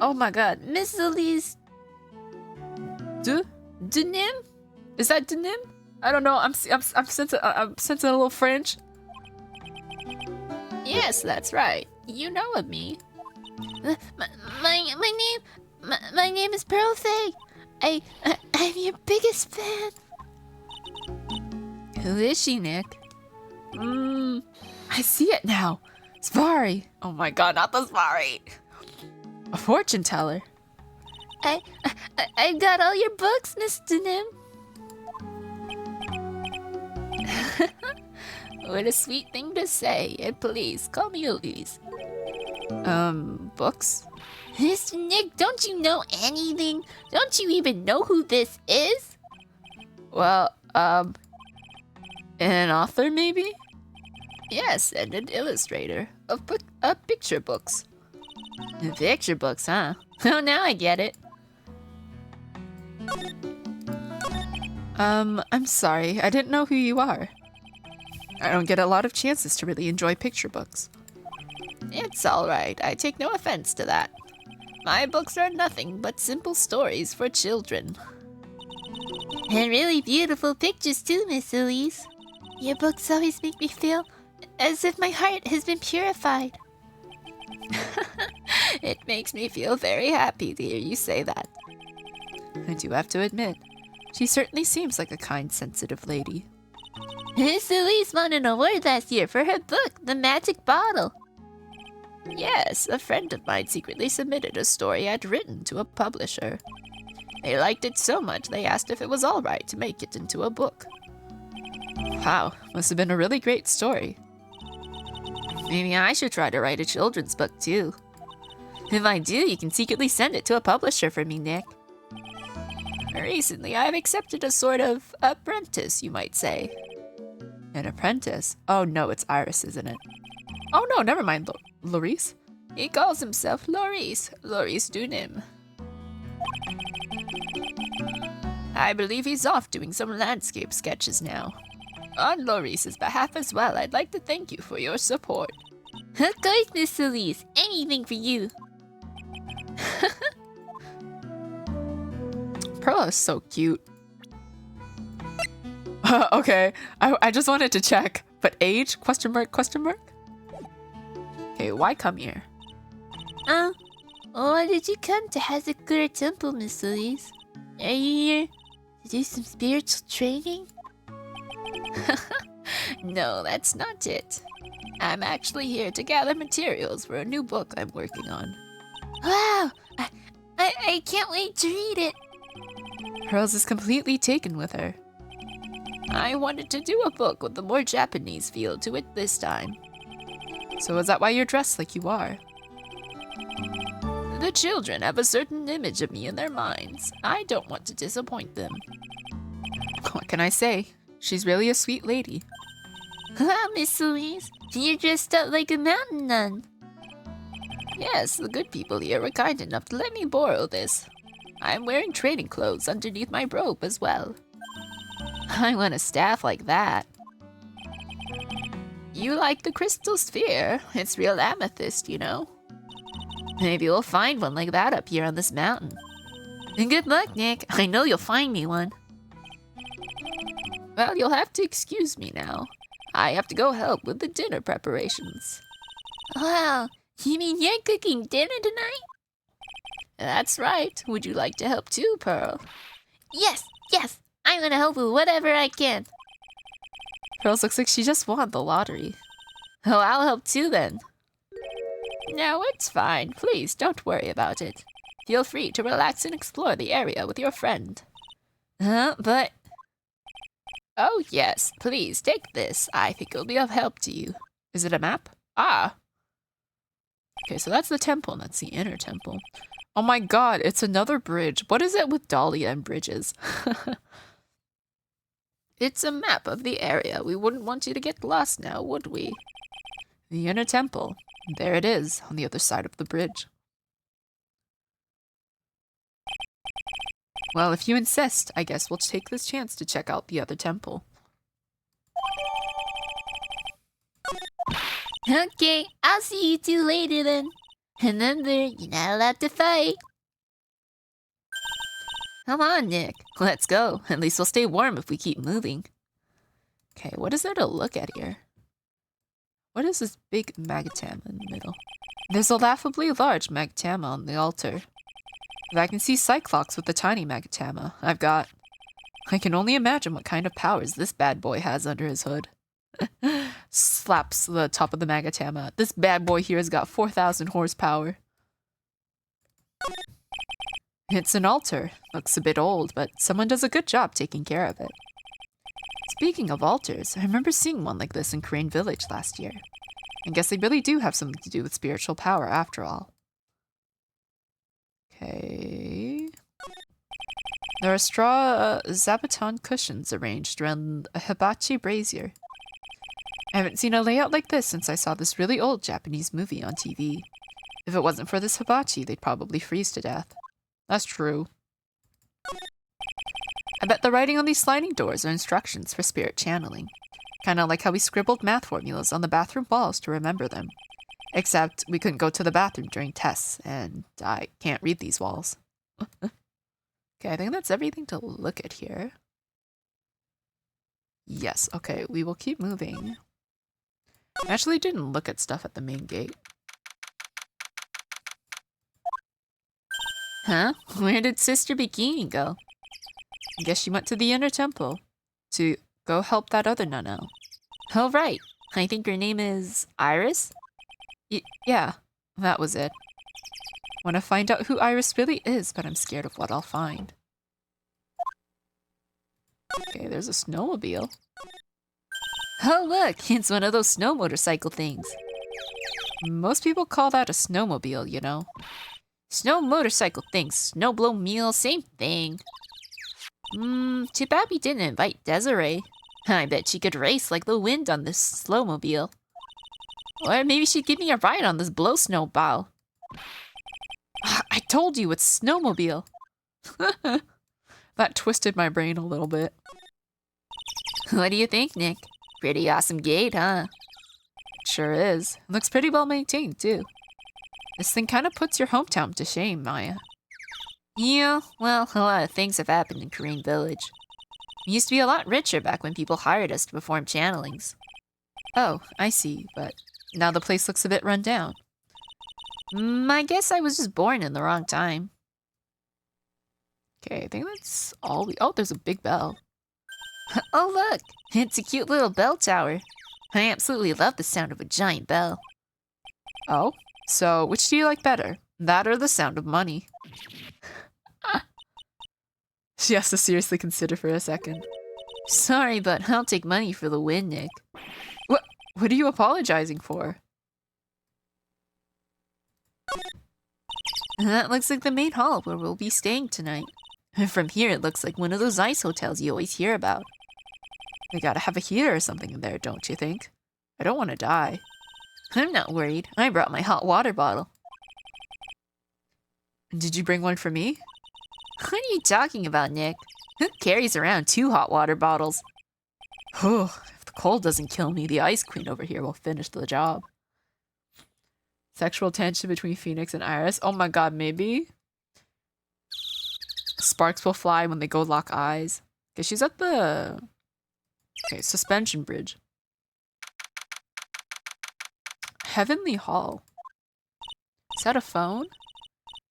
Oh my god. Miss Elise... Denim? Is that denim? I don't know. I'm sensing a little French. Yes, that's right. You know of me. My name is Pearl Faye. I'm your biggest fan. Who is she, Nick? I see it now. Svari. Oh my god, not the Svari. A fortune teller. I got all your books, Mr. Nim. What a sweet thing to say. And please, call me Elise. Books? Mr. Nick, don't you know anything? Don't you even know who this is? Well, an author maybe? Yes, and an illustrator of picture books. Picture books, huh? Oh, now I get it. I'm sorry. I didn't know who you are. I don't get a lot of chances to really enjoy picture books. It's alright. I take no offense to that. My books are nothing but simple stories for children. And really beautiful pictures too, Miss Elise. Your books always make me feel as if my heart has been purified. It makes me feel very happy to hear you say that. I do have to admit, she certainly seems like a kind, sensitive lady. Miss Elise won an award last year for her book, The Magic Bottle. Yes, a friend of mine secretly submitted a story I'd written to a publisher. They liked it so much they asked if it was alright to make it into a book. Wow, must have been a really great story. Maybe I should try to write a children's book too. If I do, you can secretly send it to a publisher for me, Nick. Recently, I've accepted a sort of apprentice, you might say. An apprentice? Oh no, it's Iris, isn't it? Oh no, never mind, Lorice. He calls himself Loris Dunim. I believe he's off doing some landscape sketches now. On Loris's behalf as well, I'd like to thank you for your support. Of course, Miss Solis. Anything for you. Pearl is so cute. Okay, I just wanted to check. But age? Question mark, question mark? Okay, why come here? Or did you come to Hazakura Temple, Miss Solis? Are you here to do some spiritual training? No, that's not it. I'm actually here to gather materials for a new book I'm working on. Wow! I can't wait to read it. Pearls is completely taken with her. I wanted to do a book with a more Japanese feel to it this time. So is that why you're dressed like you are? The children have a certain image of me in their minds. I don't want to disappoint them. What can I say? She's really a sweet lady. Wow, Miss Solis. You're dressed up like a mountain nun. Yes, the good people here were kind enough to let me borrow this. I'm wearing training clothes underneath my robe as well. I want a staff like that. You like the crystal sphere? It's real amethyst, you know. Maybe we'll find one like that up here on this mountain. And good luck, Nick. I know you'll find me one. Well, you'll have to excuse me now. I have to go help with the dinner preparations. Wow, you mean you're cooking dinner tonight? That's right. Would you like to help too, Pearl? Yes, I'm gonna help with whatever I can. Pearls looks like she just won the lottery. Oh, I'll help too then. No, it's fine. Please don't worry about it. Feel free to relax and explore the area with your friend. But... Oh, yes. Please take this. I think it'll be of help to you. Is it a map? Ah. Okay, so that's the temple, and that's the inner temple. Oh my god, it's another bridge. What is it with Dahlia and bridges? It's a map of the area. We wouldn't want you to get lost now, would we? The inner temple. There it is, on the other side of the bridge. Well, if you insist, I guess we'll take this chance to check out the other temple. Okay, I'll see you two later then. Remember, you're not allowed to fight. Come on, Nick. Let's go. At least we'll stay warm if we keep moving. Okay, what is there to look at here? What is this big magatama in the middle? There's a laughably large magatama on the altar. But I can see Cyclops with the tiny magatama I can only imagine what kind of powers this bad boy has under his hood. Slaps the top of the magatama. This bad boy here has got 4,000 horsepower. It's an altar. Looks a bit old, but someone does a good job taking care of it. Speaking of altars, I remember seeing one like this in Crane Village last year. I guess they really do have something to do with spiritual power after all. Okay. There are straw zabuton cushions arranged around a hibachi brazier. I haven't seen a layout like this since I saw this really old Japanese movie on TV. If it wasn't for this hibachi, they'd probably freeze to death. That's true. I bet the writing on these sliding doors are instructions for spirit channeling. Kinda like how we scribbled math formulas on the bathroom walls to remember them. Except we couldn't go to the bathroom during tests, and I can't read these walls. Okay, I think that's everything to look at here. Yes, okay, we will keep moving. I actually didn't look at stuff at the main gate. Huh? Where did Sister Bikini go? I guess she went to the inner temple to go help that other nun out. Oh, right. I think her name is Iris? Yeah, that was it. Want to find out who Iris really is, but I'm scared of what I'll find. Okay, there's a snowmobile. Oh, look, it's one of those snow motorcycle things. Most people call that a snowmobile, you know. Snow motorcycle things, snowblow meal, same thing. Too bad we didn't invite Desiree. I bet she could race like the wind on this slowmobile. Or maybe she'd give me a ride on this blow snowball. I told you it's snowmobile. That twisted my brain a little bit. What do you think, Nick? Pretty awesome gate, huh? Sure is. Looks pretty well maintained, too. This thing kind of puts your hometown to shame, Maya. Yeah, well, a lot of things have happened in Korean Village. We used to be a lot richer back when people hired us to perform channelings. Oh, I see, but now the place looks a bit run down. I guess I was just born in the wrong time. Okay, I think that's all we... Oh, there's a big bell. Oh, look! It's a cute little bell tower. I absolutely love the sound of a giant bell. Oh? So, which do you like better? That or the sound of money? She has to seriously consider for a second. Sorry, but I'll take money for the win, Nick. What are you apologizing for? That looks like the main hall where we'll be staying tonight. From here, it looks like one of those ice hotels you always hear about. They gotta have a heater or something in there, don't you think? I don't want to die. I'm not worried. I brought my hot water bottle. Did you bring one for me? What are you talking about, Nick? Who carries around 2 hot water bottles? Whew, if the cold doesn't kill me, the Ice Queen over here will finish the job. Sexual tension between Phoenix and Iris. Oh my god, maybe? Sparks will fly when they go lock eyes. Okay, she's at the... Okay, suspension bridge. Heavenly Hall. Is that a phone?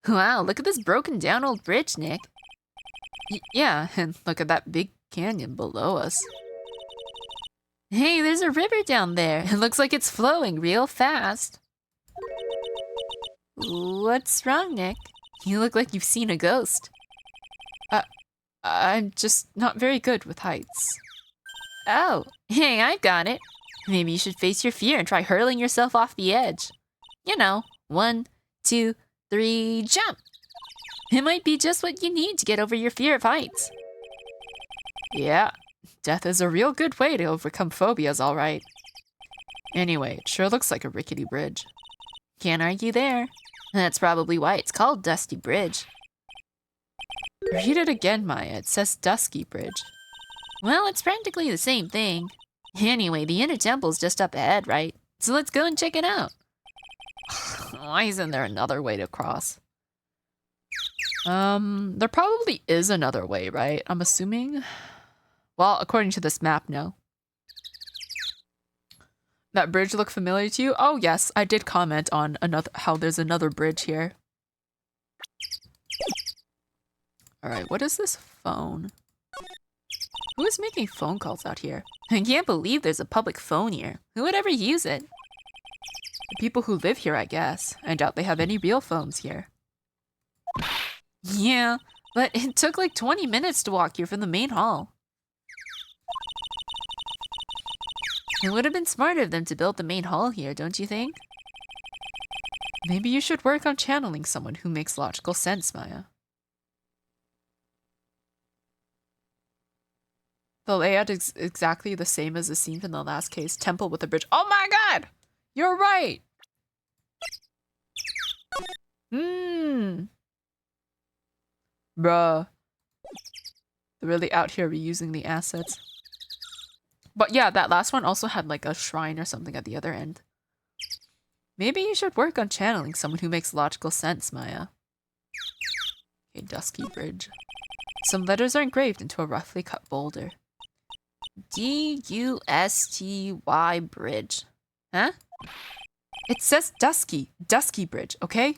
Wow, look at this broken down old bridge, Nick. Yeah, and look at that big canyon below us. Hey, there's a river down there. It looks like it's flowing real fast. What's wrong, Nick? You look like you've seen a ghost. I'm just not very good with heights. Oh, hey, I got it. Maybe you should face your fear and try hurling yourself off the edge. You know, 1, 2, 3, jump! It might be just what you need to get over your fear of heights. Yeah, death is a real good way to overcome phobias, all right. Anyway, it sure looks like a rickety bridge. Can't argue there. That's probably why it's called Dusty Bridge. Read it again, Maya. It says Dusky Bridge. Well, it's practically the same thing. Anyway, the inner temple's just up ahead, right? So let's go and check it out. Why isn't there another way to cross? There probably is another way, right? I'm assuming. Well, according to this map, no. That bridge look familiar to you? Oh yes, I did comment on how there's another bridge here. Alright, what is this phone? Who is making phone calls out here? I can't believe there's a public phone here. Who would ever use it? The people who live here, I guess. I doubt they have any real phones here. Yeah, but it took like 20 minutes to walk here from the main hall. It would have been smarter of them to build the main hall here, don't you think? Maybe you should work on channeling someone who makes logical sense, Maya. The layout is exactly the same as the scene from the last case. Temple with a bridge. Oh my god! You're right! Bruh. They're really out here reusing the assets. But yeah, that last one also had like a shrine or something at the other end. Maybe you should work on channeling someone who makes logical sense, Maya. Okay, Dusky Bridge. Some letters are engraved into a roughly cut boulder. D-U-S-T-Y Bridge. Huh? It says Dusky Bridge, okay?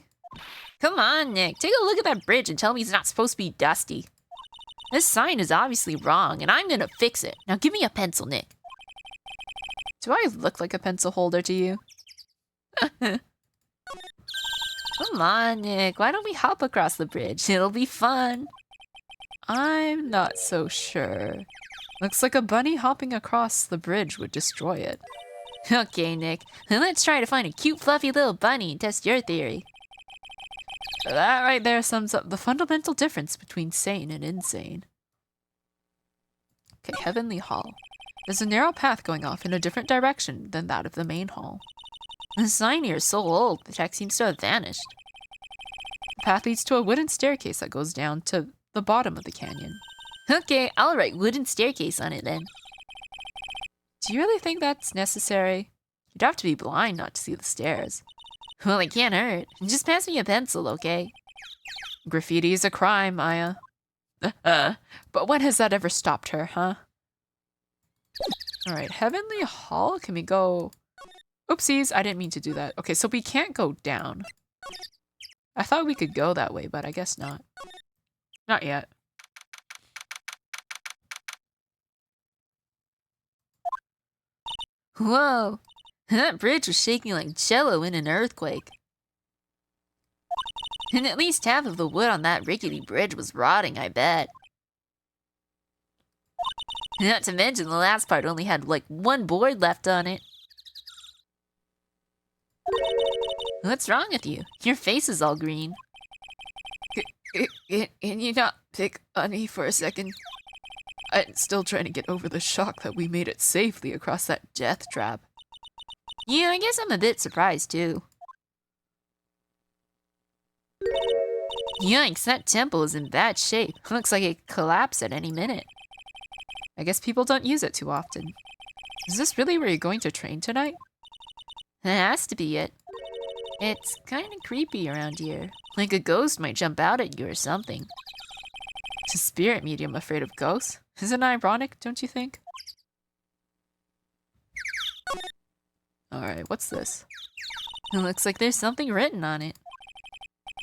Come on, Nick. Take a look at that bridge and tell me it's not supposed to be dusty. This sign is obviously wrong, and I'm gonna fix it. Now give me a pencil, Nick. Do I look like a pencil holder to you? Come on, Nick. Why don't we hop across the bridge? It'll be fun. I'm not so sure. Looks like a bunny hopping across the bridge would destroy it. Okay, Nick. Then let's try to find a cute, fluffy little bunny and test your theory. That right there sums up the fundamental difference between sane and insane. Okay, Heavenly Hall. There's a narrow path going off in a different direction than that of the main hall. The sign here is so old, the text seems to have vanished. The path leads to a wooden staircase that goes down to the bottom of the canyon. Okay, I'll write wooden staircase on it then. Do you really think that's necessary? You'd have to be blind not to see the stairs. Well, it can't hurt. Just pass me a pencil, okay? Graffiti is a crime, Aya. But when has that ever stopped her, huh? Alright, Heavenly Hall? Can we go... Oopsies, I didn't mean to do that. Okay, so we can't go down. I thought we could go that way, but I guess not. Not yet. Whoa! That bridge was shaking like jello in an earthquake. And at least half of the wood on that rickety bridge was rotting, I bet. Not to mention the last part only had like one board left on it. What's wrong with you? Your face is all green. Can you not pick on me for a second? I'm still trying to get over the shock that we made it safely across that death trap. Yeah, I guess I'm a bit surprised too. Yikes, that temple is in bad shape. Looks like it could collapse at any minute. I guess people don't use it too often. Is this really where you're going to train tonight? It has to be it. It's kind of creepy around here. Like a ghost might jump out at you or something. It's a spirit medium afraid of ghosts? Isn't it ironic, don't you think? Alright, what's this? It looks like there's something written on it.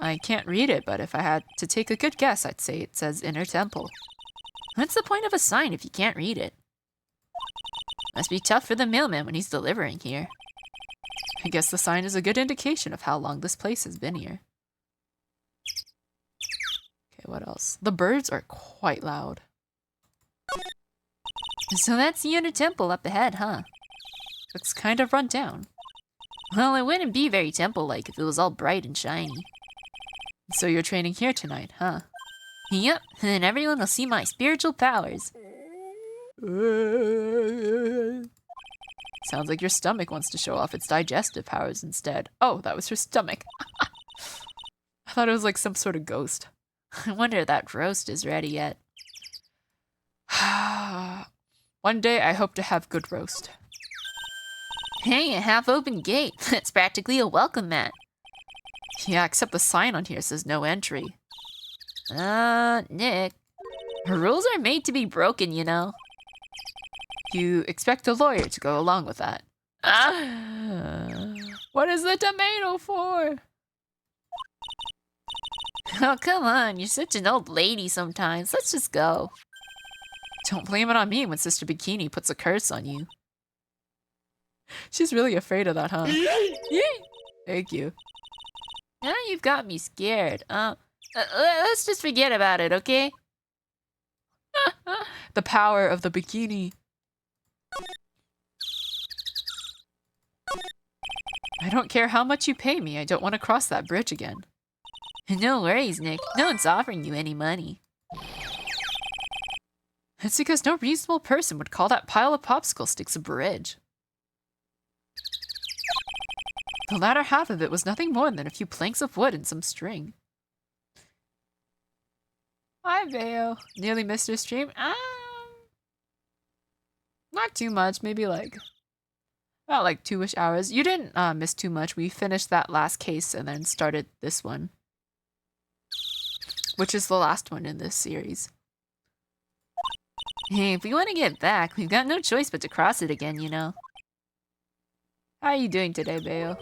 I can't read it, but if I had to take a good guess, I'd say it says Inner Temple. What's the point of a sign if you can't read it? Must be tough for the mailman when he's delivering here. I guess the sign is a good indication of how long this place has been here. Okay, what else? The birds are quite loud. So that's the Inner Temple up ahead, huh? Looks kind of run down. Well, it wouldn't be very temple-like if it was all bright and shiny. So you're training here tonight, huh? Yep, and then everyone will see my spiritual powers. Sounds like your stomach wants to show off its digestive powers instead. Oh, that was her stomach. I thought it was like some sort of ghost. I wonder if that roast is ready yet. One day I hope to have good roast. Hey, a half-open gate. That's practically a welcome mat. Yeah, except the sign on here says no entry. Nick. Rules are made to be broken, you know. You expect a lawyer to go along with that. What is the tomato for? Oh, come on. You're such an old lady sometimes. Let's just go. Don't blame it on me when Sister Bikini puts a curse on you. She's really afraid of that, huh? Thank you. Now you've got me scared. Let's just forget about it, okay? The power of the bikini. I don't care how much you pay me. I don't want to cross that bridge again. No worries, Nick. No one's offering you any money. It's because no reasonable person would call that pile of popsicle sticks a bridge. The latter half of it was nothing more than a few planks of wood and some string. Hi, Veo. Nearly missed your stream? Not too much. Maybe like... about like 2-ish hours. You didn't miss too much. We finished that last case and then started this one. Which is the last one in this series. Hey, if we want to get back, we've got no choice but to cross it again, you know. How are you doing today, Veo?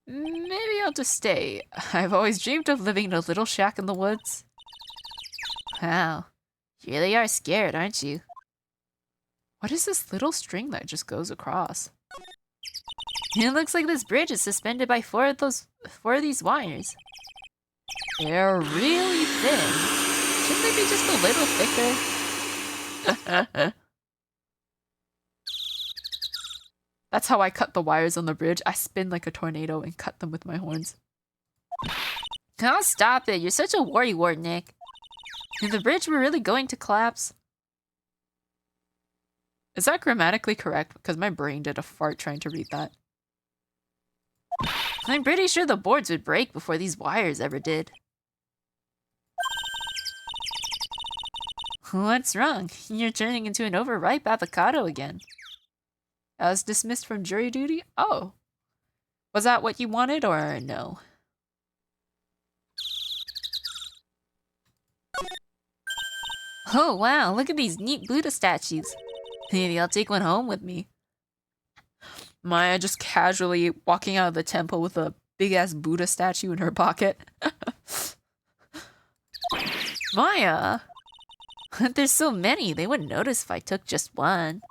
Maybe I'll just stay. I've always dreamed of living in a little shack in the woods. Wow. You really are scared, aren't you? What is this little string that just goes across? It looks like this bridge is suspended by four of these wires. They're really thin. Shouldn't they be just a little thicker? That's how I cut the wires on the bridge. I spin like a tornado and cut them with my horns. Oh, stop it. You're such a worrywart, Nick. If the bridge were really going to collapse, Is that grammatically correct? Because my brain did a fart trying to read that. I'm pretty sure the boards would break before these wires ever did. What's wrong? You're turning into an overripe avocado again. I was dismissed from jury duty? Oh. Was that what you wanted or no? Oh wow, look at these neat Buddha statues. Maybe I'll take one home with me. Maya just casually walking out of the temple with a big-ass Buddha statue in her pocket. Maya! There's so many, they wouldn't notice if I took just one.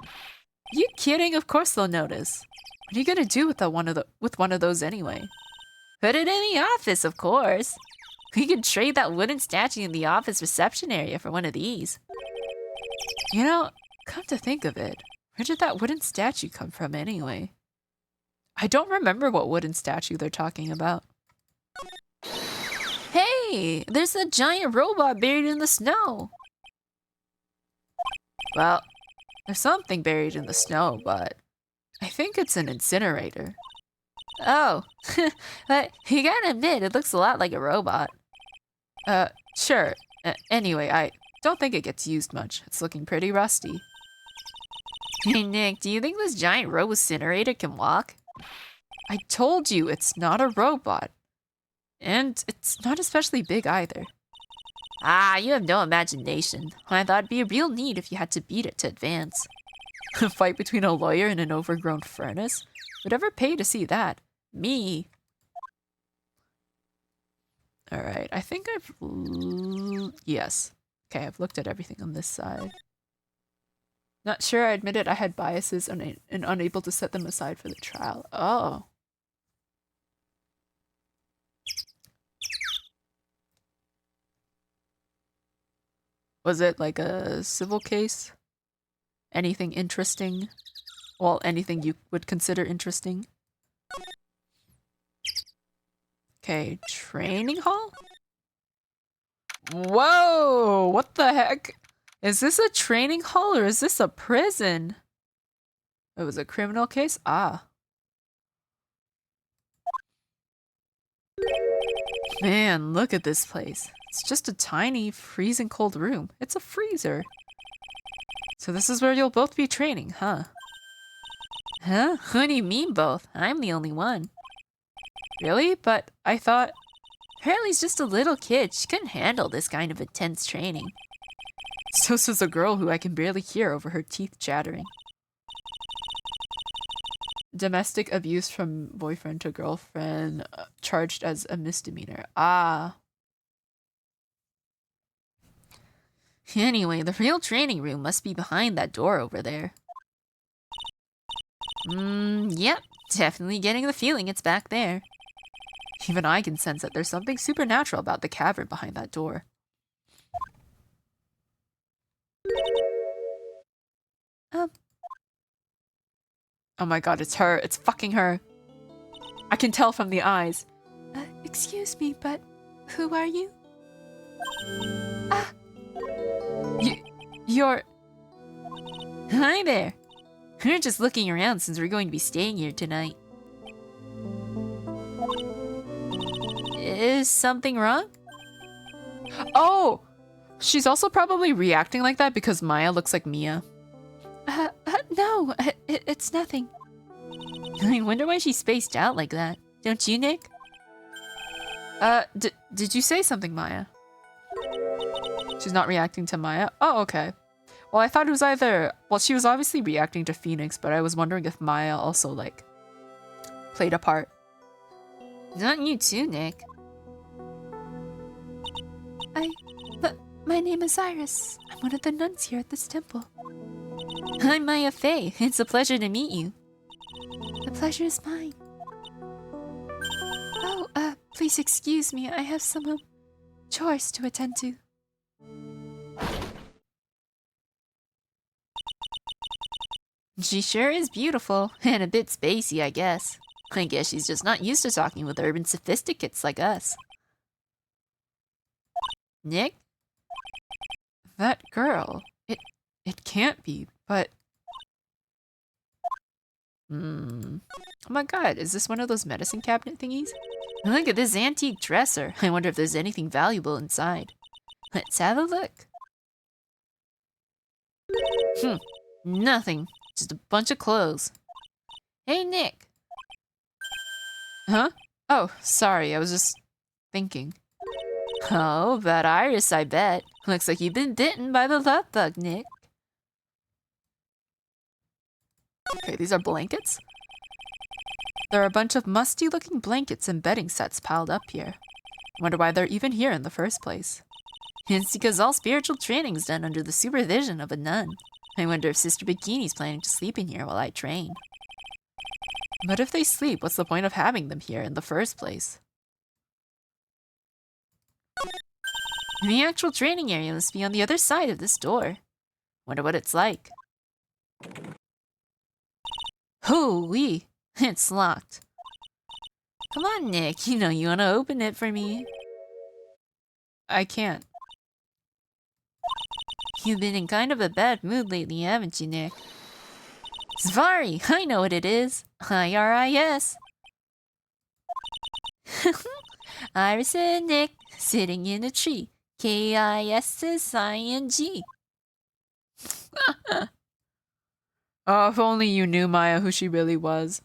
You kidding? Of course they'll notice. What are you gonna do with one of those anyway? Put it in the office, of course. We could trade that wooden statue in the office reception area for one of these. You know, come to think of it, where did that wooden statue come from anyway? I don't remember what wooden statue they're talking about. Hey, there's a giant robot buried in the snow. Well, there's something buried in the snow, but I think it's an incinerator. Oh, but you gotta admit, it looks a lot like a robot. Sure. Anyway, I don't think it gets used much. It's looking pretty rusty. Hey Nick, do you think this giant robo-incinerator can walk? I told you it's not a robot. And it's not especially big either. Ah, you have no imagination. I thought it'd be a real need if you had to beat it to advance. A fight between a lawyer and an overgrown furnace? Would ever pay to see that? Me. Alright, I think yes. Okay, I've looked at everything on this side. Not sure, I admitted I had biases and unable to set them aside for the trial. Oh. Was it like a civil case? Anything interesting? Well, anything you would consider interesting? Okay, training hall? Whoa! What the heck? Is this a training hall or is this a prison? It was a criminal case? Ah. Man, look at this place. It's just a tiny, freezing cold room. It's a freezer. So this is where you'll both be training, huh? Huh? What do you mean both? I'm the only one. Really? But I thought... Apparently she's just a little kid. She couldn't handle this kind of intense training. So says a girl who I can barely hear over her teeth chattering. Domestic abuse from boyfriend to girlfriend, charged as a misdemeanor. Ah. Anyway, the real training room must be behind that door over there. Yep, definitely getting the feeling it's back there. Even I can sense that there's something supernatural about the cavern behind that door. Oh my god, it's her. It's fucking her. I can tell from the eyes. Excuse me, but who are you? You're... Hi there. We're just looking around since we're going to be staying here tonight. Is something wrong? Oh! She's also probably reacting like that because Maya looks like Mia. No, it's nothing. I wonder why she's spaced out like that. Don't you, Nick? Did you say something, Maya? She's not reacting to Maya? Oh, okay. Well, I thought it was either... Well, she was obviously reacting to Phoenix, but I was wondering if Maya also, like, played a part. Not you too, Nick. But my name is Iris. I'm one of the nuns here at this temple. I'm Maya Fey. It's a pleasure to meet you. The pleasure is mine. Oh, please excuse me. I have some, chores to attend to. She sure is beautiful, and a bit spacey, I guess. I guess she's just not used to talking with urban sophisticates like us. Nick? That girl. It can't be, but Oh my god, is this one of those medicine cabinet thingies? Look at this antique dresser. I wonder if there's anything valuable inside. Let's have a look. Nothing. Just a bunch of clothes. Hey, Nick. Huh? Oh, sorry, I was just thinking. Oh, that iris, I bet. Looks like you've been bitten by the love bug, Nick. Okay, these are blankets? There are a bunch of musty-looking blankets and bedding sets piled up here. Wonder why they're even here in the first place. It's because all spiritual training is done under the supervision of a nun. I wonder if Sister Bikini's planning to sleep in here while I train. But if they sleep, what's the point of having them here in the first place? The actual training area must be on the other side of this door. Wonder what it's like. Hoo-wee! It's locked. Come on, Nick. You know you want to open it for me. I can't. You've been in kind of a bad mood lately, haven't you, Nick? Svari! I know what it is. IRIS. Iris and Nick sitting in a tree. KISSING. Oh, if only you knew, Maya, who she really was.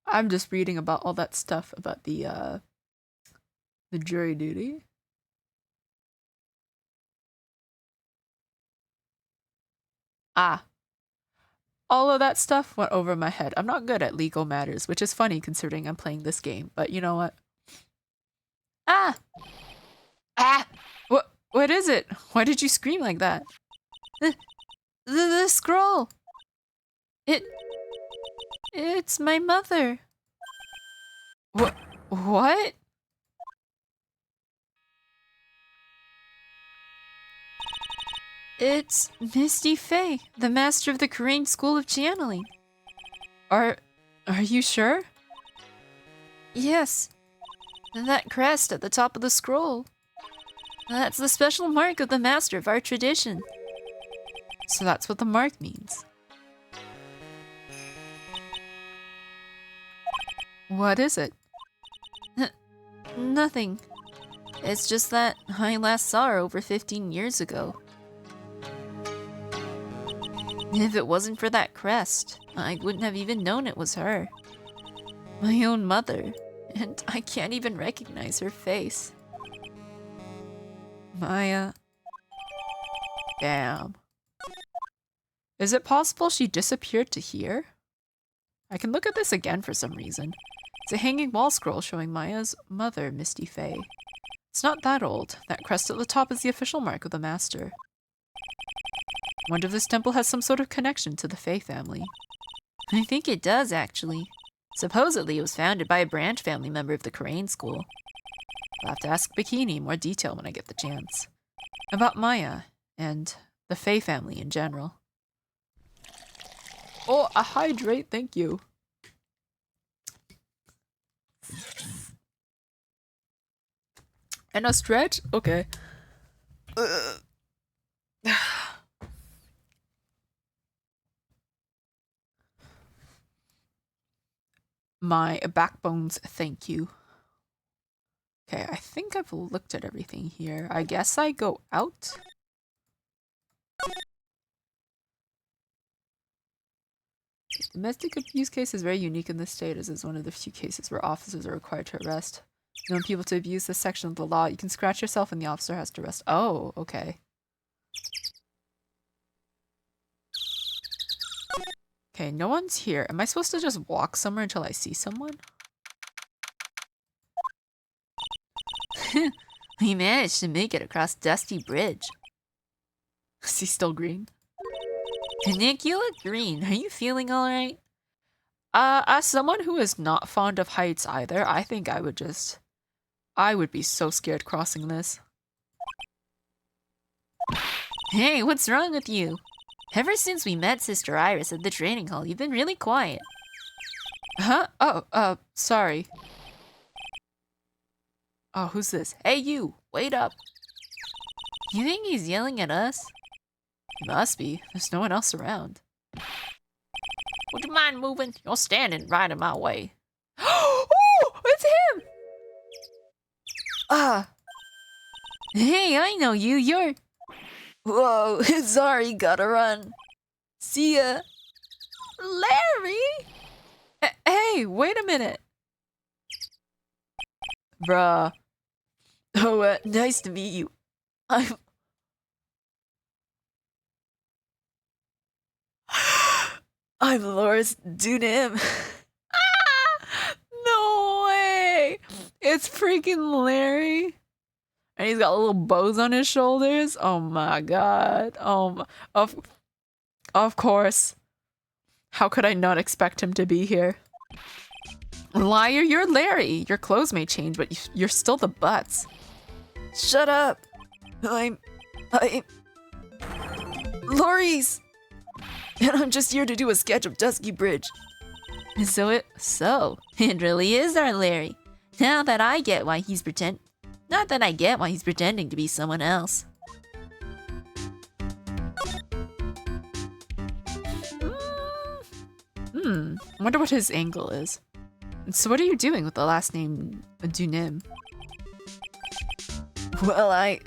I'm just reading about all that stuff about the jury duty. All of that stuff went over my head. I'm not good at legal matters, which is funny considering I'm playing this game, but you know what? What is it? Why did you scream like that? The scroll. It's my mother. What? It's Misty Fey, the master of the Korean School of Channeling. Are you sure? Yes. That crest at the top of the scroll. That's the special mark of the master of our tradition. So that's what the mark means. What is it? Nothing. It's just that I last saw her over 15 years ago. If it wasn't for that crest, I wouldn't have even known it was her. My own mother, and I can't even recognize her face. Maya. Damn. Is it possible she disappeared to here? I can look at this again for some reason. It's a hanging wall scroll showing Maya's mother, Misty Fey. It's not that old. That crest at the top is the official mark of the master. Wonder if this temple has some sort of connection to the Fey family. I think it does, actually. Supposedly, it was founded by a branch family member of the Korean school. I'll have to ask Bikini in more detail when I get the chance. About Maya, and the Fey family in general. Oh, a hydrate, thank you. And a stretch? Okay. My backbones, thank you. Okay, I think I've looked at everything here. I guess I go out? Domestic abuse case is very unique in this state, as it's one of the few cases where officers are required to arrest known people to abuse this section of the law. You can scratch yourself and the officer has to arrest. Oh, okay. Okay, no one's here. Am I supposed to just walk somewhere until I see someone? We managed to make it across Dusty Bridge. Is he still green? Nick, you look green. Are you feeling alright? As someone who is not fond of heights either, I think I would be so scared crossing this. Hey, what's wrong with you? Ever since we met Sister Iris at the training hall, you've been really quiet. Huh? Oh, sorry. Oh, who's this? Hey, you! Wait up! You think he's yelling at us? Must be. There's no one else around. Would you mind moving? You're standing right in my way. Oh, it's him! Ah. Hey, I know you. You're... Whoa, sorry, gotta run. See ya. Larry? Hey, wait a minute. Bruh. Oh, nice to meet you. I'm Loris Dunim. No way! It's freaking Larry. And he's got little bows on his shoulders. Oh my god. Of course. How could I not expect him to be here? Liar, you're Larry. Your clothes may change, but you're still the butts. Shut up. I'm Loris. And I'm just here to do a sketch of Dusky Bridge. So it really is our Larry. Not that I get why he's pretending to be someone else. I wonder what his angle is. So what are you doing with the last name Dunim? Well, I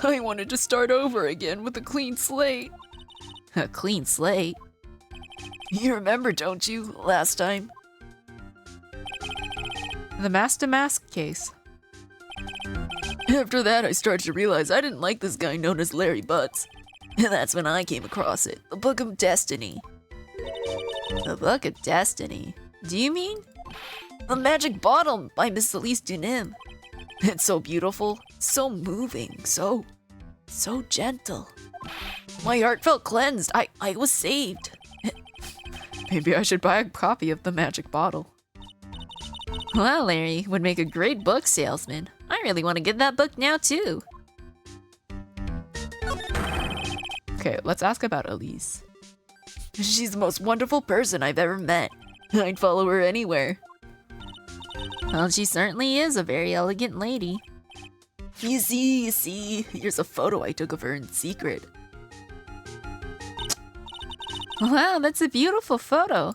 wanted to start over again with a clean slate. A clean slate? You remember, don't you, last time? The mask-to-mask case. After that, I started to realize I didn't like this guy known as Larry Butts. And that's when I came across it, the Book of Destiny. The Book of Destiny? Do you mean? The Magic Bottle by Miss Elise Dunim. It's so beautiful, so moving, so gentle. My heart felt cleansed. I was saved. Maybe I should buy a copy of the Magic Bottle. Well, Larry would make a great book salesman. I really want to get that book now, too. Okay, let's ask about Elise. She's the most wonderful person I've ever met. I'd follow her anywhere. Well, she certainly is a very elegant lady. You see, here's a photo I took of her in secret. Wow, that's a beautiful photo.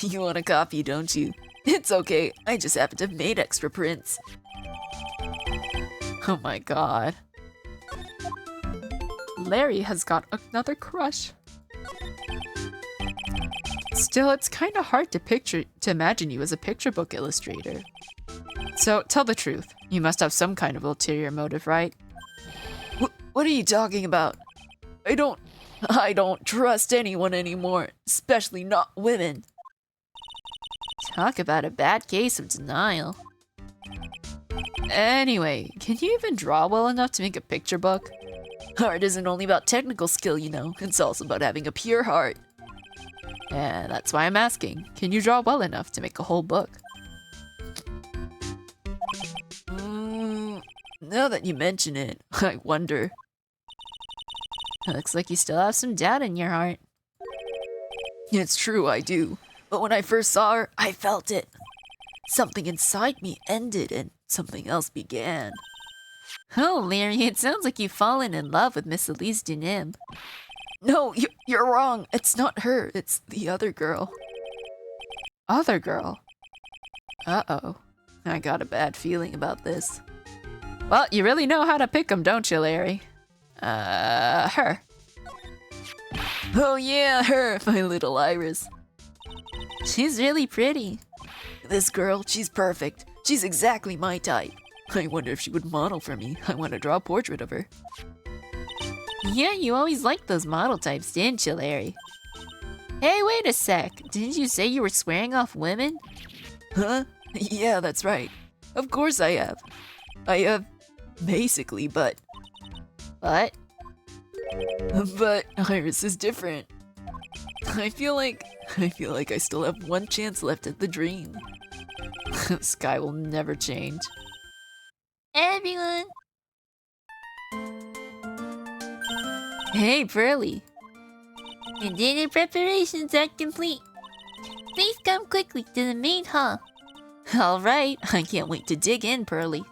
You want a copy, don't you? It's okay, I just happen to have made extra prints. Oh my god. Larry has got another crush. Still, it's kind of hard to imagine you as a picture book illustrator. So, tell the truth. You must have some kind of ulterior motive, right? What are you talking about? I don't trust anyone anymore, especially not women. Talk about a bad case of denial. Anyway, can you even draw well enough to make a picture book? Art isn't only about technical skill, you know. It's also about having a pure heart. And that's why I'm asking. Can you draw well enough to make a whole book? Now that you mention it, I wonder. Looks like you still have some doubt in your heart. It's true, I do. But when I first saw her, I felt it. Something inside me ended and something else began. Oh, Larry, it sounds like you've fallen in love with Miss Elise Dunim. No, you're wrong. It's not her. It's the other girl. Other girl? Uh-oh. I got a bad feeling about this. Well, you really know how to pick 'em, don't you, Larry? Her. Oh yeah, her, my little Iris. She's really pretty. This girl, she's perfect. She's exactly my type. I wonder if she would model for me. I want to draw a portrait of her. Yeah, you always liked those model types, didn't you, Larry? Hey, wait a sec. Didn't you say you were swearing off women? Huh? Yeah, that's right. Of course I have. I have, basically, but Iris is different. I feel like I still have one chance left at the dream. This guy will never change. Everyone! Hey, Pearly. Your dinner preparations are complete. Please come quickly to the main hall. Alright, I can't wait to dig in, Pearly.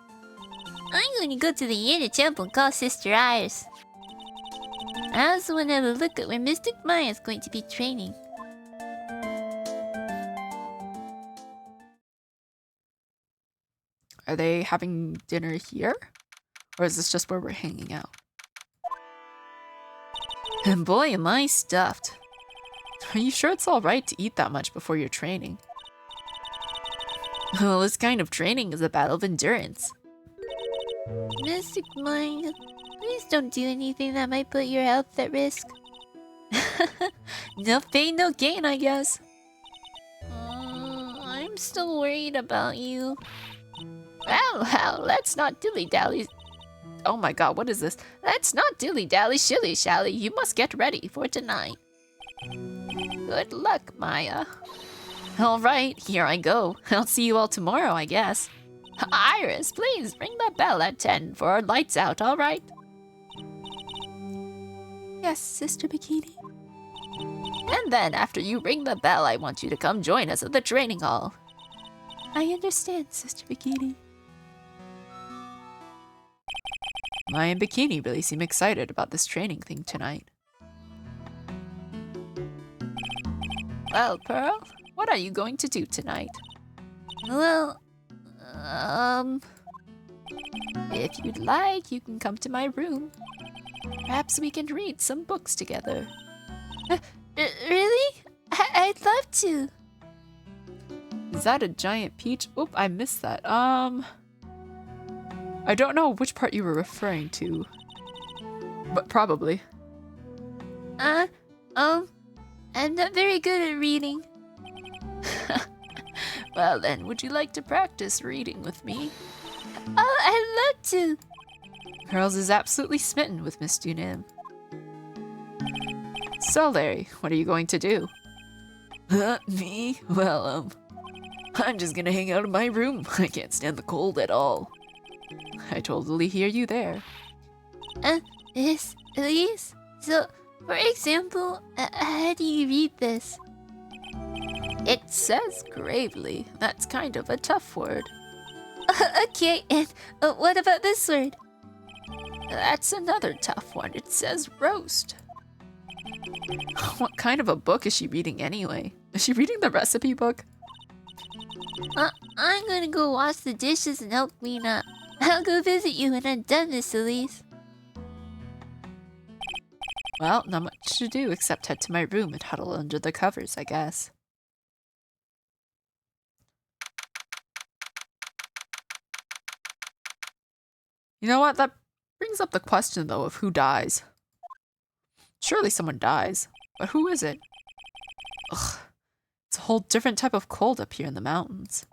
I'm going to go to the inner temple and call Sister Iris. I also want to have a look at where Mystic Maya is going to be training. Are they having dinner here? Or is this just where we're hanging out? And boy, am I stuffed. Are you sure it's alright to eat that much before your training? Well, this kind of training is a battle of endurance. Mystic Maya, please don't do anything that might put your health at risk. No pain, no gain, I guess. I'm still worried about you. Well, let's not dilly-dally. Oh my god, what is this? Let's not dilly-dally, shilly-shally. You must get ready for tonight. Good luck, Maya. Alright, here I go. I'll see you all tomorrow, I guess. Iris, please ring the bell at 10 for our lights out, alright? Yes, Sister Bikini. And then after you ring the bell, I want you to come join us at the training hall. I understand, Sister Bikini. Maya and Bikini really seem excited about this training thing tonight. Well, Pearl, what are you going to do tonight? Well, If you'd like, you can come to my room. Perhaps we can read some books together. really? I'd love to. Is that a giant peach? Oop, I missed that. I don't know which part you were referring to. But probably. I'm not very good at reading. Well then, would you like to practice reading with me? Oh, I'd love to. Pearls is absolutely smitten with Miss Dunim. So, Larry, what are you going to do? Me? Well, I'm just gonna hang out in my room. I can't stand the cold at all. I totally hear you there. Miss Elise? So, for example, how do you read this? It says gravely. That's kind of a tough word. Okay, and what about this word? That's another tough one. It says roast. What kind of a book is she reading anyway? Is she reading the recipe book? I'm gonna go wash the dishes and help clean up. I'll go visit you when I'm done, Miss Elise. Well, not much to do except head to my room and huddle under the covers, I guess. You know what? That brings up the question, though, of who dies. Surely someone dies, but who is it? Ugh, it's a whole different type of cold up here in the mountains.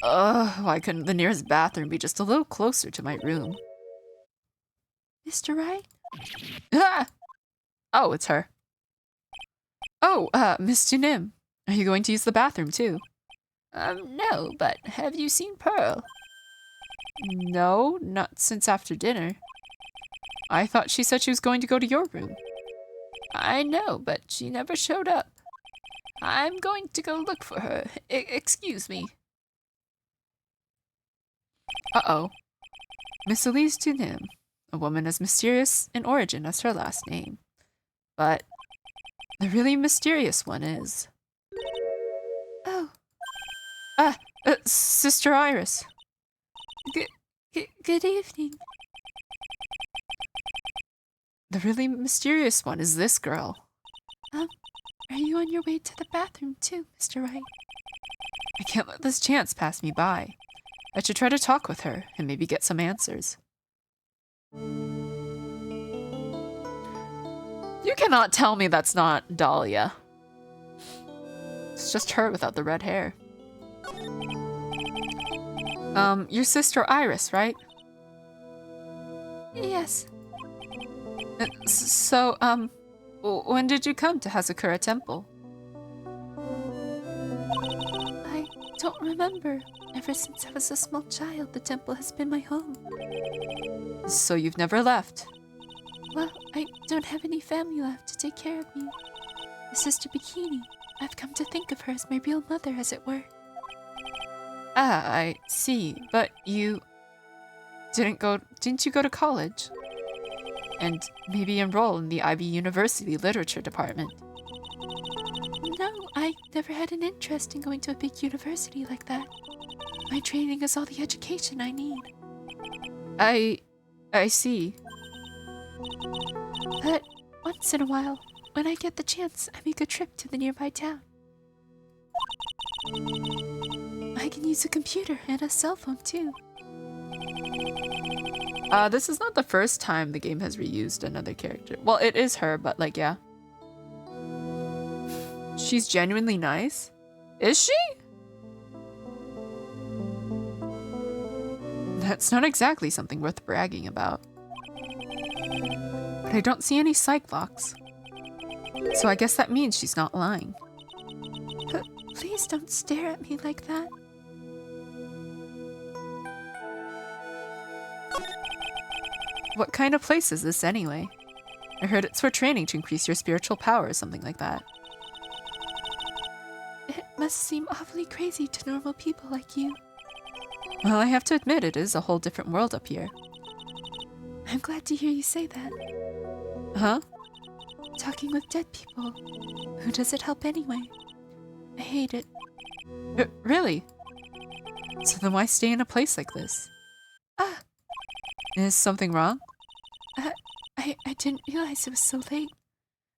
Ugh, why couldn't the nearest bathroom be just a little closer to my room? Mr. Wright? Ah! Oh, it's her. Oh, Miss Tunim, are you going to use the bathroom too? No, but have you seen Pearl? No, not since after dinner. I thought she said she was going to go to your room. I know, but she never showed up. I'm going to go look for her. Excuse me. Uh-oh. Miss Elise Tunim, a woman as mysterious in origin as her last name. But the really mysterious one is... Oh. Sister Iris. Good evening. The really mysterious one is this girl. Are you on your way to the bathroom too, Mr. Wright? I can't let this chance pass me by. I should try to talk with her and maybe get some answers. You cannot tell me that's not Dahlia. It's just her without the red hair. Your sister Iris, right? Yes. So, when did you come to Hazakura Temple? I don't remember. Ever since I was a small child, the temple has been my home. So you've never left? Well, I don't have any family left to take care of me. My sister Bikini, I've come to think of her as my real mother, as it were. Ah, I see. But you didn't you go to college? And maybe enroll in the IB University Literature Department? No, I never had an interest in going to a big university like that. My training is all the education I need. I see. But once in a while, when I get the chance, I make a trip to the nearby town. I can use a computer and a cell phone too. This is not the first time the game has reused another character. Well, it is her, but like, yeah. She's genuinely nice? Is she? That's not exactly something worth bragging about. But I don't see any psych blocks. So I guess that means she's not lying. But please don't stare at me like that. What kind of place is this anyway? I heard it's for training to increase your spiritual power or something like that. It must seem awfully crazy to normal people like you. Well, I have to admit it is a whole different world up here. I'm glad to hear you say that. Huh? Talking with dead people. Who does it help anyway? I hate it. Really? So then why stay in a place like this? Ah! Is something wrong? I didn't realize it was so late.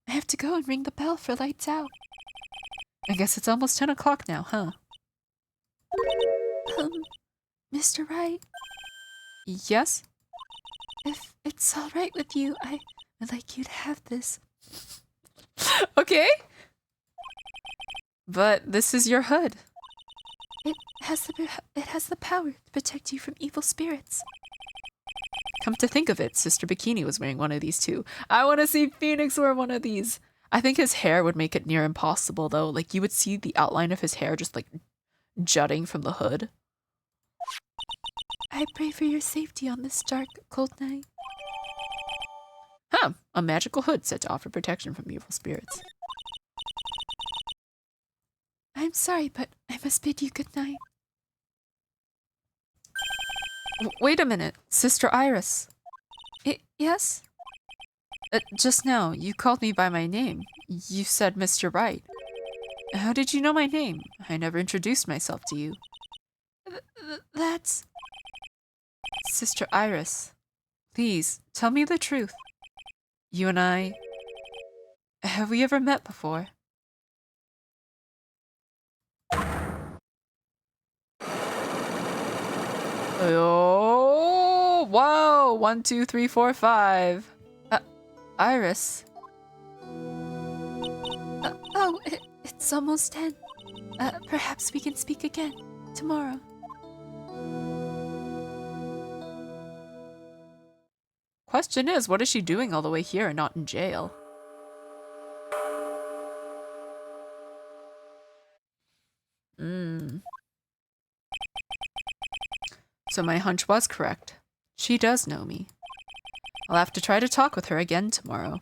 I have to go and ring the bell for lights out. I guess it's almost 10 o'clock now, huh? Mr. Wright, Yes? if it's all right with you, I would like you to have this. Okay. But this is your hood. It has the power to protect you from evil spirits. Come to think of it, Sister Bikini was wearing one of these too. I want to see Phoenix wear one of these. I think his hair would make it near impossible though. Like you would see the outline of his hair just like jutting from the hood. I pray for your safety on this dark, cold night. Huh, a magical hood said to offer protection from evil spirits. I'm sorry, but I must bid you good night. Wait a minute, Sister Iris. Yes? Just now, you called me by my name. You said Mr. Wright. How did you know my name? I never introduced myself to you. That's... Sister Iris, please, tell me the truth. You and I... Have we ever met before? Oh, whoa! 1, 2, 3, 4, 5. Iris. It's almost 10. Perhaps we can speak again tomorrow. Question is, what is she doing all the way here and not in jail? So my hunch was correct. She does know me. I'll have to try to talk with her again tomorrow.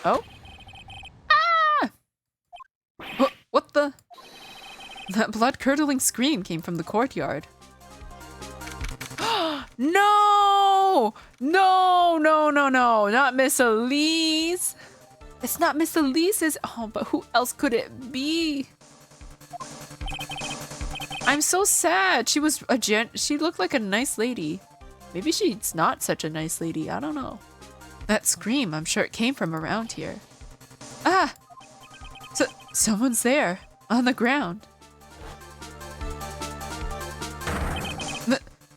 Oh? Ah! What the? That blood-curdling scream came from the courtyard. No! No, no, no, no. Not Miss Elise. It's not Miss Elise's. Oh, but who else could it be? I'm so sad. She was she looked like a nice lady. Maybe she's not such a nice lady. I don't know. That scream, I'm sure it came from around here. Ah! Someone's there. On the ground.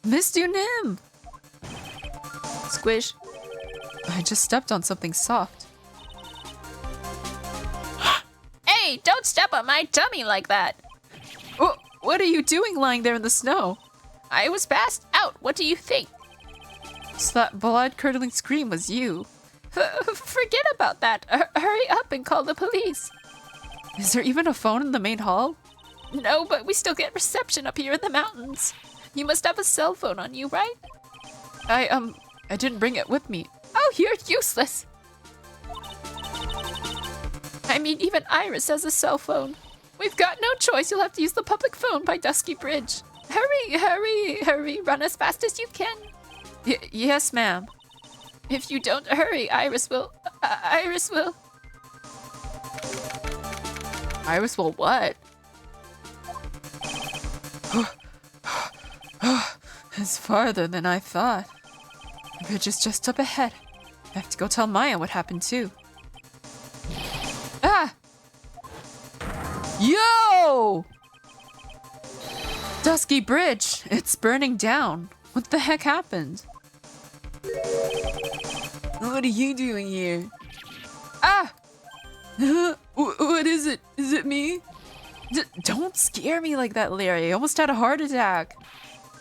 Miss Dunim! Squish. I just stepped on something soft. Hey, don't step on my tummy like that. Oh, what are you doing lying there in the snow? I was passed out. What do you think? So that blood-curdling scream was you. Forget about that. Hurry up and call the police. Is there even a phone in the main hall? No, but we still get reception up here in the mountains. You must have a cell phone on you, right? I didn't bring it with me. Oh, you're useless! I mean, even Iris has a cell phone. We've got no choice. You'll have to use the public phone by Dusky Bridge. Hurry, hurry, hurry. Run as fast as you can. Yes, ma'am. If you don't hurry, Iris will... Iris will... Iris will what? It's farther than I thought. The bridge is just up ahead. I have to go tell Maya what happened too. Ah! Yo! Dusky Bridge, it's burning down. What the heck happened? What are you doing here? Ah! What is it? Is it me? Don't scare me like that, Larry. I almost had a heart attack.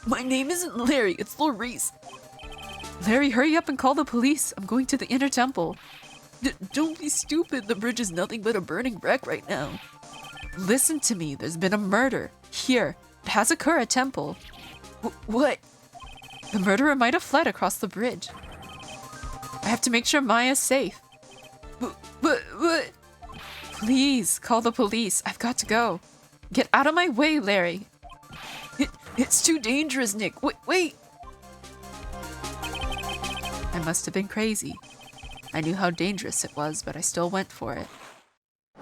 My name isn't Larry, it's Lorice. Larry, hurry up and call the police. I'm going to the inner temple. Don't be stupid. The bridge is nothing but a burning wreck right now. Listen to me. There's been a murder. Here. It has occurred at temple. What? The murderer might have fled across the bridge. I have to make sure Maya's safe. But... Please, call the police. I've got to go. Get out of my way, Larry. It's too dangerous, Nick. Wait. I must have been crazy. I knew how dangerous it was, but I still went for it.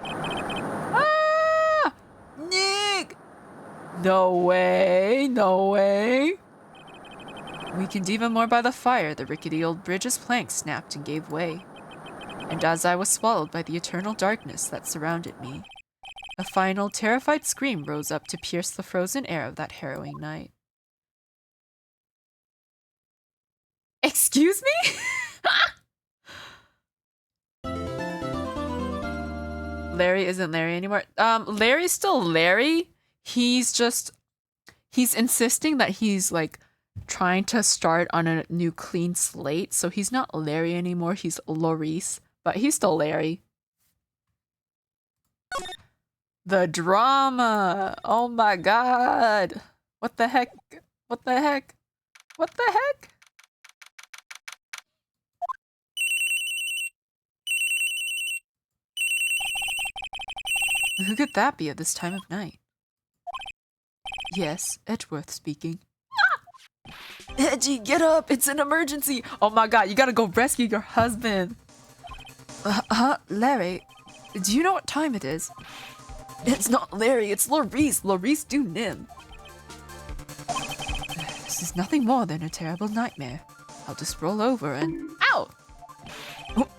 Ah! Nick! No way, no way. Weakened even more by the fire, the rickety old bridge's planks snapped and gave way. And as I was swallowed by the eternal darkness that surrounded me, a final, terrified scream rose up to pierce the frozen air of that harrowing night. Excuse me? Larry isn't Larry anymore. Larry's still Larry. He's insisting that he's like trying to start on a new clean slate. So he's not Larry anymore. He's Lorice, but he's still Larry. The drama. Oh my god. What the heck? What the heck? What the heck? Who could that be at this time of night? Yes, Edgeworth speaking. Ah! Edgy, get up! It's an emergency! Oh my god, you gotta go rescue your husband! Larry, do you know what time it is? It's not Larry, it's Lorice! Lorice do Nim! This is nothing more than a terrible nightmare. I'll just roll over and... Ow!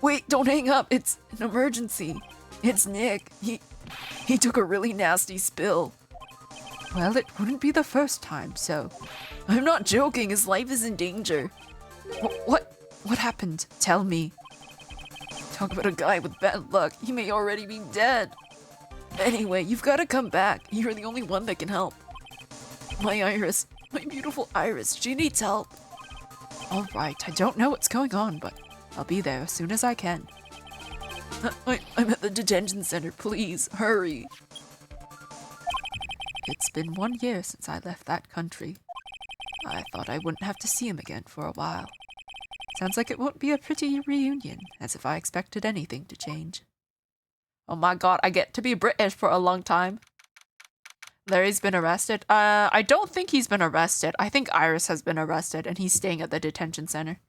Wait, don't hang up! It's an emergency! It's Nick. He took a really nasty spill. Well, it wouldn't be the first time, so... I'm not joking, his life is in danger. What happened? Tell me. Talk about a guy with bad luck. He may already be dead. Anyway, you've got to come back. You're the only one that can help. My Iris. My beautiful Iris. She needs help. Alright, I don't know what's going on, but I'll be there as soon as I can. I'm at the detention center. Please, hurry. It's been 1 year since I left that country. I thought I wouldn't have to see him again for a while. Sounds like it won't be a pretty reunion, as if I expected anything to change. Oh my god, I get to be British for a long time. Larry's been arrested? I don't think he's been arrested. I think Iris has been arrested, and he's staying at the detention center.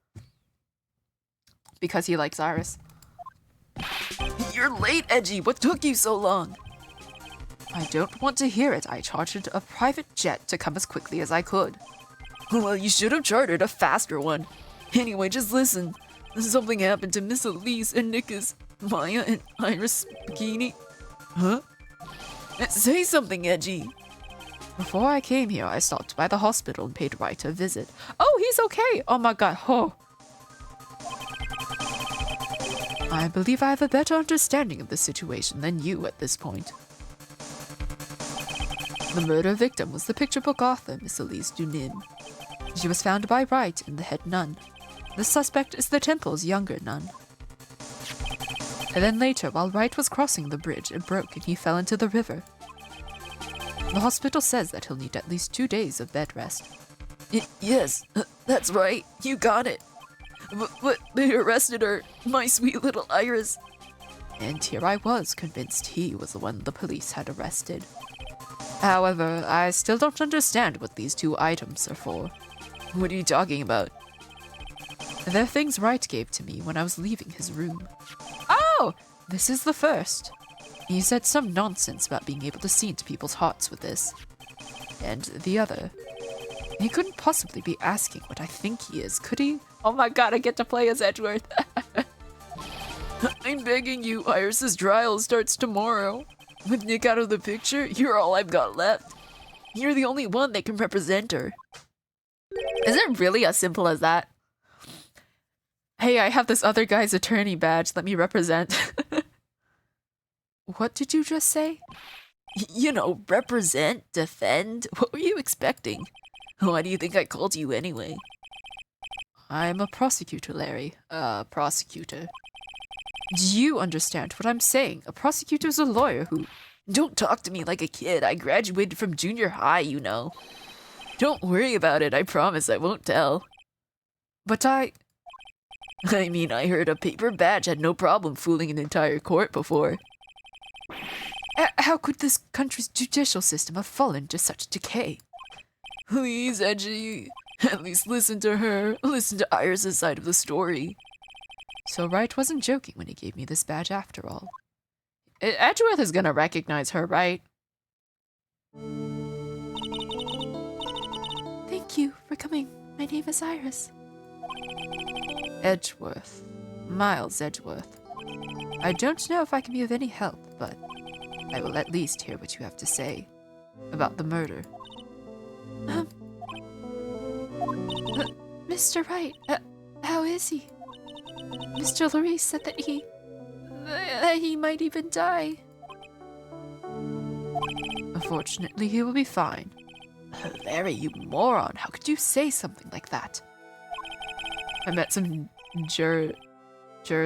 Because he likes Iris. You're late, Edgy. What took you so long? I don't want to hear it. I chartered a private jet to come as quickly as I could. Well, you should have chartered a faster one. Anyway, just listen. Something happened to Miss Elise and Nick's, Maya and Iris bikini. Huh? Say something, Edgy. Before I came here, I stopped by the hospital and paid Wright a visit. Oh, he's okay. Oh my god. Oh. I believe I have a better understanding of the situation than you at this point. The murder victim was the picture book author, Miss Elise Dunin. She was found by Wright and the head nun. The suspect is the temple's younger nun. And then later, while Wright was crossing the bridge, it broke and he fell into the river. The hospital says that he'll need at least 2 days of bed rest. Yes, that's right. You got it. But they arrested her, my sweet little Iris. And here I was, convinced he was the one the police had arrested. However, I still don't understand what these 2 items are for. What are you talking about? They're things Wright gave to me when I was leaving his room. Oh! This is the first. He said some nonsense about being able to see into people's hearts with this. And the other. He couldn't possibly be asking what I think he is, could he? Oh my god, I get to play as Edgeworth. I'm begging you, Iris's trial starts tomorrow. With Nick out of the picture, you're all I've got left. You're the only one that can represent her. Is it really as simple as that? Hey, I have this other guy's attorney badge. Let me represent. What did you just say? You know, represent, defend. What were you expecting? Why do you think I called you anyway? I'm a prosecutor, Larry. Prosecutor. Do you understand what I'm saying? A prosecutor's a lawyer who... Don't talk to me like a kid. I graduated from junior high, you know. Don't worry about it. I promise I won't tell. But I mean, I heard a paper badge had no problem fooling an entire court before. How could this country's judicial system have fallen to such decay? Please, Edgy, at least listen to her. Listen to Iris' side of the story. So Wright wasn't joking when he gave me this badge after all. Edgeworth is gonna recognize her, right? Thank you for coming. My name is Iris. Edgeworth. Miles Edgeworth. I don't know if I can be of any help, but I will at least hear what you have to say about the murder. Mr. Wright, how is he? Mr. Larice said that he might even die. Unfortunately, he will be fine. Larry, you moron. How could you say something like that? I met some jurors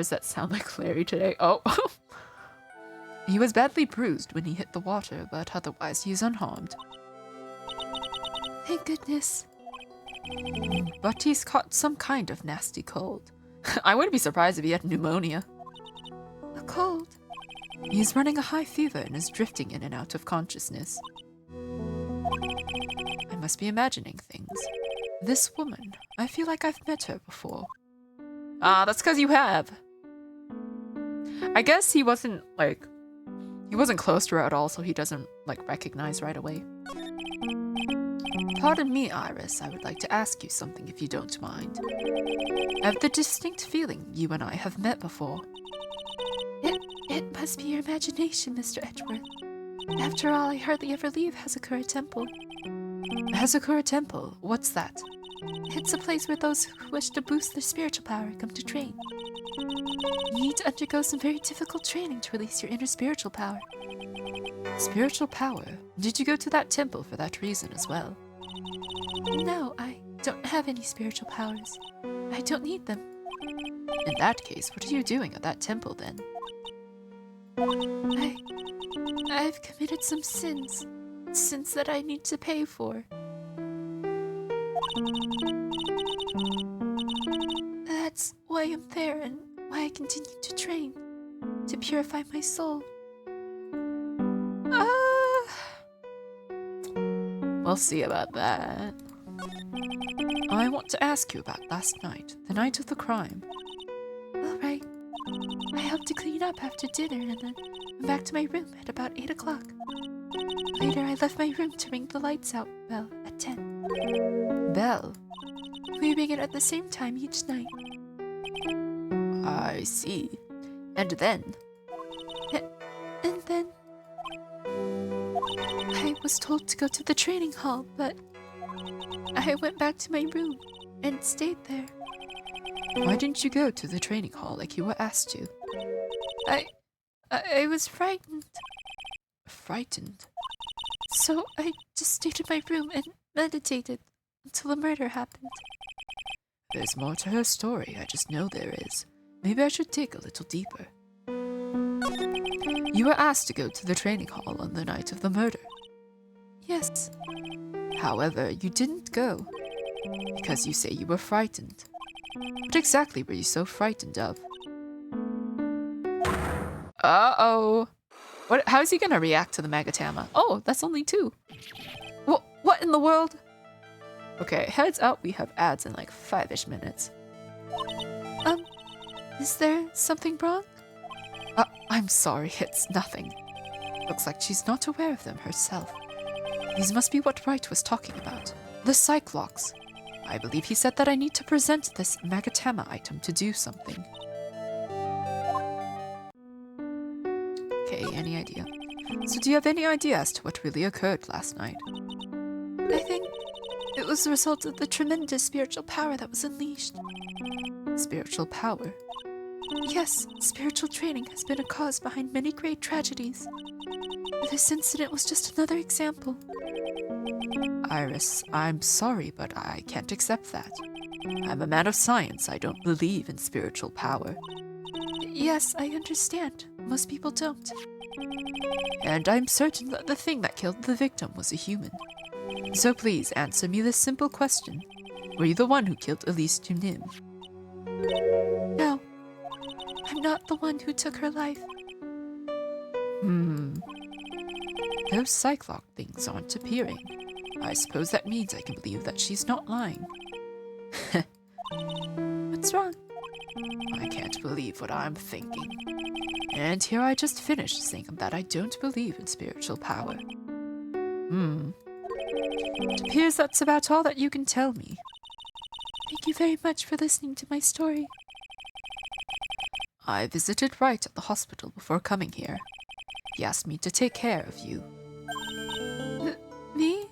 that sound like Larry today. Oh. He was badly bruised when he hit the water, but otherwise he is unharmed. Thank goodness. But he's caught some kind of nasty cold. I wouldn't be surprised if he had pneumonia. A cold? He's running a high fever and is drifting in and out of consciousness. I must be imagining things. This woman, I feel like I've met her before. That's because you have. I guess he wasn't close to her at all, so he doesn't, recognize right away. Pardon me, Iris, I would like to ask you something if you don't mind. I have the distinct feeling you and I have met before. It must be your imagination, Mr. Edgeworth. After all, I hardly ever leave Hazakura Temple. Hazakura Temple? What's that? It's a place where those who wish to boost their spiritual power come to train. You need to undergo some very difficult training to release your inner spiritual power. Spiritual power? Did you go to that temple for that reason as well? No, I don't have any spiritual powers. I don't need them. In that case, what are you doing at that temple then? I've committed some sins. Sins that I need to pay for. That's why I'm there and why I continue to train. To purify my soul. We'll see about that. I want to ask you about last night, the night of the crime. All right. I helped to clean up after dinner and then went back to my room at about 8 o'clock. Later, I left my room to ring the lights out bell at 10. Bell? We ring it at the same time each night. I see. And then? And then... I was told to go to the training hall, but I went back to my room and stayed there. Why didn't you go to the training hall like you were asked to? I was frightened. Frightened? So I just stayed in my room and meditated until the murder happened. There's more to her story, I just know there is. Maybe I should dig a little deeper. You were asked to go to the training hall on the night of the murder. Yes. However, you didn't go. Because you say you were frightened. What exactly were you so frightened of? Uh-oh. How is he gonna react to the Magatama? Oh, that's only 2. What in the world? Okay, heads up, we have ads in like 5-ish minutes. Is there something wrong? I'm sorry, it's nothing. Looks like she's not aware of them herself. These must be what Wright was talking about. The Cyclops. I believe he said that I need to present this Magatama item to do something. Okay, any idea? So do you have any idea as to what really occurred last night? I think it was the result of the tremendous spiritual power that was unleashed. Spiritual power? Yes, spiritual training has been a cause behind many great tragedies. This incident was just another example. Iris, I'm sorry, but I can't accept that. I'm a man of science. I don't believe in spiritual power. Yes, I understand. Most people don't. And I'm certain that the thing that killed the victim was a human. So please answer me this simple question. Were you the one who killed Elise Tunim? No, I'm not the one who took her life. Those Cyclops things aren't appearing. I suppose that means I can believe that she's not lying. What's wrong? I can't believe what I'm thinking. And here I just finished saying that I don't believe in spiritual power. It appears that's about all that you can tell me. Thank you very much for listening to my story. I visited Wright at the hospital before coming here. He asked me to take care of you. Me?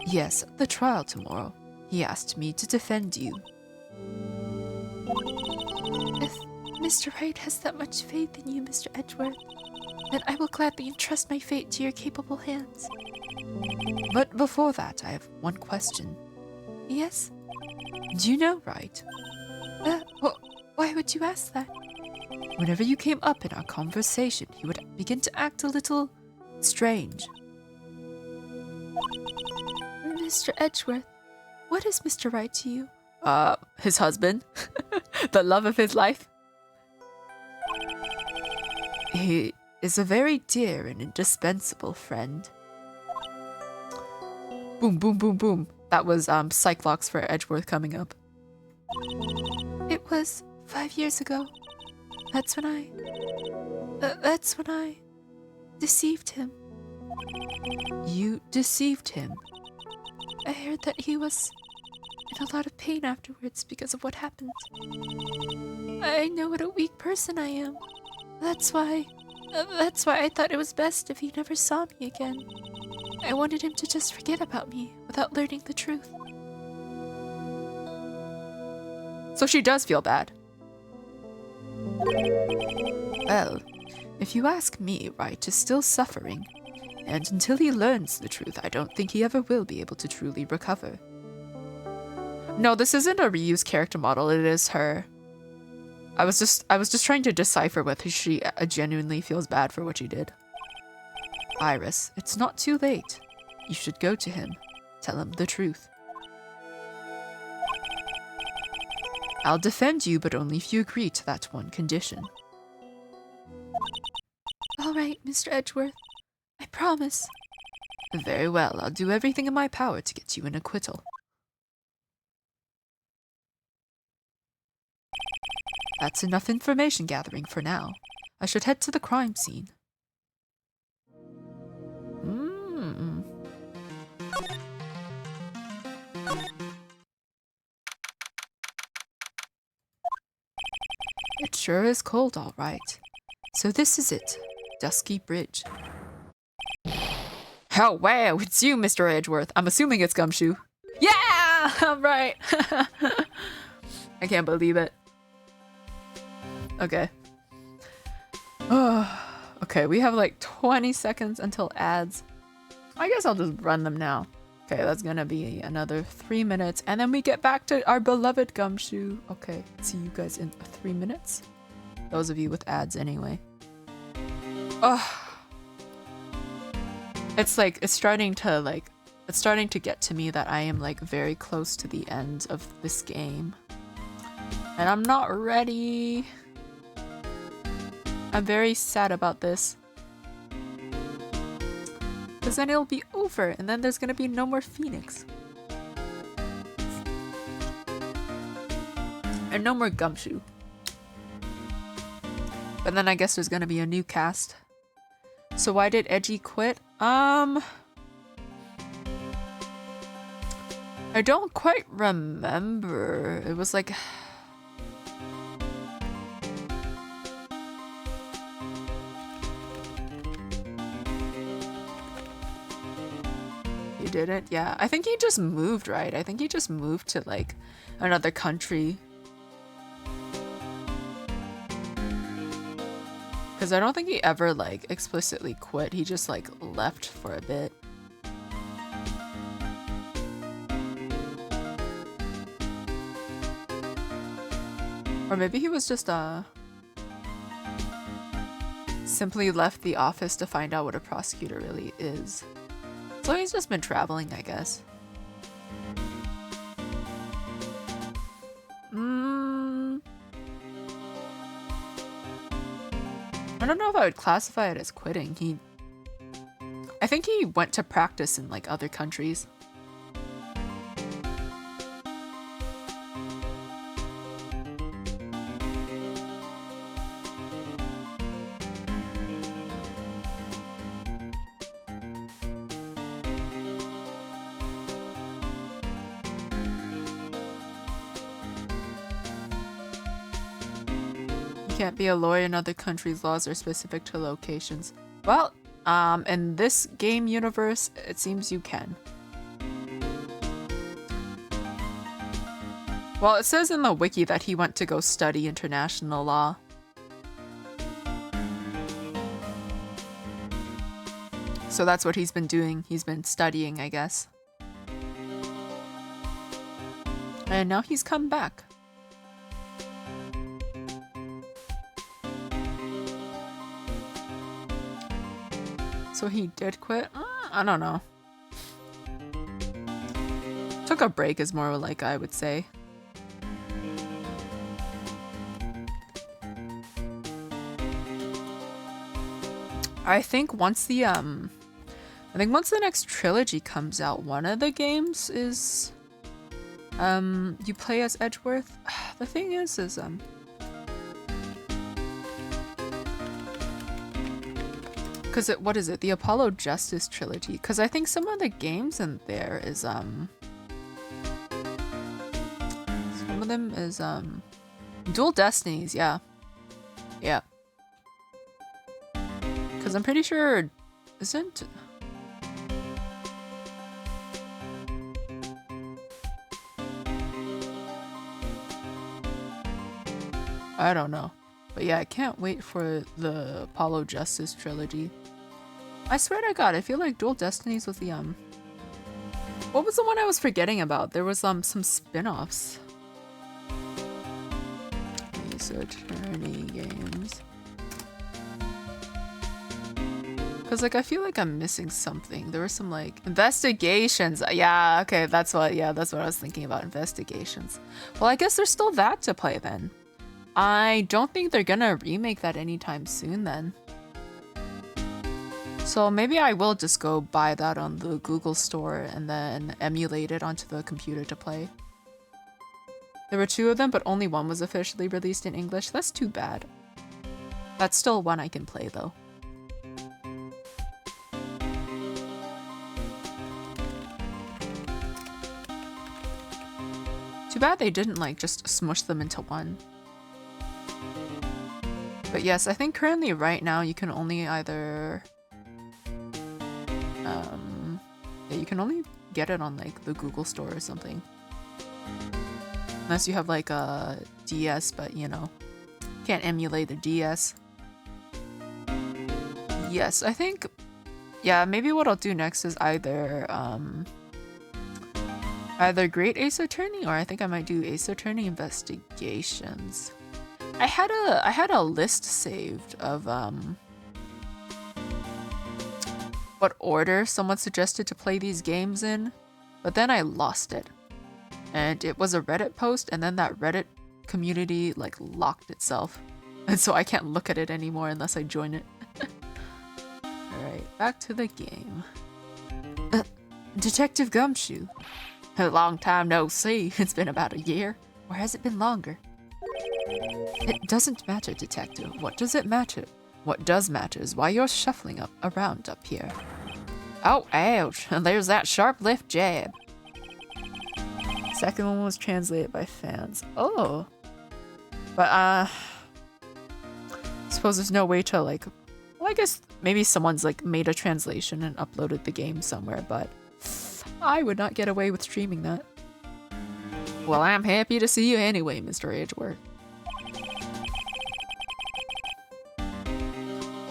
Yes, at the trial tomorrow. He asked me to defend you. If Mr. Wright has that much faith in you, Mr. Edgeworth, then I will gladly entrust my fate to your capable hands. But before that, I have one question. Yes? Do you know Wright? Why would you ask that? Whenever you came up in our conversation, he would begin to act a little strange. Mr. Edgeworth, what is Mr. Wright to you? His husband. The love of his life. He is a very dear and indispensable friend. Boom, boom, boom, boom. That was Cyclops for Edgeworth coming up. It was 5 years ago. That's when I deceived him. You deceived him? I heard that he was in a lot of pain afterwards because of what happened. I know what a weak person I am. That's why I thought it was best if he never saw me again. I wanted him to just forget about me without learning the truth. So she does feel bad. Well, if you ask me, Wright is still suffering. And until he learns the truth, I don't think he ever will be able to truly recover. No, this isn't a reused character model. It is her. I was just trying to decipher whether she genuinely feels bad for what she did. Iris, it's not too late. You should go to him. Tell him the truth. I'll defend you, but only if you agree to that one condition. All right, Mr. Edgeworth. I promise. Very well, I'll do everything in my power to get you an acquittal. That's enough information gathering for now. I should head to the crime scene. It sure is cold, all right. So this is it, Dusky Bridge. Oh, wow, it's you, Mr. Edgeworth. I'm assuming it's Gumshoe. Yeah, I'm right. I can't believe it. Okay. Okay, we have like 20 seconds until ads. I guess I'll just run them now. Okay, that's gonna be another 3 minutes, and then we get back to our beloved Gumshoe. Okay, see you guys in 3 minutes. Those of you with ads anyway. It's like, it's starting to get to me that I am like very close to the end of this game. And I'm not ready. I'm very sad about this. Because then it'll be over, and then there's gonna be no more Phoenix. And no more Gumshoe. But then I guess there's gonna be a new cast. So why did Edgy quit? I don't quite remember. It was like... You didn't? Yeah. I think he just moved, right? I think he just moved to like another country. Because I don't think he ever like explicitly quit. He just like left for a bit. Or maybe he was just simply left the office to find out what a prosecutor really is. So he's just been traveling, I guess. I don't know if I would classify it as quitting. I think he went to practice in like other countries. Can't be a lawyer in other countries. Laws are specific to locations. Well, in this game universe, it seems you can. Well, it says in the wiki that he went to go study international law. So that's what he's been doing. He's been studying, I guess. And now he's come back. So he did quit? I don't know. Took a break is more like I would say. I think once the next trilogy comes out, one of the games is you play as Edgeworth. The thing is because what is it? The Apollo Justice trilogy. Because I think some of the games in there is some of them is Dual Destinies. Yeah. Because I'm pretty sure isn't. I don't know. But yeah, I can't wait for the Apollo Justice trilogy. I swear to God, I feel like Dual Destinies was the what was the one I was forgetting about? There was some spin-offs. Ace Attorney games. Cause like I feel like I'm missing something. There were some like investigations. Yeah, okay, that's what I was thinking about, investigations. Well, I guess there's still that to play then. I don't think they're gonna remake that anytime soon then. So maybe I will just go buy that on the Google store and then emulate it onto the computer to play. There were 2 of them, but only one was officially released in English. That's too bad. That's still one I can play though. Too bad they didn't like just smush them into one. But yes, I think currently right now you can only either yeah, you can only get it on like the Google store or something. Unless you have like a DS, but you know, can't emulate a DS. Yes, I think yeah, maybe what I'll do next is either Great Ace Attorney, or I think I might do Ace Attorney Investigations. I had a list saved of what order someone suggested to play these games in, but then I lost it. And it was a Reddit post, and then that Reddit community like locked itself. And so I can't look at it anymore unless I join it. Alright, back to the game. Detective Gumshoe. A long time no see. It's been about a year. Or has it been longer? It doesn't matter, Detective. What does it matter? What does matter is why you're shuffling around up here. Oh, ouch. And there's that sharp left jab. Second one was translated by fans. Oh. But, I suppose there's no way to, like... Well, I guess maybe someone's, like, made a translation and uploaded the game somewhere, but... I would not get away with streaming that. Well, I'm happy to see you anyway, Mr. Edgeworth.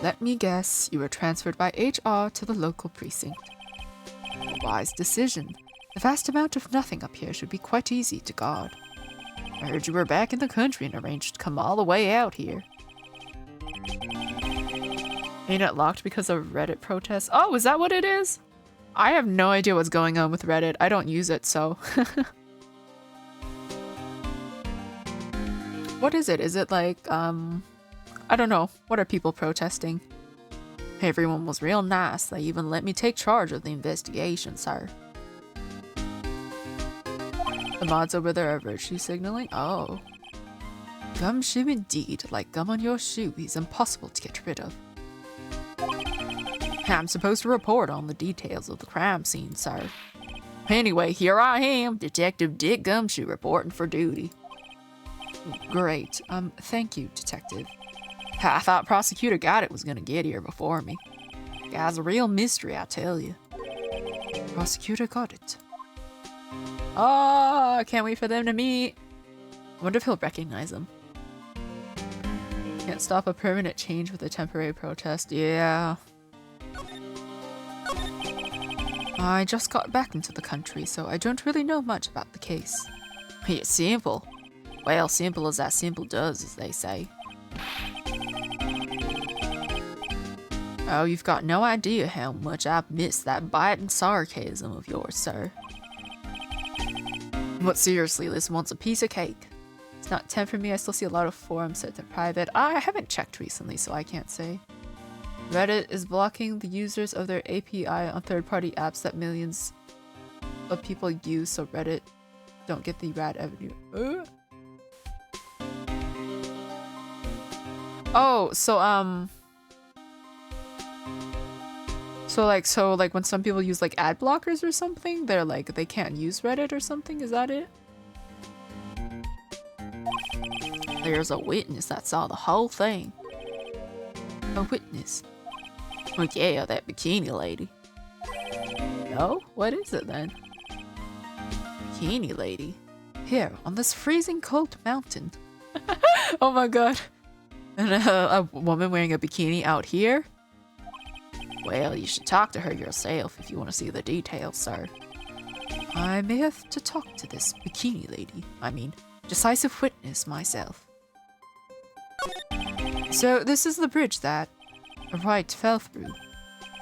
Let me guess, you were transferred by HR to the local precinct. A wise decision. The vast amount of nothing up here should be quite easy to guard. I heard you were back in the country and arranged to come all the way out here. Ain't it locked because of Reddit protests? Oh, is that what it is? I have no idea what's going on with Reddit. I don't use it, so... What is it? Is it like, I don't know. What are people protesting? Everyone was real nice. They even let me take charge of the investigation, sir. The mods over there are virtue signaling? Oh. Gumshoe indeed. Like gum on your shoe, he's impossible to get rid of. I'm supposed to report on the details of the crime scene, sir. Anyway, here I am, Detective Dick Gumshoe, reporting for duty. Great. Thank you, Detective. I thought Prosecutor Got It was gonna get here before me. Guy's a real mystery, I tell you. Prosecutor Got It. Oh, I can't wait for them to meet. I wonder if he'll recognize him. Can't stop a permanent change with a temporary protest. Yeah. I just got back into the country, so I don't really know much about the case. It's simple. Well, simple as that simple does, as they say. Oh, you've got no idea how much I've missed that biting sarcasm of yours, sir. But seriously, this one's a piece of cake. It's not 10 for me. I still see a lot of forums set to private. I haven't checked recently, so I can't say. Reddit is blocking the users of their API on third-party apps that millions of people use, so Reddit don't get the rad revenue. Oh, so like when some people use like ad blockers or something, they're like they can't use Reddit or something. Is that it? There's a witness that saw the whole thing. A witness? Oh yeah, that bikini lady. No? What is it then? Bikini lady? Here, on this freezing cold mountain. Oh my god. And a woman wearing a bikini out here? Well, you should talk to her yourself if you want to see the details, sir. I may have to talk to this bikini lady. I mean, decisive witness myself. So, this is the bridge that Wright fell through.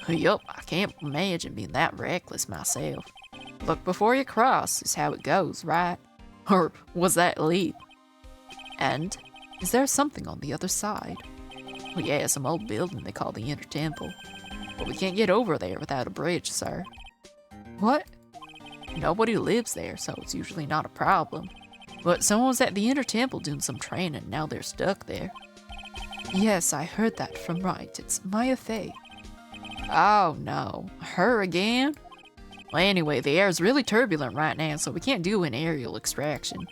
Yup, I can't imagine being that reckless myself. Look before you cross is how it goes, right? Or was that a leap? And is there something on the other side? Well, yeah, some old building they call the Inner Temple. But we can't get over there without a bridge, sir. What? Nobody lives there, so it's usually not a problem. But someone was at the Inner Temple doing some training, now they're stuck there. Yes, I heard that from Wright. It's Maya Fey. Oh no, her again? Well, anyway, the air is really turbulent right now, so we can't do an aerial extraction.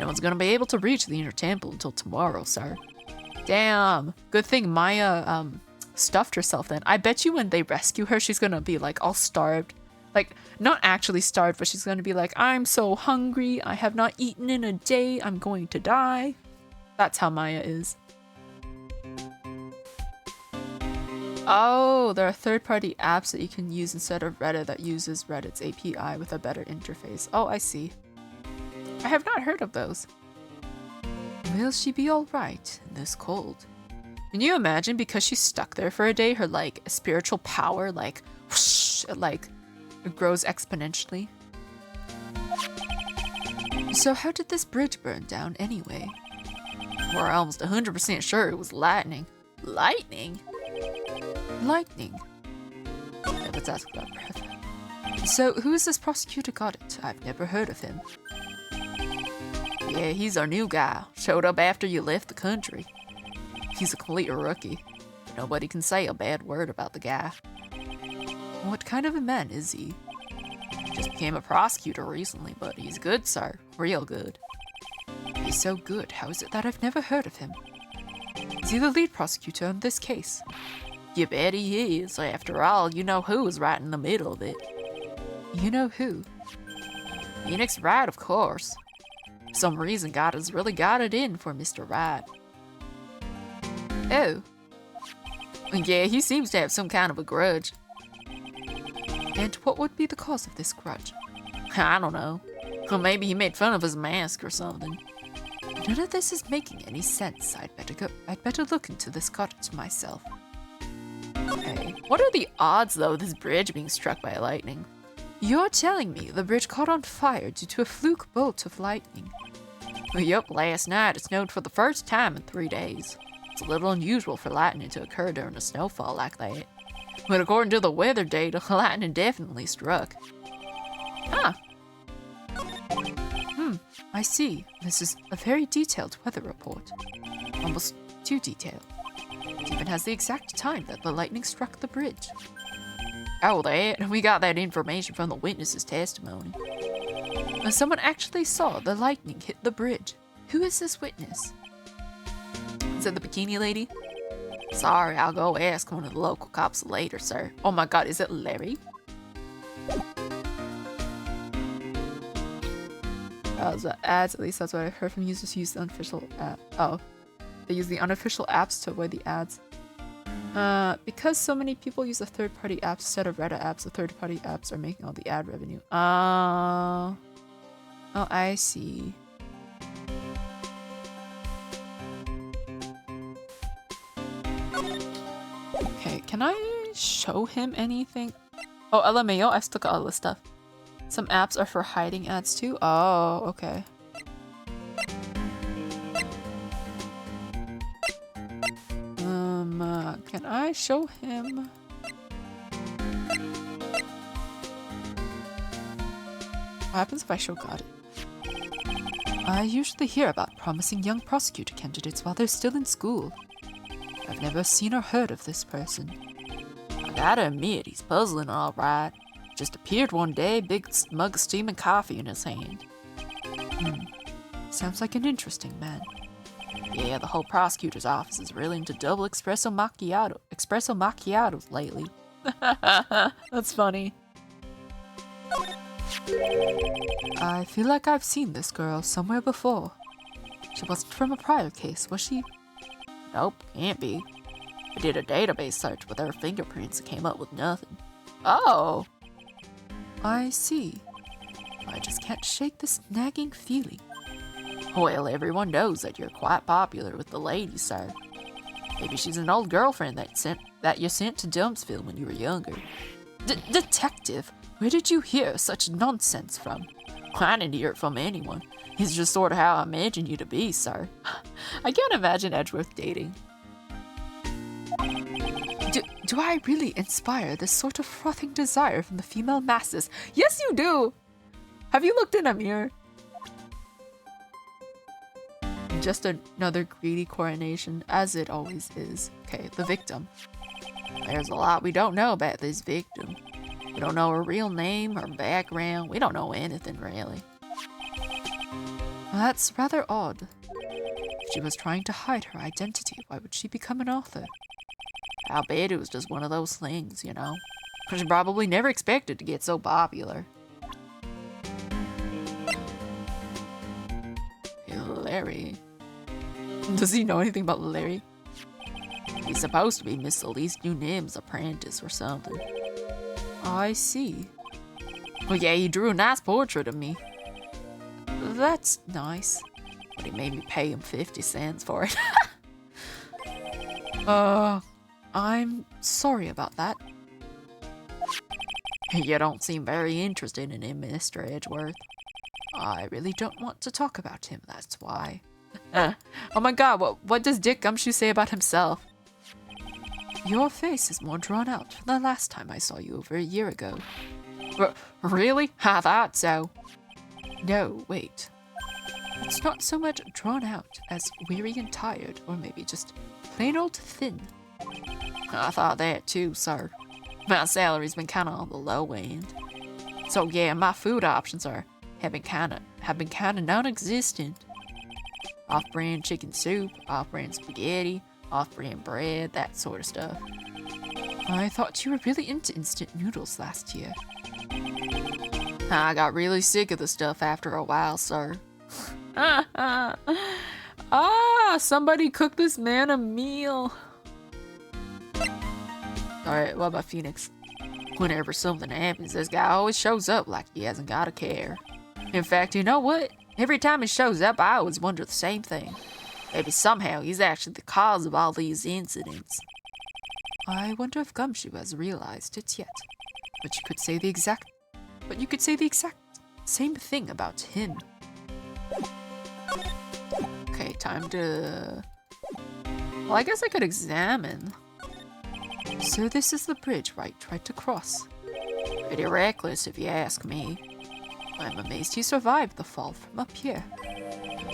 No one's gonna be able to reach the Inner Temple until tomorrow, sir. Damn, good thing Maya, stuffed herself then. I bet you when they rescue her, she's gonna be like all starved. Like, not actually starved, but she's gonna be like, I'm so hungry, I have not eaten in a day, I'm going to die. That's how Maya is. Oh, there are third-party apps that you can use instead of Reddit that uses Reddit's API with a better interface. Oh, I see. I have not heard of those. Will she be alright in this cold? Can you imagine, because she's stuck there for a day, her like spiritual power like whoosh, it grows exponentially? So how did this bridge burn down anyway? We're almost 100% sure it was lightning. Lightning? Lightning. Okay, let's ask about breath. So who is this prosecutor Garters? I've never heard of him. Yeah, he's our new guy. Showed up after you left the country. He's a complete rookie. Nobody can say a bad word about the guy. What kind of a man is he? Just became a prosecutor recently, but he's good, sir. Real good. He's so good, how is it that I've never heard of him? Is he the lead prosecutor on this case? You bet he is. After all, you know who was right in the middle of it. You know who? Phoenix Wright, of course. For some reason, God has really got it in for Mr. Wright. Oh. Yeah, he seems to have some kind of a grudge. And what would be the cause of this grudge? I don't know. Or maybe he made fun of his mask or something. None of this is making any sense. I'd better look into this Garters myself. Okay. What are the odds, though, of this bridge being struck by lightning? You're telling me the bridge caught on fire due to a fluke bolt of lightning? Well, yup, last night it snowed for the first time in 3 days. It's a little unusual for lightning to occur during a snowfall like that. But according to the weather data, lightning definitely struck. Huh. I see. This is a very detailed weather report. Almost too detailed. It even has the exact time that the lightning struck the bridge. Oh, we got that information from the witness's testimony. Someone actually saw the lightning hit the bridge. Who is this witness? Is that the bikini lady? Sorry, I'll go ask one of the local cops later, sir. Oh my god, is it Larry? The ads, at least that's what I heard from users who use the unofficial app. Oh, they use the unofficial apps to avoid the ads. Because so many people use the third-party apps instead of Reddit apps, the third-party apps are making all the ad revenue. Oh, I see. Okay, can I show him anything? Oh, LMAO, I still got all this stuff. Some apps are for hiding ads too? Oh, okay. Can I show him? What happens if I show God? I usually hear about promising young prosecutor candidates while they're still in school. I've never seen or heard of this person. I gotta admit, he's puzzling all right. Just appeared one day, big mug of steaming coffee in his hand. Sounds like an interesting man. Yeah, the whole prosecutor's office is really into double espresso macchiatos lately. That's funny. I feel like I've seen this girl somewhere before. She wasn't from a prior case, was she? Nope, can't be. I did a database search with her fingerprints and came up with nothing. Oh! I see. I just can't shake this nagging feeling. Well, everyone knows that you're quite popular with the ladies, sir. Maybe she's an old girlfriend that you sent to Dumpsville when you were younger. Detective, where did you hear such nonsense from? I didn't hear it from anyone. It's just sort of how I imagine you to be, sir. I can't imagine Edgeworth dating. Do I really inspire this sort of frothing desire from the female masses? Yes, you do! Have you looked in a mirror? Just another greedy coronation, as it always is. Okay, the victim. There's a lot we don't know about this victim. We don't know her real name, her background. We don't know anything, really. That's rather odd. If she was trying to hide her identity, why would she become an author? I bet it was just one of those things, you know? She probably never expected to get so popular. Larry. Does he know anything about Larry? He's supposed to be Miss Elise Nunim's apprentice or something. I see. Well, yeah, he drew a nice portrait of me. That's nice. But he made me pay him 50 cents for it. I'm sorry about that. You don't seem very interested in him, Mr. Edgeworth. I really don't want to talk about him, that's why. Oh my god, what does Dick Gumshoe say about himself? Your face is more drawn out than the last time I saw you over a year ago. Really? I thought so. No, wait. It's not so much drawn out as weary and tired, or maybe just plain old thin. I thought that too, sir. My salary's been kinda on the low end. So yeah, my food options have been kinda non-existent. Off-brand chicken soup, off-brand spaghetti, off-brand bread, that sort of stuff. I thought you were really into instant noodles last year. I got really sick of the stuff after a while, sir. Somebody cooked this man a meal. Alright, what about Phoenix? Whenever something happens, this guy always shows up like he hasn't got a care. In fact, you know what? Every time he shows up, I always wonder the same thing. Maybe somehow he's actually the cause of all these incidents. I wonder if Gumshoe has realized it yet. But you could say the exact same thing about him. Okay, time to... Well, I guess I could examine. So this is the bridge Wright tried to cross. Pretty reckless if you ask me. I'm amazed he survived the fall from up here.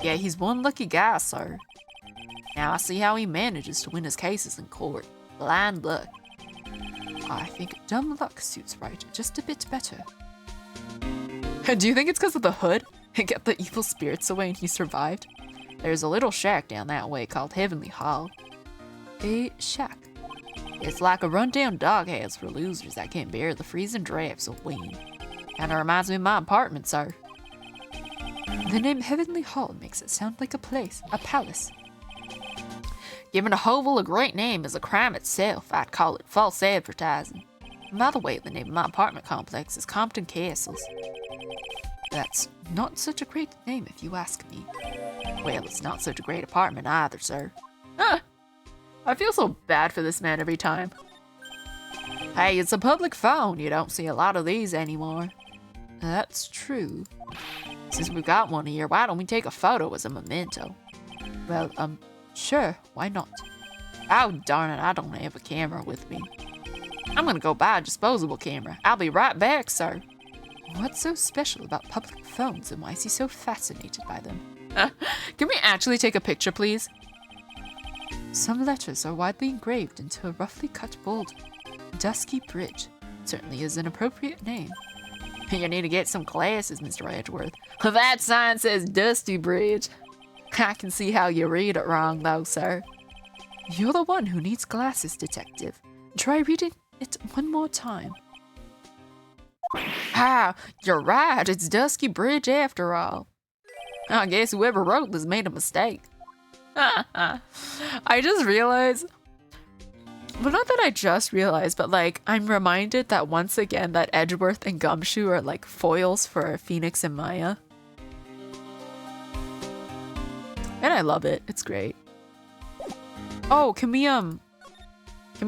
Yeah, he's one lucky guy, sir. Now I see how he manages to win his cases in court. Blind luck. I think dumb luck suits Wright just a bit better. Do you think it's because of the hood? And get the evil spirits away and he survived? There's a little shack down that way called Heavenly Hall. A shack? It's like a rundown doghouse for losers that can't bear the freezing drafts of wind. Kinda reminds me of my apartment, sir. The name Heavenly Hall makes it sound like a place, a palace. Giving a hovel a great name is a crime itself. I'd call it false advertising. And by the way, the name of my apartment complex is Compton Castles. That's not such a great name if you ask me. Well, it's not such a great apartment either, sir. I feel so bad for this man every time. Hey, it's a public phone. You don't see a lot of these anymore. That's true. Since we've got one here, why don't we take a photo as a memento? Well, sure, why not? Oh, darn it, I don't have a camera with me. I'm gonna go buy a disposable camera. I'll be right back, sir. What's so special about public phones and why is he so fascinated by them? Can we actually take a picture, please? Some letters are widely engraved into a roughly cut bold. Dusky Bridge certainly is an appropriate name. You need to get some glasses, Mr. Edgeworth. That sign says Dusty Bridge. I can see how you read it wrong, though, sir. You're the one who needs glasses, detective. Try reading it one more time. Ah, you're right. It's Dusky Bridge after all. I guess whoever wrote this made a mistake. I just realized, well, not that I just realized, but like I'm reminded that once again that Edgeworth and Gumshoe are like foils for Phoenix and Maya. And I love it. It's great. Oh, can we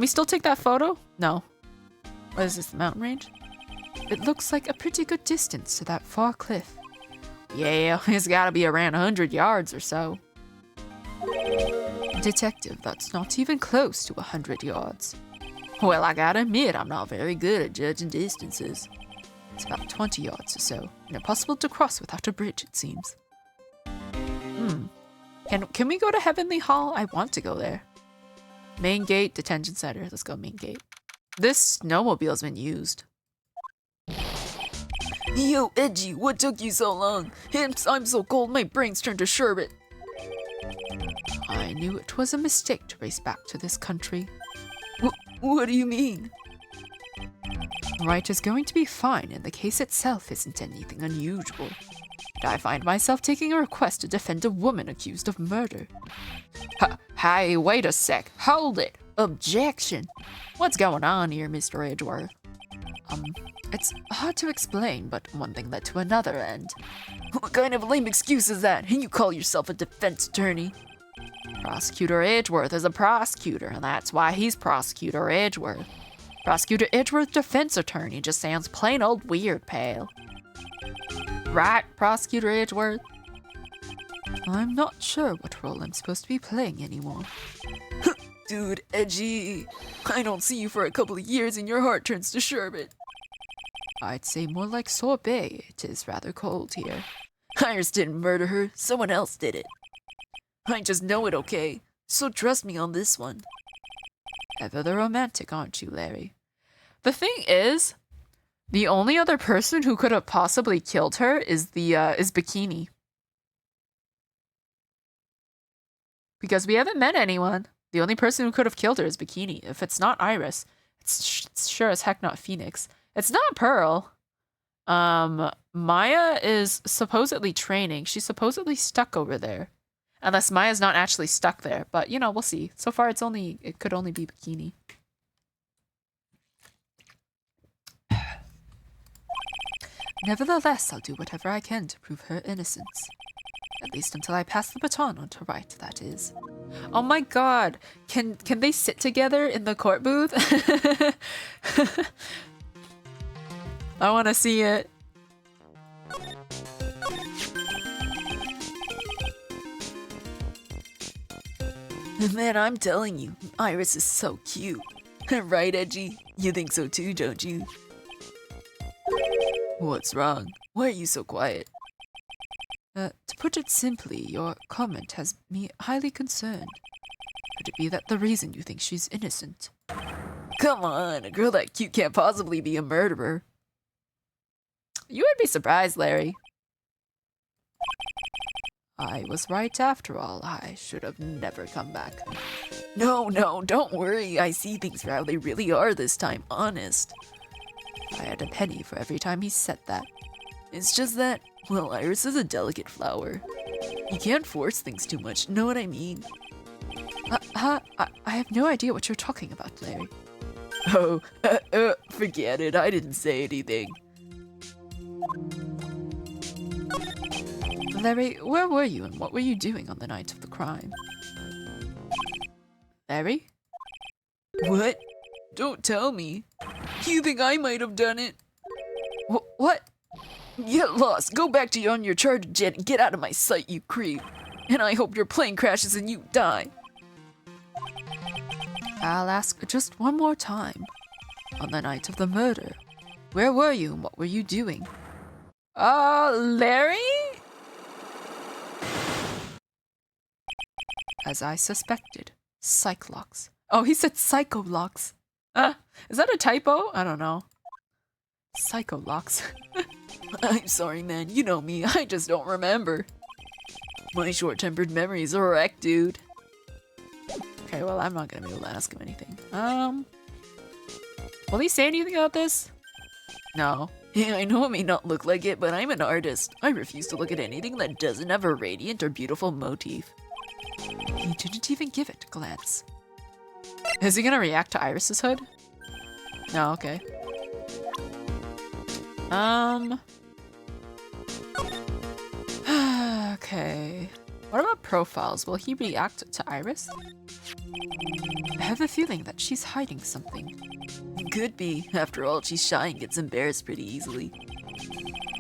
still take that photo? No. What is this, the mountain range? It looks like a pretty good distance to that far cliff. Yeah, it's gotta be around 100 yards or so. Detective, that's not even close to 100 yards. Well, I gotta admit, I'm not very good at judging distances. It's about 20 yards or so, and impossible to cross without a bridge, it seems. Can we go to Heavenly Hall? I want to go there. Main gate, detention center. Let's go main gate. This snowmobile's been used. Yo, Edgy, what took you so long? I'm so cold, my brain's turned to sherbet. I knew it was a mistake to race back to this country. What do you mean? Wright is going to be fine, and the case itself isn't anything unusual. And I find myself taking a request to defend a woman accused of murder. Hey, wait a sec. Hold it. Objection. What's going on here, Mr. Edgeworth? It's hard to explain, but one thing led to another, and... What kind of lame excuse is that? You call yourself a defense attorney? Prosecutor Edgeworth is a prosecutor, and that's why he's Prosecutor Edgeworth. Prosecutor Edgeworth defense attorney just sounds plain old weird, pal. Right, Prosecutor Edgeworth? I'm not sure what role I'm supposed to be playing anymore. Dude, edgy. I don't see you for a couple of years and your heart turns to sherbet. I'd say more like sorbet. It is rather cold here. Iris didn't murder her, someone else did it. I just know it, okay? So trust me on this one. Ever the romantic, aren't you, Larry? The thing is, the only other person who could have possibly killed her is Bikini. Because we haven't met anyone. The only person who could have killed her is Bikini. If it's not Iris, it's sure as heck not Phoenix. It's not Pearl. Maya is supposedly training. She's supposedly stuck over there. Unless Maya's not actually stuck there. But, you know, we'll see. So far, it could only be Bikini. Nevertheless, I'll do whatever I can to prove her innocence. At least until I pass the baton on to Wright, that is. Oh my god! Can they sit together in the court booth? I want to see it. Man, I'm telling you, Iris is so cute. Right, Edgy? You think so too, don't you? What's wrong? Why are you so quiet? To put it simply, your comment has me highly concerned. Could it be that the reason you think she's innocent? Come on, a girl that cute can't possibly be a murderer. You would be surprised, Larry. I was right after all. I should have never come back. No, don't worry. I see things for how they really are this time, honest. I had a penny for every time he said that. It's just that, well, Iris is a delicate flower. You can't force things too much, know what I mean? I have no idea what you're talking about, Larry. Oh, forget it. I didn't say anything. Larry, where were you and what were you doing on the night of the crime? Larry? What? Don't tell me. You think I might have done it? What? Get lost. Go back to on your charter jet and get out of my sight, you creep. And I hope your plane crashes and you die. I'll ask just one more time. On the night of the murder, where were you and what were you doing? Larry? As I suspected, Cyclox. Oh, he said Psycholox. Is that a typo? I don't know. Psycholox. I'm sorry, man. You know me. I just don't remember. My short-tempered memories are wrecked, dude. Okay, well, I'm not gonna be able to ask him anything. Will he say anything about this? No. Yeah, I know it may not look like it, but I'm an artist. I refuse to look at anything that doesn't have a radiant or beautiful motif. He didn't even give it a glance. Is he gonna react to Iris's hood? No, okay. Okay. What about profiles? Will he react to Iris? I have a feeling that she's hiding something. Could be. After all, she's shy and gets embarrassed pretty easily.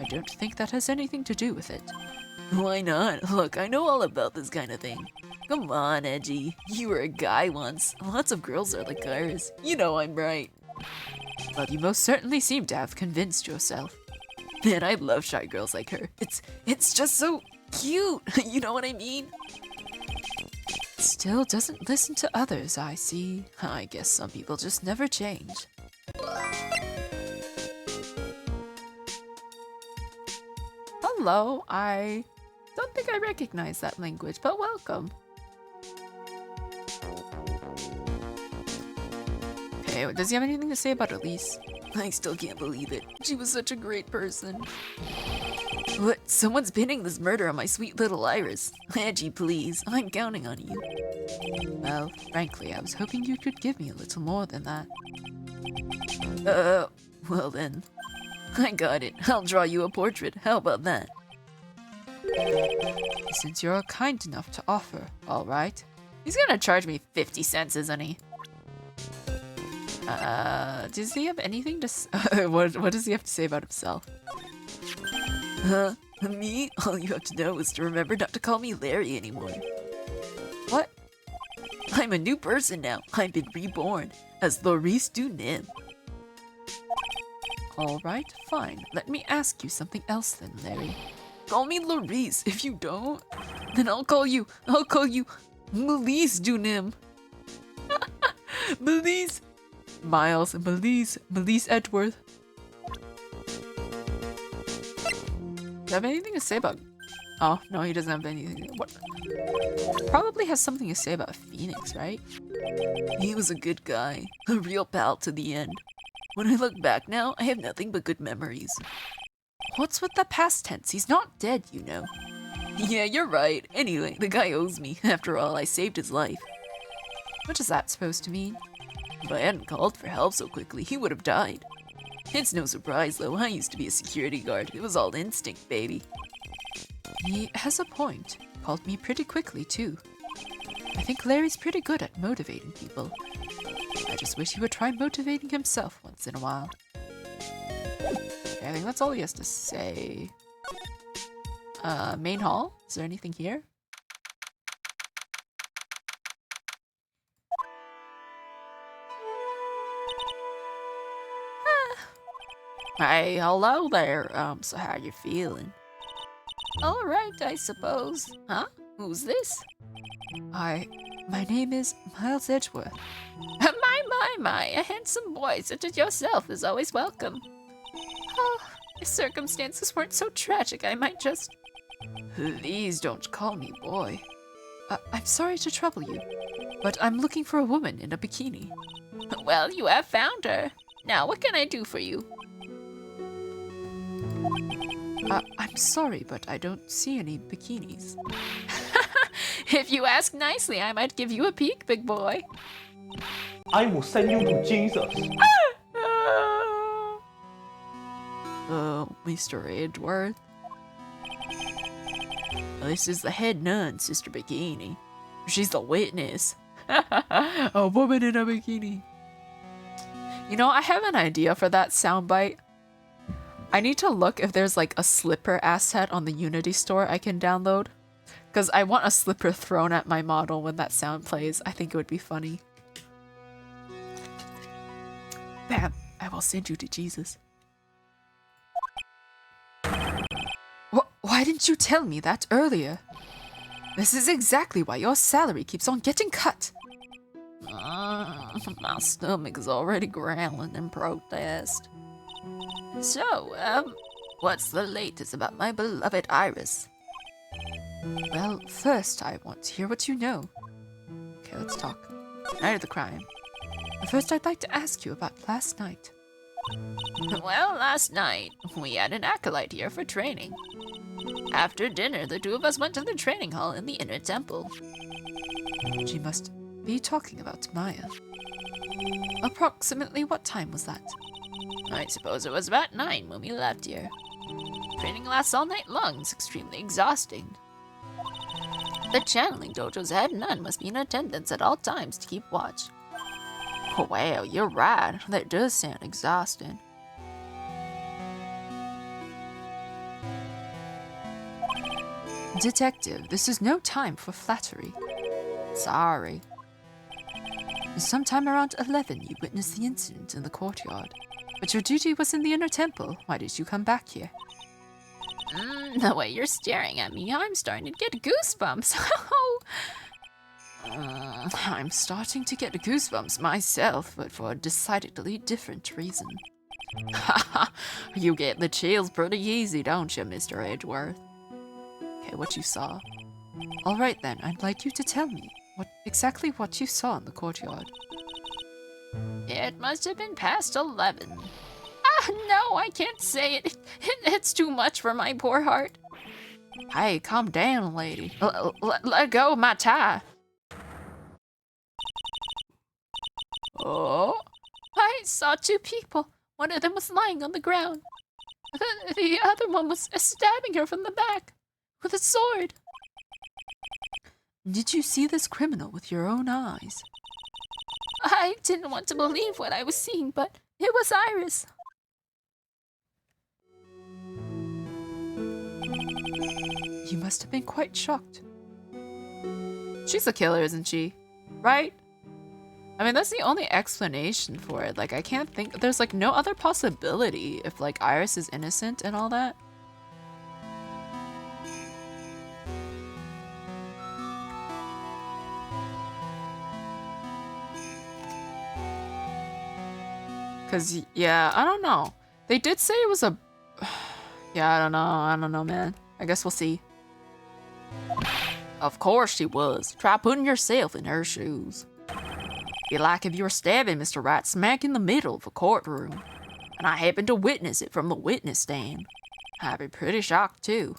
I don't think that has anything to do with it. Why not? Look, I know all about this kind of thing. Come on, Edgy. You were a guy once. Lots of girls are like Iris. You know I'm right. Well, you most certainly seem to have convinced yourself. Man, I love shy girls like her. It's just so cute. You know what I mean? Still doesn't listen to others, I see. I guess some people just never change. Hello, I don't think I recognize that language, but welcome. Okay, does he have anything to say about Elise? I still can't believe it. She was such a great person. What? Someone's pinning this murder on my sweet little Iris. Edgy, please. I'm counting on you. Well, frankly, I was hoping you could give me a little more than that. Well then. I got it. I'll draw you a portrait. How about that? Since you're kind enough to offer, all right. He's gonna charge me 50 cents, isn't he? Does he have anything to what does he have to say about himself? Huh? Me? All you have to know is to remember not to call me Larry anymore. What? I'm a new person now. I've been reborn as Laurice du Nim. Alright, fine. Let me ask you something else then, Larry. Call me Laurice. If you don't, then I'll call you Melise du Nim. Melise! Miles, Melise Edgeworth. Do you have anything to say about... Oh, no, he doesn't have anything. What? Probably has something to say about Phoenix, right? He was a good guy. A real pal to the end. When I look back now, I have nothing but good memories. What's with the past tense? He's not dead, you know. Yeah, you're right. Anyway, the guy owes me. After all, I saved his life. What is that supposed to mean? If I hadn't called for help so quickly, he would have died. It's no surprise, though. I used to be a security guard. It was all instinct, baby. He has a point. Called me pretty quickly, too. I think Larry's pretty good at motivating people. I just wish he would try motivating himself once in a while. Okay, I think that's all he has to say. Main hall? Is there anything here? Hey, hello there. So how you feeling? All right, I suppose. Huh? Who's this? My name is Miles Edgeworth. My, a handsome boy such as yourself is always welcome. Oh, if circumstances weren't so tragic, I might just... Please don't call me boy. I'm sorry to trouble you, but I'm looking for a woman in a bikini. Well, you have found her. Now, what can I do for you? I'm sorry, but I don't see any bikinis. If you ask nicely, I might give you a peek, big boy. I will send you to Jesus. Oh, Mr. Edgeworth. This is the head nun, Sister Bikini. She's the witness. A woman in a bikini. You know, I have an idea for that soundbite. I need to look if there's like a slipper asset on the Unity store I can download. Because I want a slipper thrown at my model when that sound plays. I think it would be funny. Bam! I will send you to Jesus. Why didn't you tell me that earlier? This is exactly why your salary keeps on getting cut. My stomach is already growling in protest. So, What's the latest about my beloved Iris? Well, first I want to hear what you know. Okay, let's talk. Night of the crime. But first I'd like to ask you about last night. well, last night, we had an acolyte here for training. After dinner, the two of us went to the training hall in the inner temple. She must be talking about Maya. Approximately what time was that? I suppose it was about 9 when we left here. Training lasts all night long. It's extremely exhausting. The channeling dojo's head nun must be in attendance at all times to keep watch. Oh, wow, you're right. That does sound exhausting. Detective, this is no time for flattery. Sorry. Sometime around 11, you witnessed the incident in the courtyard. But your duty was in the inner temple. Why did you come back here? The way you're staring at me, I'm starting to get goosebumps. I'm starting to get goosebumps myself, but for a decidedly different reason. You get the chills pretty easy, don't you, Mr. Edgeworth? Okay, what you saw. All right then, I'd like you to tell me exactly what you saw in the courtyard. It must have been past 11. No, I can't say it. It's too much for my poor heart. Hey, calm down, lady. Let go of my tie. Oh, I saw 2 people. One of them was lying on the ground. The other one was stabbing her from the back with a sword. Did you see this criminal with your own eyes? I didn't want to believe what I was seeing, but it was Iris. You must have been quite shocked. She's a killer, isn't she? Right? I mean, that's the only explanation for it. Like, I can't think. There's like no other possibility if like Iris is innocent and all that. Cause yeah, I don't know. They did say it was a. Yeah, I don't know. I don't know, man. I guess we'll see. Of course she was. Try putting yourself in her shoes. Be like if you were stabbing Mr. Wright smack in the middle of a courtroom, and I happened to witness it from the witness stand. I'd be pretty shocked too.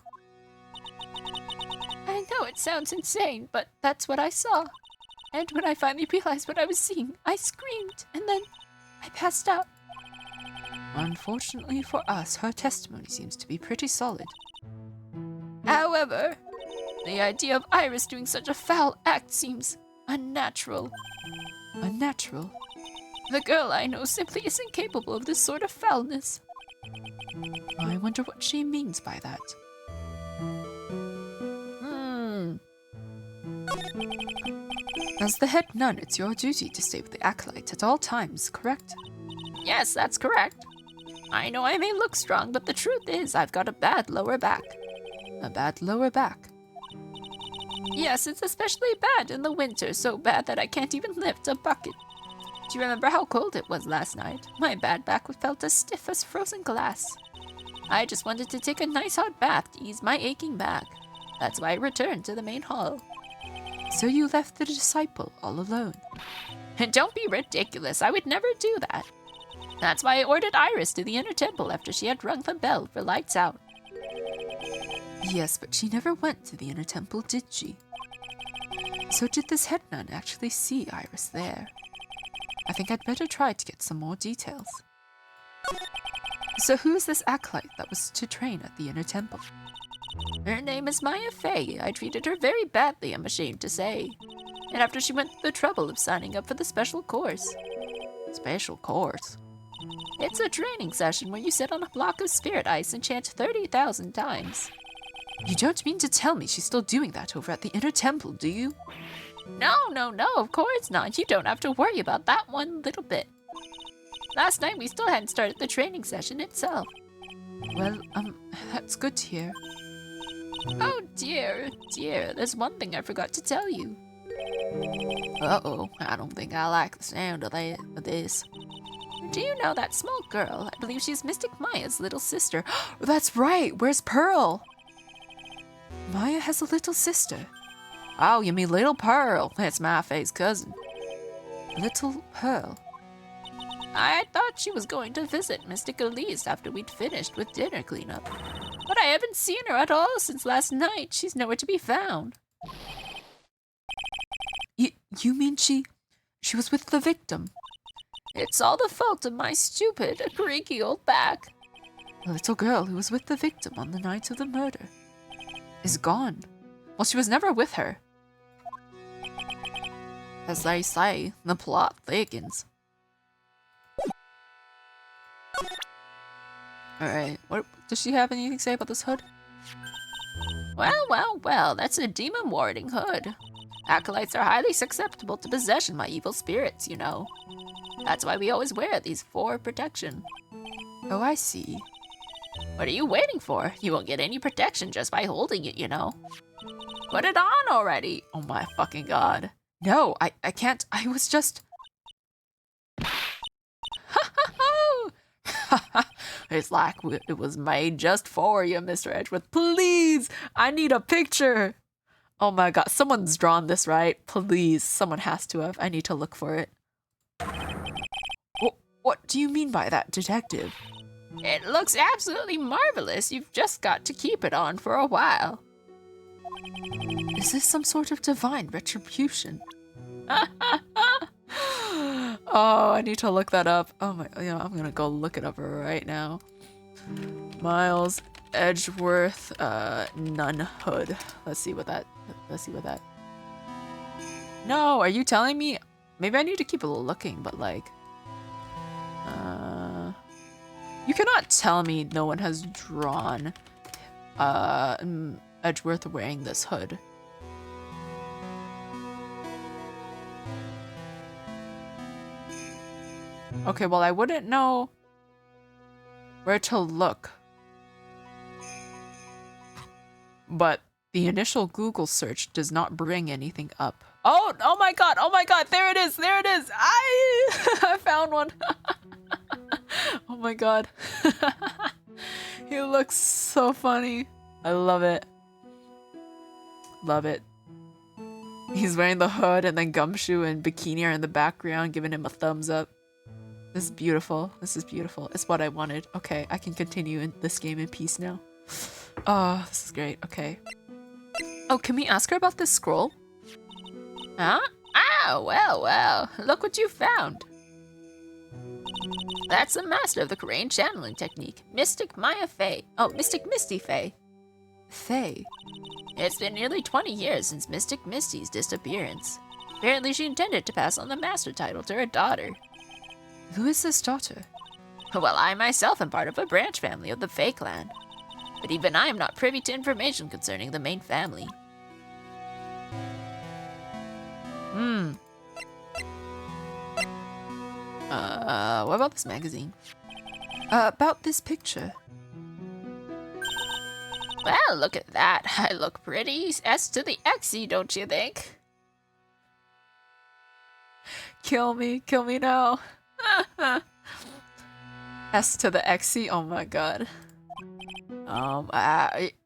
I know it sounds insane, but that's what I saw. And when I finally realized what I was seeing, I screamed, and then I passed out. Unfortunately for us, her testimony seems to be pretty solid. However, the idea of Iris doing such a foul act seems unnatural. Unnatural? The girl I know simply isn't capable of this sort of foulness. I wonder what she means by that. As the head nun, it's your duty to stay with the acolyte at all times, correct? Yes, that's correct. I know I may look strong, but the truth is I've got a bad lower back. A bad lower back? Yes, it's especially bad in the winter, so bad that I can't even lift a bucket. Do you remember how cold it was last night? My bad back felt as stiff as frozen glass. I just wanted to take a nice hot bath to ease my aching back. That's why I returned to the main hall. So you left the disciple all alone? And don't be ridiculous, I would never do that. That's why I ordered Iris to the inner temple after she had rung the bell for lights out. Yes, but she never went to the inner temple, did she? So did this head nun actually see Iris there? I think I'd better try to get some more details. So who is this acolyte that was to train at the inner temple? Her name is Maya Fey. I treated her very badly, I'm ashamed to say. And after she went through the trouble of signing up for the special course. Special course? It's a training session where you sit on a block of spirit ice and chant 30,000 times. You don't mean to tell me she's still doing that over at the inner temple, do you? No, of course not. You don't have to worry about that one little bit. Last night we still hadn't started the training session itself. Well, that's good to hear. Oh dear, there's one thing I forgot to tell you. Uh-oh, I don't think I like the sound of this. Do you know that small girl? I believe she's Mystic Maya's little sister. That's right, where's Pearl? Maya has a little sister. Oh, you mean Little Pearl? That's my Faye's cousin. Little Pearl? I thought she was going to visit Mystic Elise after we'd finished with dinner cleanup. But I haven't seen her at all since last night. She's nowhere to be found. You mean she was with the victim? It's all the fault of my stupid, creaky old back. The little girl who was with the victim on the night of the murder is gone. Well, she was never with her. As they say, the plot thickens. Alright, what does she have anything to say about this hood? Well, that's a demon warding hood. Acolytes are highly susceptible to possession by evil spirits, you know. That's why we always wear these for protection. Oh, I see. What are you waiting for? You won't get any protection just by holding it, you know. Put it on already! Oh my fucking god. No, I can't. I was just... It's like it was made just for you, Mr. Edgeworth. Please! I need a picture! Oh my god, someone's drawn this, right? Please, someone has to have. I need to look for it. What do you mean by that, detective? It looks absolutely marvelous. You've just got to keep it on for a while. Is this some sort of divine retribution? Oh, I need to look that up. Oh my, I'm gonna go look it up right now. Miles Edgeworth, nun hood. Let's see what that. No, are you telling me? Maybe I need to keep looking, but like, you cannot tell me no one has drawn Edgeworth wearing this hood. Okay, well, I wouldn't know where to look. But the initial Google search does not bring anything up. Oh my god, there it is, I found one. Oh my god. He looks so funny. I love it. Love it. He's wearing the hood and then Gumshoe and Bikini are in the background giving him a thumbs up. This is beautiful. This is beautiful. It's what I wanted. Okay, I can continue in this game in peace now. Oh, this is great. Okay. Oh, can we ask her about this scroll? Huh? Ah, well, look what you found. That's the master of the Korean channeling technique, Mystic Maya Faye. Oh, Mystic Misty Faye. Faye. It's been nearly 20 years since Mystic Misty's disappearance. Apparently she intended to pass on the master title to her daughter. Who is this daughter? Well, I myself am part of a branch family of the Faye clan. But even I am not privy to information concerning the main family. What about this magazine? About this picture. Well, look at that. I look pretty S to the XE, don't you think? Kill me now. S to the XC, oh my god.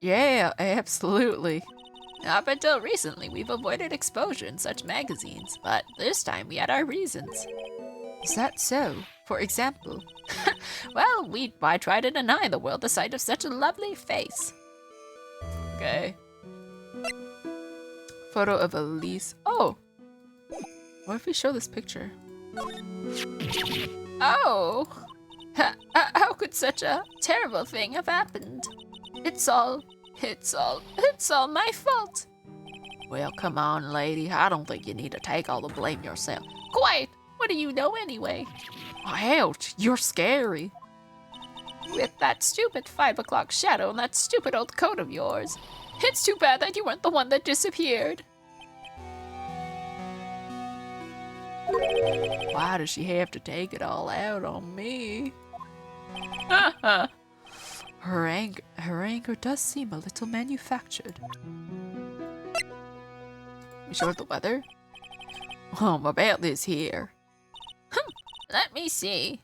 Yeah, absolutely. Up until recently, we've avoided exposure in such magazines, but this time we had our reasons. Is that so? For example? Well, why try to deny the world the sight of such a lovely face? Okay. Photo of Elise. Oh! What if we show this picture? Oh! How could such a terrible thing have happened? It's all my fault. Well, come on, lady. I don't think you need to take all the blame yourself. Quiet! What do you know anyway? Ouch, you're scary. With that stupid 5 o'clock shadow and that stupid old coat of yours. It's too bad that you weren't the one that disappeared. Why does she have to take it all out on me? Her anger does seem a little manufactured. You sure of the weather? About this here. Let me see.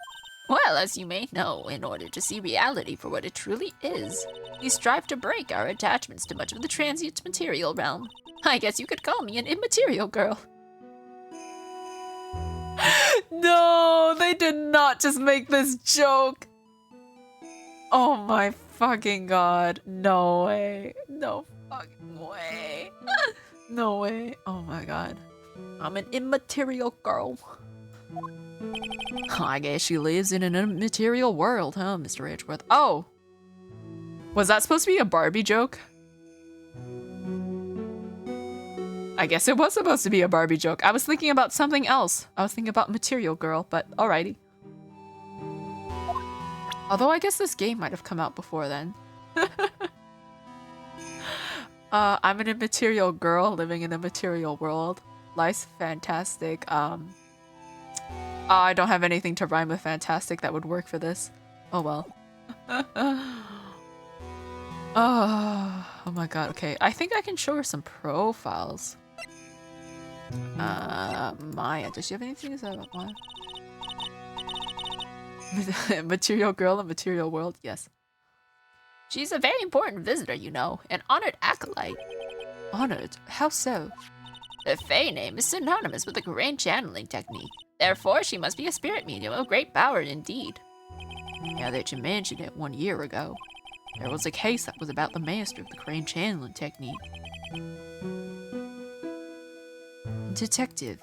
Well, as you may know, in order to see reality for what it truly is, we strive to break our attachments to much of the transient material realm. I guess you could call me an immaterial girl. No, they did not just make this joke. Oh my fucking god. No way. No fucking way. No way. Oh my god. I'm an immaterial girl. I guess she lives in an immaterial world, huh, Mr. Edgeworth? Oh! Was that supposed to be a Barbie joke? I guess it was supposed to be a Barbie joke. I was thinking about something else. I was thinking about Material Girl, but alrighty. Although I guess this game might have come out before then. I'm an immaterial girl living in a material world. Life's fantastic. I don't have anything to rhyme with fantastic that would work for this. Oh well. Oh my god, okay. I think I can show her some profiles. Maya, does she have anything to say about Maya? Material girl and material world, yes. She's a very important visitor, you know, an honored acolyte. Honored? How so? The Fae name is synonymous with the Korean channeling technique. Therefore, she must be a spirit medium of great power indeed. Now that you mentioned it, 1 year ago, there was a case that was about the master of the Korean channeling technique. Detective,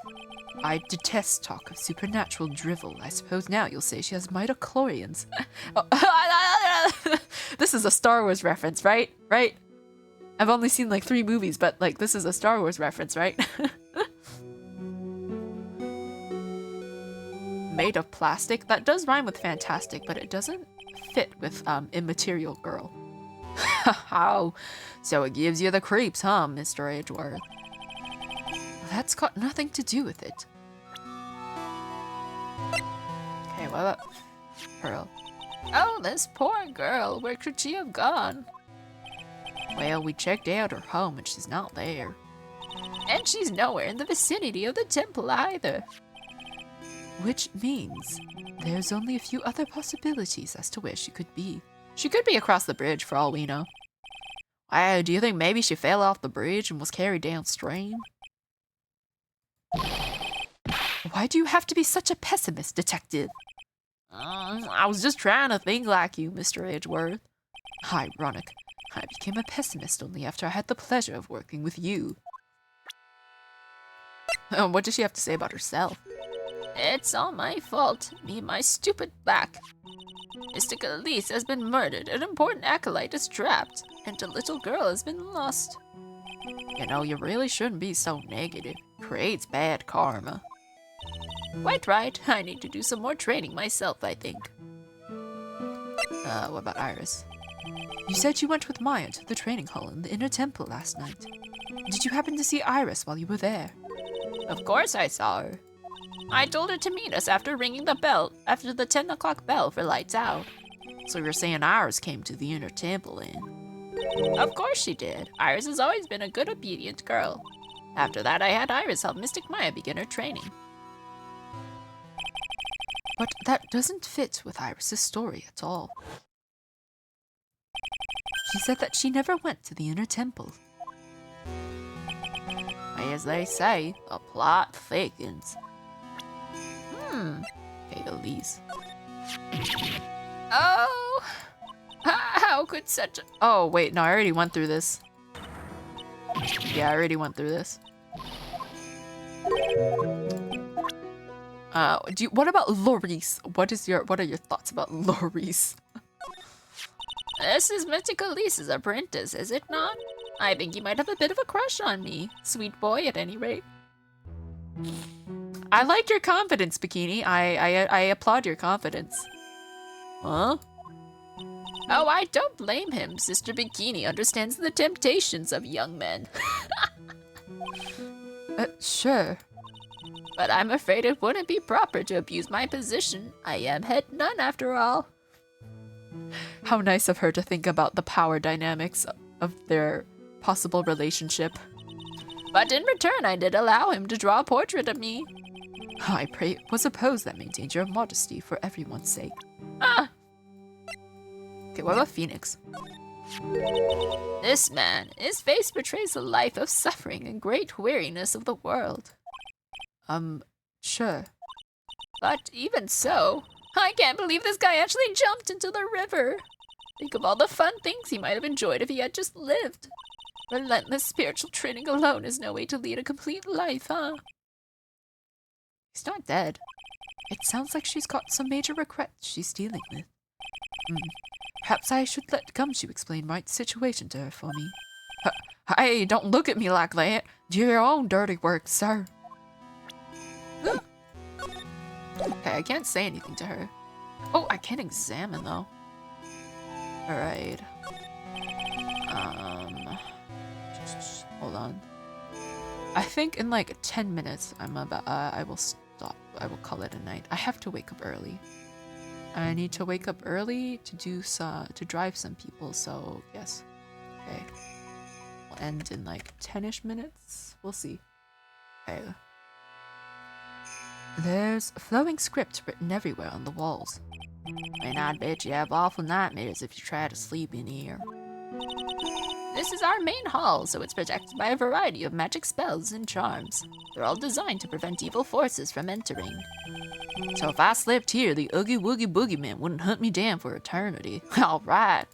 I detest talk of supernatural drivel. I suppose now you'll say she has midichlorians. This is a Star Wars reference, right? Right? I've only seen like 3 movies, but like this is a Star Wars reference, right? Made of plastic? That does rhyme with fantastic, but it doesn't fit with immaterial girl. How? So it gives you the creeps, huh, Mr. Edgeworth? That's got nothing to do with it. Okay, what about Pearl? Oh, this poor girl. Where could she have gone? Well, we checked out her home and she's not there. And she's nowhere in the vicinity of the temple either. Which means there's only a few other possibilities as to where she could be. She could be across the bridge for all we know. Do you think maybe she fell off the bridge and was carried downstream? Why do you have to be such a pessimist, detective? I was just trying to think like you, Mr. Edgeworth. Ironic. I became a pessimist only after I had the pleasure of working with you. What does she have to say about herself? It's all my fault. Me and my stupid back. Mystic Elise has been murdered, an important acolyte is trapped, and a little girl has been lost. You know, you really shouldn't be so negative. Creates bad karma. Quite right. I need to do some more training myself, I think. What about Iris? You said you went with Maya to the training hall in the inner temple last night. Did you happen to see Iris while you were there? Of course I saw her. I told her to meet us after ringing the bell, after the 10 o'clock bell for lights out. So you're saying Iris came to the inner temple then? Of course she did. Iris has always been a good, obedient girl. After that, I had Iris help Mystic Maya begin her training. But that doesn't fit with Iris's story at all. She said that she never went to the inner temple. As they say, the plot thickens. Hey, Elise. Oh! How could such a... Oh, wait, no, I already went through this. Yeah, I already went through this. What about Loris? What are your thoughts about Loris? This is Mystic Elise's apprentice, is it not? I think you might have a bit of a crush on me. Sweet boy, at any rate. I like your confidence, Bikini. I applaud your confidence. Huh? Oh, I don't blame him. Sister Bikini understands the temptations of young men. Sure. But I'm afraid it wouldn't be proper to abuse my position. I am head nun after all. How nice of her to think about the power dynamics of their possible relationship. But in return, I did allow him to draw a portrait of me. I pray it was a pose that maintained your modesty for everyone's sake. Ah! Okay, what about Phoenix? This man, his face betrays a life of suffering and great weariness of the world. Sure. But even so, I can't believe this guy actually jumped into the river. Think of all the fun things he might have enjoyed if he had just lived. Relentless spiritual training alone is no way to lead a complete life, huh? He's not dead. It sounds like she's got some major regrets she's dealing with. Perhaps I should let Gumshoe explain Wright's situation to her for me. Hey, don't look at me like that. Do your own dirty work, sir. Okay, I can't say anything to her. Oh, I can examine though. Alright. Hold on. I think in like 10 minutes I will stop. I will call it a night. I have to wake up early. I need to wake up early to drive some people, so yes. Okay. We'll end in like 10-ish minutes. We'll see. Okay. There's flowing script written everywhere on the walls. And I bet you have awful nightmares if you try to sleep in here. This is our main hall, so it's protected by a variety of magic spells and charms. They're all designed to prevent evil forces from entering. So if I slept here, the Oogie Woogie Boogeyman wouldn't hunt me down for eternity. Alright.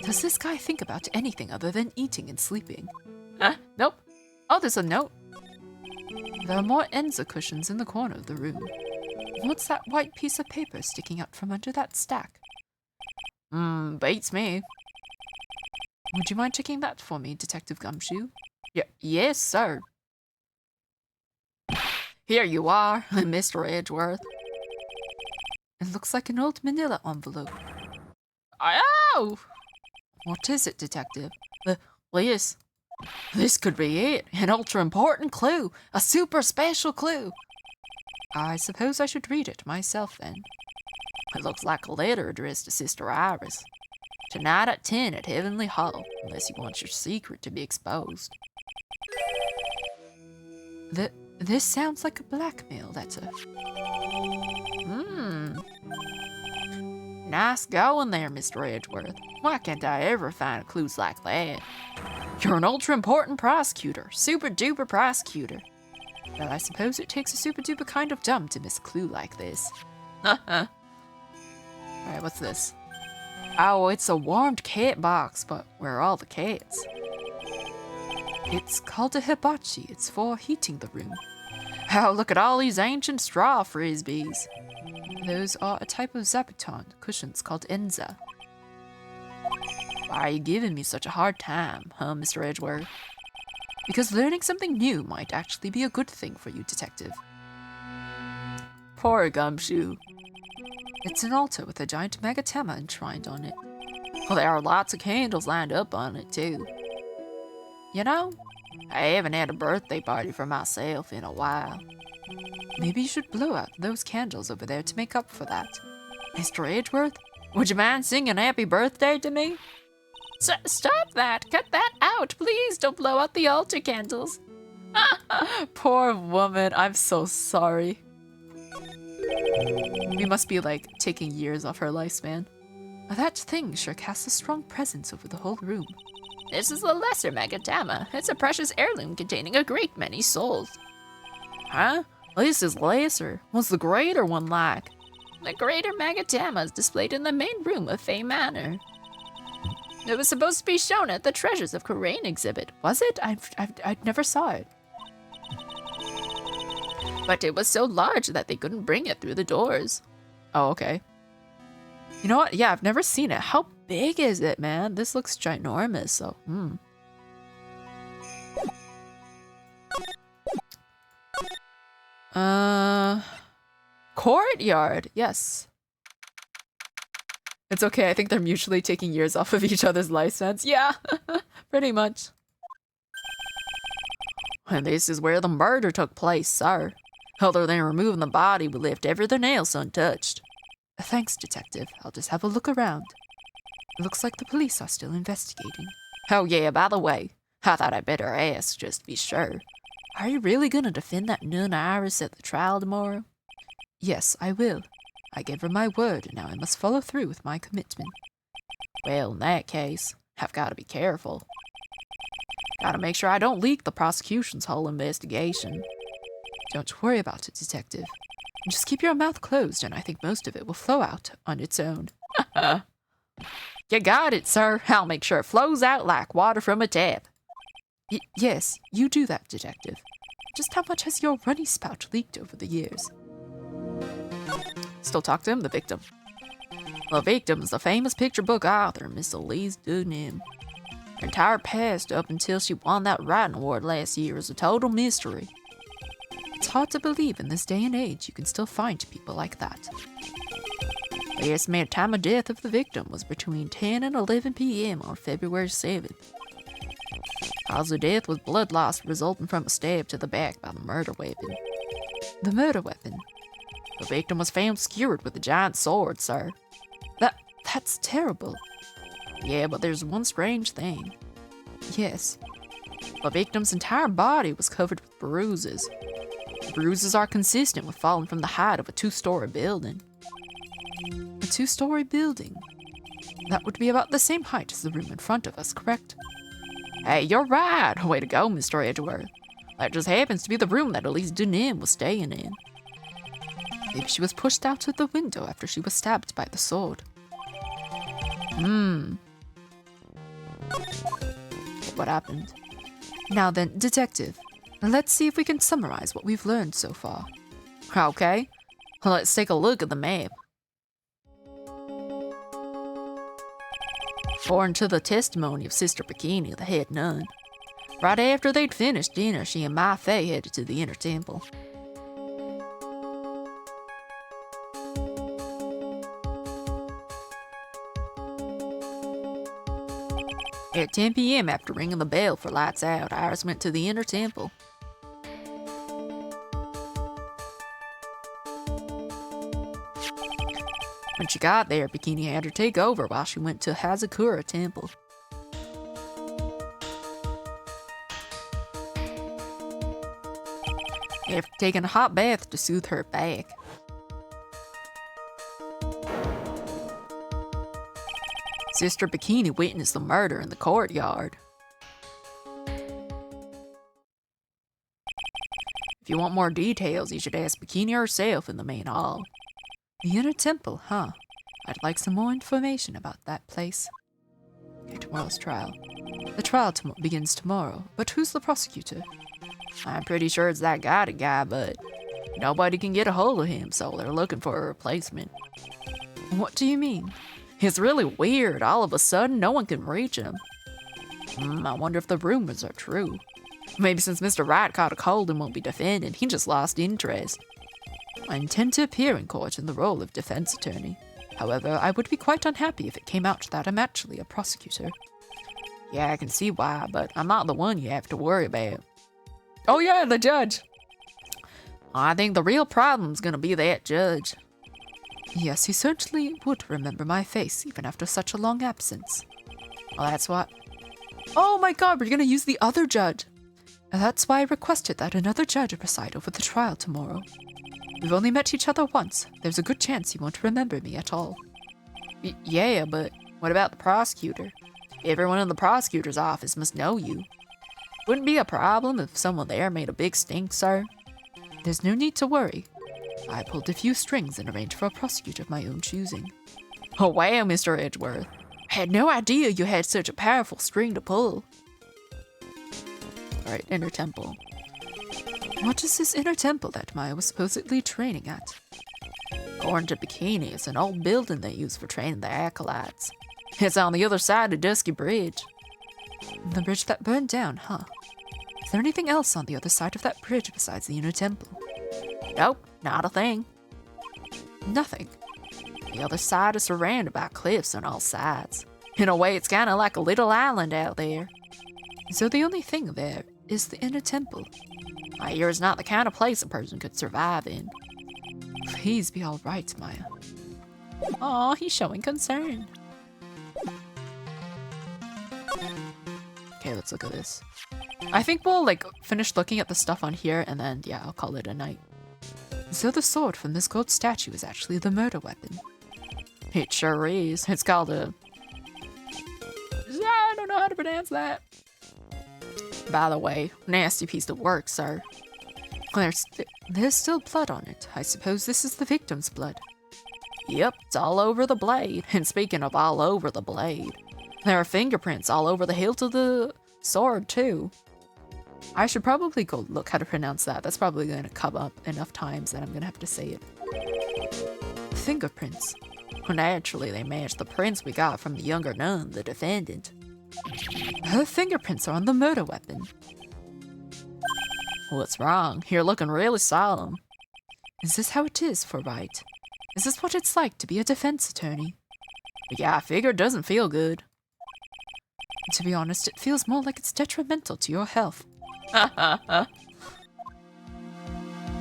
Does this guy think about anything other than eating and sleeping? Huh? Nope. Oh, there's a note. There are more Enza cushions in the corner of the room. What's that white piece of paper sticking out from under that stack? Beats me. Would you mind checking that for me, Detective Gumshoe? Yes, sir. Here you are, Mr. Edgeworth. It looks like an old manila envelope. Oh! What is it, Detective? This. This could be it. An ultra important clue. A super special clue. I suppose I should read it myself then. It looks like a letter addressed to Sister Iris. Tonight at 10 at Heavenly Hall, unless you want your secret to be exposed. This sounds like a blackmail letter. Nice going there, Mr. Edgeworth. Why can't I ever find clues like that? You're an ultra important prosecutor. Super duper prosecutor. Well, I suppose it takes a super duper kind of dumb to miss a clue like this. Alright, what's this? Oh, it's a warmed cat box, but where are all the cats? It's called a hibachi. It's for heating the room. Oh, look at all these ancient straw frisbees. Those are a type of zabuton cushions called enza. Why are you giving me such a hard time, huh, Mr. Edgeworth? Because learning something new might actually be a good thing for you, Detective. Poor Gumshoe. It's an altar with a giant megatama enshrined on it. Well, there are lots of candles lined up on it, too. You know, I haven't had a birthday party for myself in a while. Maybe you should blow out those candles over there to make up for that. Mr. Edgeworth, would you mind singing happy birthday to me? Stop that! Cut that out! Please don't blow out the altar candles. Poor woman, I'm so sorry. We must be like taking years off her lifespan. That thing sure casts a strong presence over the whole room. This is the lesser Megatama. It's a precious heirloom containing a great many souls. Huh? This is lesser. What's the greater one like? The greater Megatama is displayed in the main room of Fey Manor. It was supposed to be shown at the Treasures of Kurain exhibit. Was it? I never saw it. But it was so large that they couldn't bring it through the doors. Oh, okay. You know what? Yeah, I've never seen it. How big is it, man? This looks ginormous, so, Courtyard, yes. It's okay, I think they're mutually taking years off of each other's license. Yeah, pretty much. And this is where the murder took place, sir. Other than removing the body, we left everything else untouched. Thanks, Detective. I'll just have a look around. It looks like the police are still investigating. Oh yeah, by the way, I thought I'd better ask just to be sure. Are you really gonna defend that nun Iris at the trial tomorrow? Yes, I will. I gave her my word, and now I must follow through with my commitment. Well, in that case, I've got to be careful. Gotta make sure I don't leak the prosecution's whole investigation. Don't worry about it, Detective. Just keep your mouth closed, and I think most of it will flow out on its own. You got it, sir. I'll make sure it flows out like water from a tap. Yes, you do that, Detective. Just how much has your runny spout leaked over the years? Still talk to him, the victim. The victim is the famous picture book author, Miss Elise Dunim. Her entire past up until she won that writing award last year is a total mystery. It's hard to believe in this day and age you can still find people like that. The estimated time of death of the victim was between 10 and 11 p.m. on February 7th. Cause of death was blood loss resulting from a stab to the back by the murder weapon. The murder weapon? The victim was found skewered with a giant sword, sir. That's terrible. Yeah, but there's one strange thing. Yes. The victim's entire body was covered with bruises. The bruises are consistent with falling from the height of a 2-story building. A 2-story building? That would be about the same height as the room in front of us, correct? Hey, you're right. Way to go, Mr. Edgeworth. That just happens to be the room that Elise Dunim was staying in. Maybe she was pushed out of the window after she was stabbed by the sword. What happened? Now then, Detective, let's see if we can summarize what we've learned so far. Okay. Let's take a look at the map. According to the testimony of Sister Bikini, the head nun, right after they'd finished dinner, she and Mai Fei headed to the inner temple. At 10 p.m. after ringing the bell for lights out, Iris went to the inner temple. When she got there, Bikini had her take over while she went to Hazakura Temple. After taking a hot bath to soothe her back, Sister Bikini witnessed the murder in the courtyard. If you want more details, you should ask Bikini herself in the main hall. The inner temple, huh? I'd like some more information about that place. Okay, tomorrow's trial. The trial begins tomorrow, but who's the prosecutor? I'm pretty sure it's that guy, but nobody can get a hold of him, so they're looking for a replacement. What do you mean? It's really weird. All of a sudden, no one can reach him. I wonder if the rumors are true. Maybe since Mr. Wright caught a cold and won't be defended, he just lost interest. I intend to appear in court in the role of defense attorney. However, I would be quite unhappy if it came out that I'm actually a prosecutor. Yeah, I can see why, but I'm not the one you have to worry about. Oh yeah, the judge! I think the real problem's gonna be that judge. Yes, he certainly would remember my face even after such a long absence. Well, that's what... Oh my god, we're gonna use the other judge! That's why I requested that another judge preside over the trial tomorrow. We've only met each other once. There's a good chance he won't remember me at all. Yeah, but what about the prosecutor? Everyone in the prosecutor's office must know you. Wouldn't be a problem if someone there made a big stink, sir. There's no need to worry. I pulled a few strings and arranged for a prosecutor of my own choosing. Oh wow, Mr. Edgeworth. I had no idea you had such a powerful string to pull. Alright, inner temple. What is this inner temple that Maya was supposedly training at? According to Bikini, it's an old building they use for training the acolytes. It's on the other side of Dusky Bridge. The bridge that burned down, huh? Is there anything else on the other side of that bridge besides the inner temple? Nope, not a thing. Nothing. The other side is surrounded by cliffs on all sides. In a way, it's kind of like a little island out there. So the only thing there is the inner temple. I hear it's not the kind of place a person could survive in. Please be all right, Maya. Aw, he's showing concern. Okay, let's look at this. I think we'll, finish looking at the stuff on here, and then, yeah, I'll call it a night. So the sword from this gold statue is actually the murder weapon. It sure is. It's called a... I don't know how to pronounce that. By the way, nasty piece of work, sir. There's still blood on it. I suppose this is the victim's blood. Yep, it's all over the blade. And speaking of all over the blade, there are fingerprints all over the hilt of the sword, too. I should probably go look how to pronounce that. That's probably going to come up enough times that I'm going to have to say it. Fingerprints. Well, naturally, they match the prints we got from the younger nun, the defendant. Her fingerprints are on the murder weapon. What's wrong? You're looking really solemn. Is this how it is for Wright? Is this what it's like to be a defense attorney? Yeah, I figure it doesn't feel good. To be honest, it feels more like it's detrimental to your health.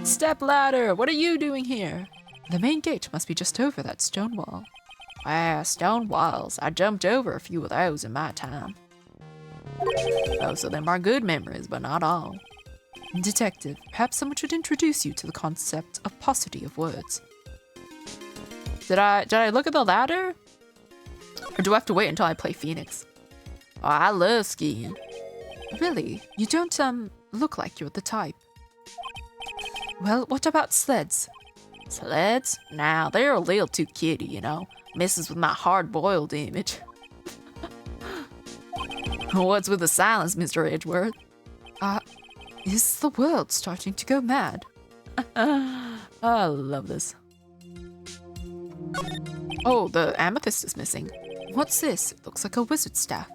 Step ladder, what are you doing here? The main gate must be just over that stone wall. Ah, stone walls. I jumped over a few of those in my time. Oh, so them are good memories, but not all. Detective, perhaps someone should introduce you to the concept of paucity of words. Did I look at the ladder? Or do I have to wait until I play Phoenix? Oh, I love skiing. Really? You don't, look like you're the type. Well, what about sleds? Sleds? Nah, they're a little too kiddie, you know. Messes with my hard-boiled image. What's with the silence, Mr. Edgeworth? Is the world starting to go mad? I love this. Oh, the amethyst is missing. What's this? It looks like a wizard staff.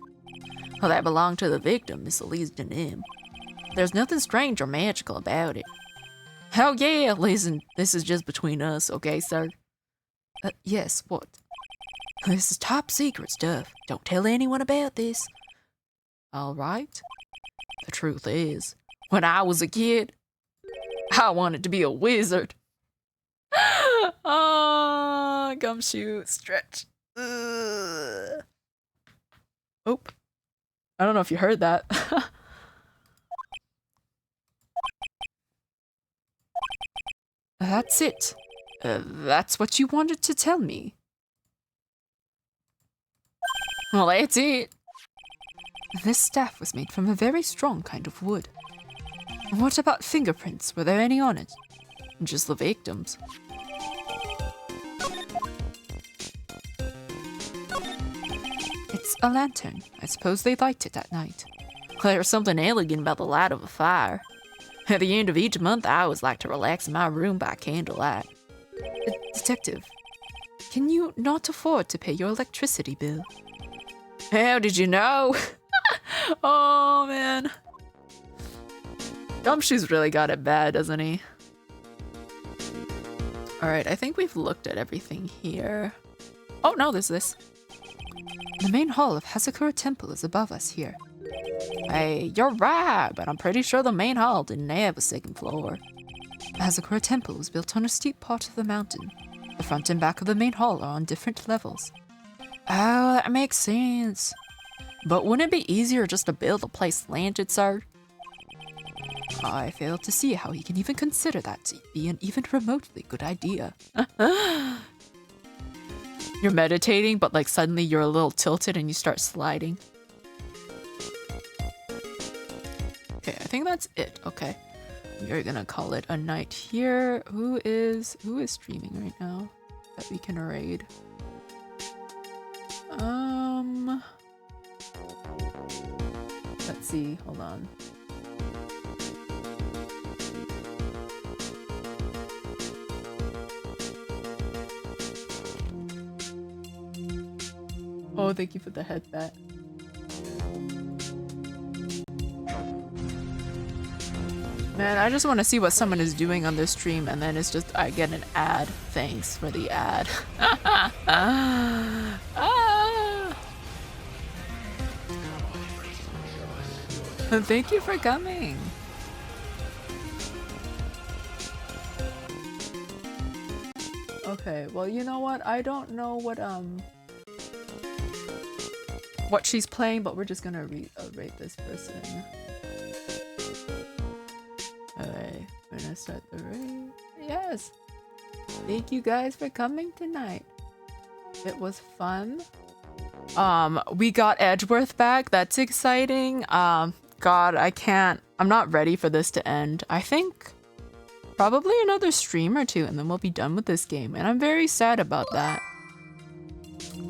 Well, that belonged to the victim, Miss Elise Denim. There's nothing strange or magical about it. Oh yeah, listen, this is just between us, okay, sir? Yes, what? This is top secret stuff. Don't tell anyone about this. All right. The truth is, when I was a kid, I wanted to be a wizard. Oh, gumshoe stretch. Ugh. Oh, I don't know if you heard that. That's it. That's what you wanted to tell me. Well, that's it. This staff was made from a very strong kind of wood. What about fingerprints? Were there any on it? Just the victims. It's a lantern. I suppose they light it at night. There's something elegant about the light of a fire. At the end of each month, I always like to relax in my room by candlelight. Detective, can you not afford to pay your electricity bill? How did you know? Oh, man. Gumshoe's really got it bad, doesn't he? Alright, I think we've looked at everything here. Oh, no, there's this. The main hall of Hazakura Temple is above us here. Hey, you're right, but I'm pretty sure the main hall didn't have a second floor. Hazakura Temple was built on a steep part of the mountain. The front and back of the main hall are on different levels. Oh, that makes sense. But wouldn't it be easier just to build the place slanted, sir? I fail to see how he can even consider that to be an even remotely good idea. You're meditating, but like suddenly you're a little tilted and you start sliding. Okay, I think that's it. Okay. We're gonna call it a night here. Who is streaming right now that we can raid? Let's see, hold on. Oh, thank you for the headbat. Man, I just want to see what someone is doing on their stream, and then it's just I get an ad. Thanks for the ad. Thank you for coming. Okay, well, you know what? I don't know what she's playing, but we're just gonna rate this person. Alright, we're gonna start the raid. Yes! Thank you guys for coming tonight. It was fun. We got Edgeworth back. That's exciting. God, I'm not ready for this to end. I think probably another stream or two and then we'll be done with this game. And I'm very sad about that.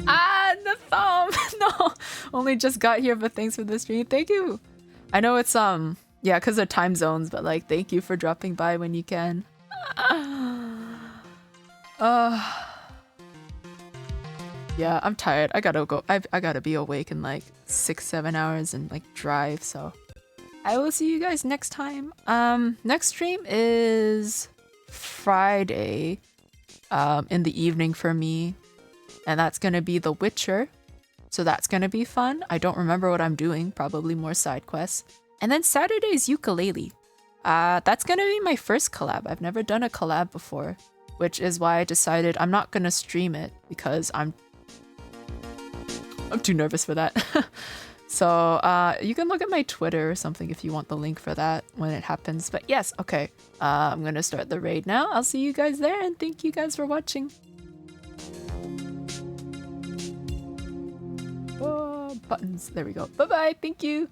Ah, the thumb! No! Only just got here, but thanks for the stream. Thank you! I know it's, yeah, because of time zones, but like, thank you for dropping by when you can. Yeah, I'm tired. I gotta go. I gotta be awake in like 6-7 hours and like drive, so I will see you guys next time. Next stream is Friday in the evening for me, and that's gonna be The Witcher, so that's gonna be fun. I don't remember what I'm doing, probably more side quests. And then Saturday's ukulele. That's gonna be my first collab. I've never done a collab before, which is why I decided I'm not gonna stream it because I'm too nervous for that. So you can look at my Twitter or something if you want the link for that when it happens. But yes, okay. I'm gonna start the raid now. I'll see you guys there, and thank you guys for watching. Buttons. There we go. Bye bye. Thank you.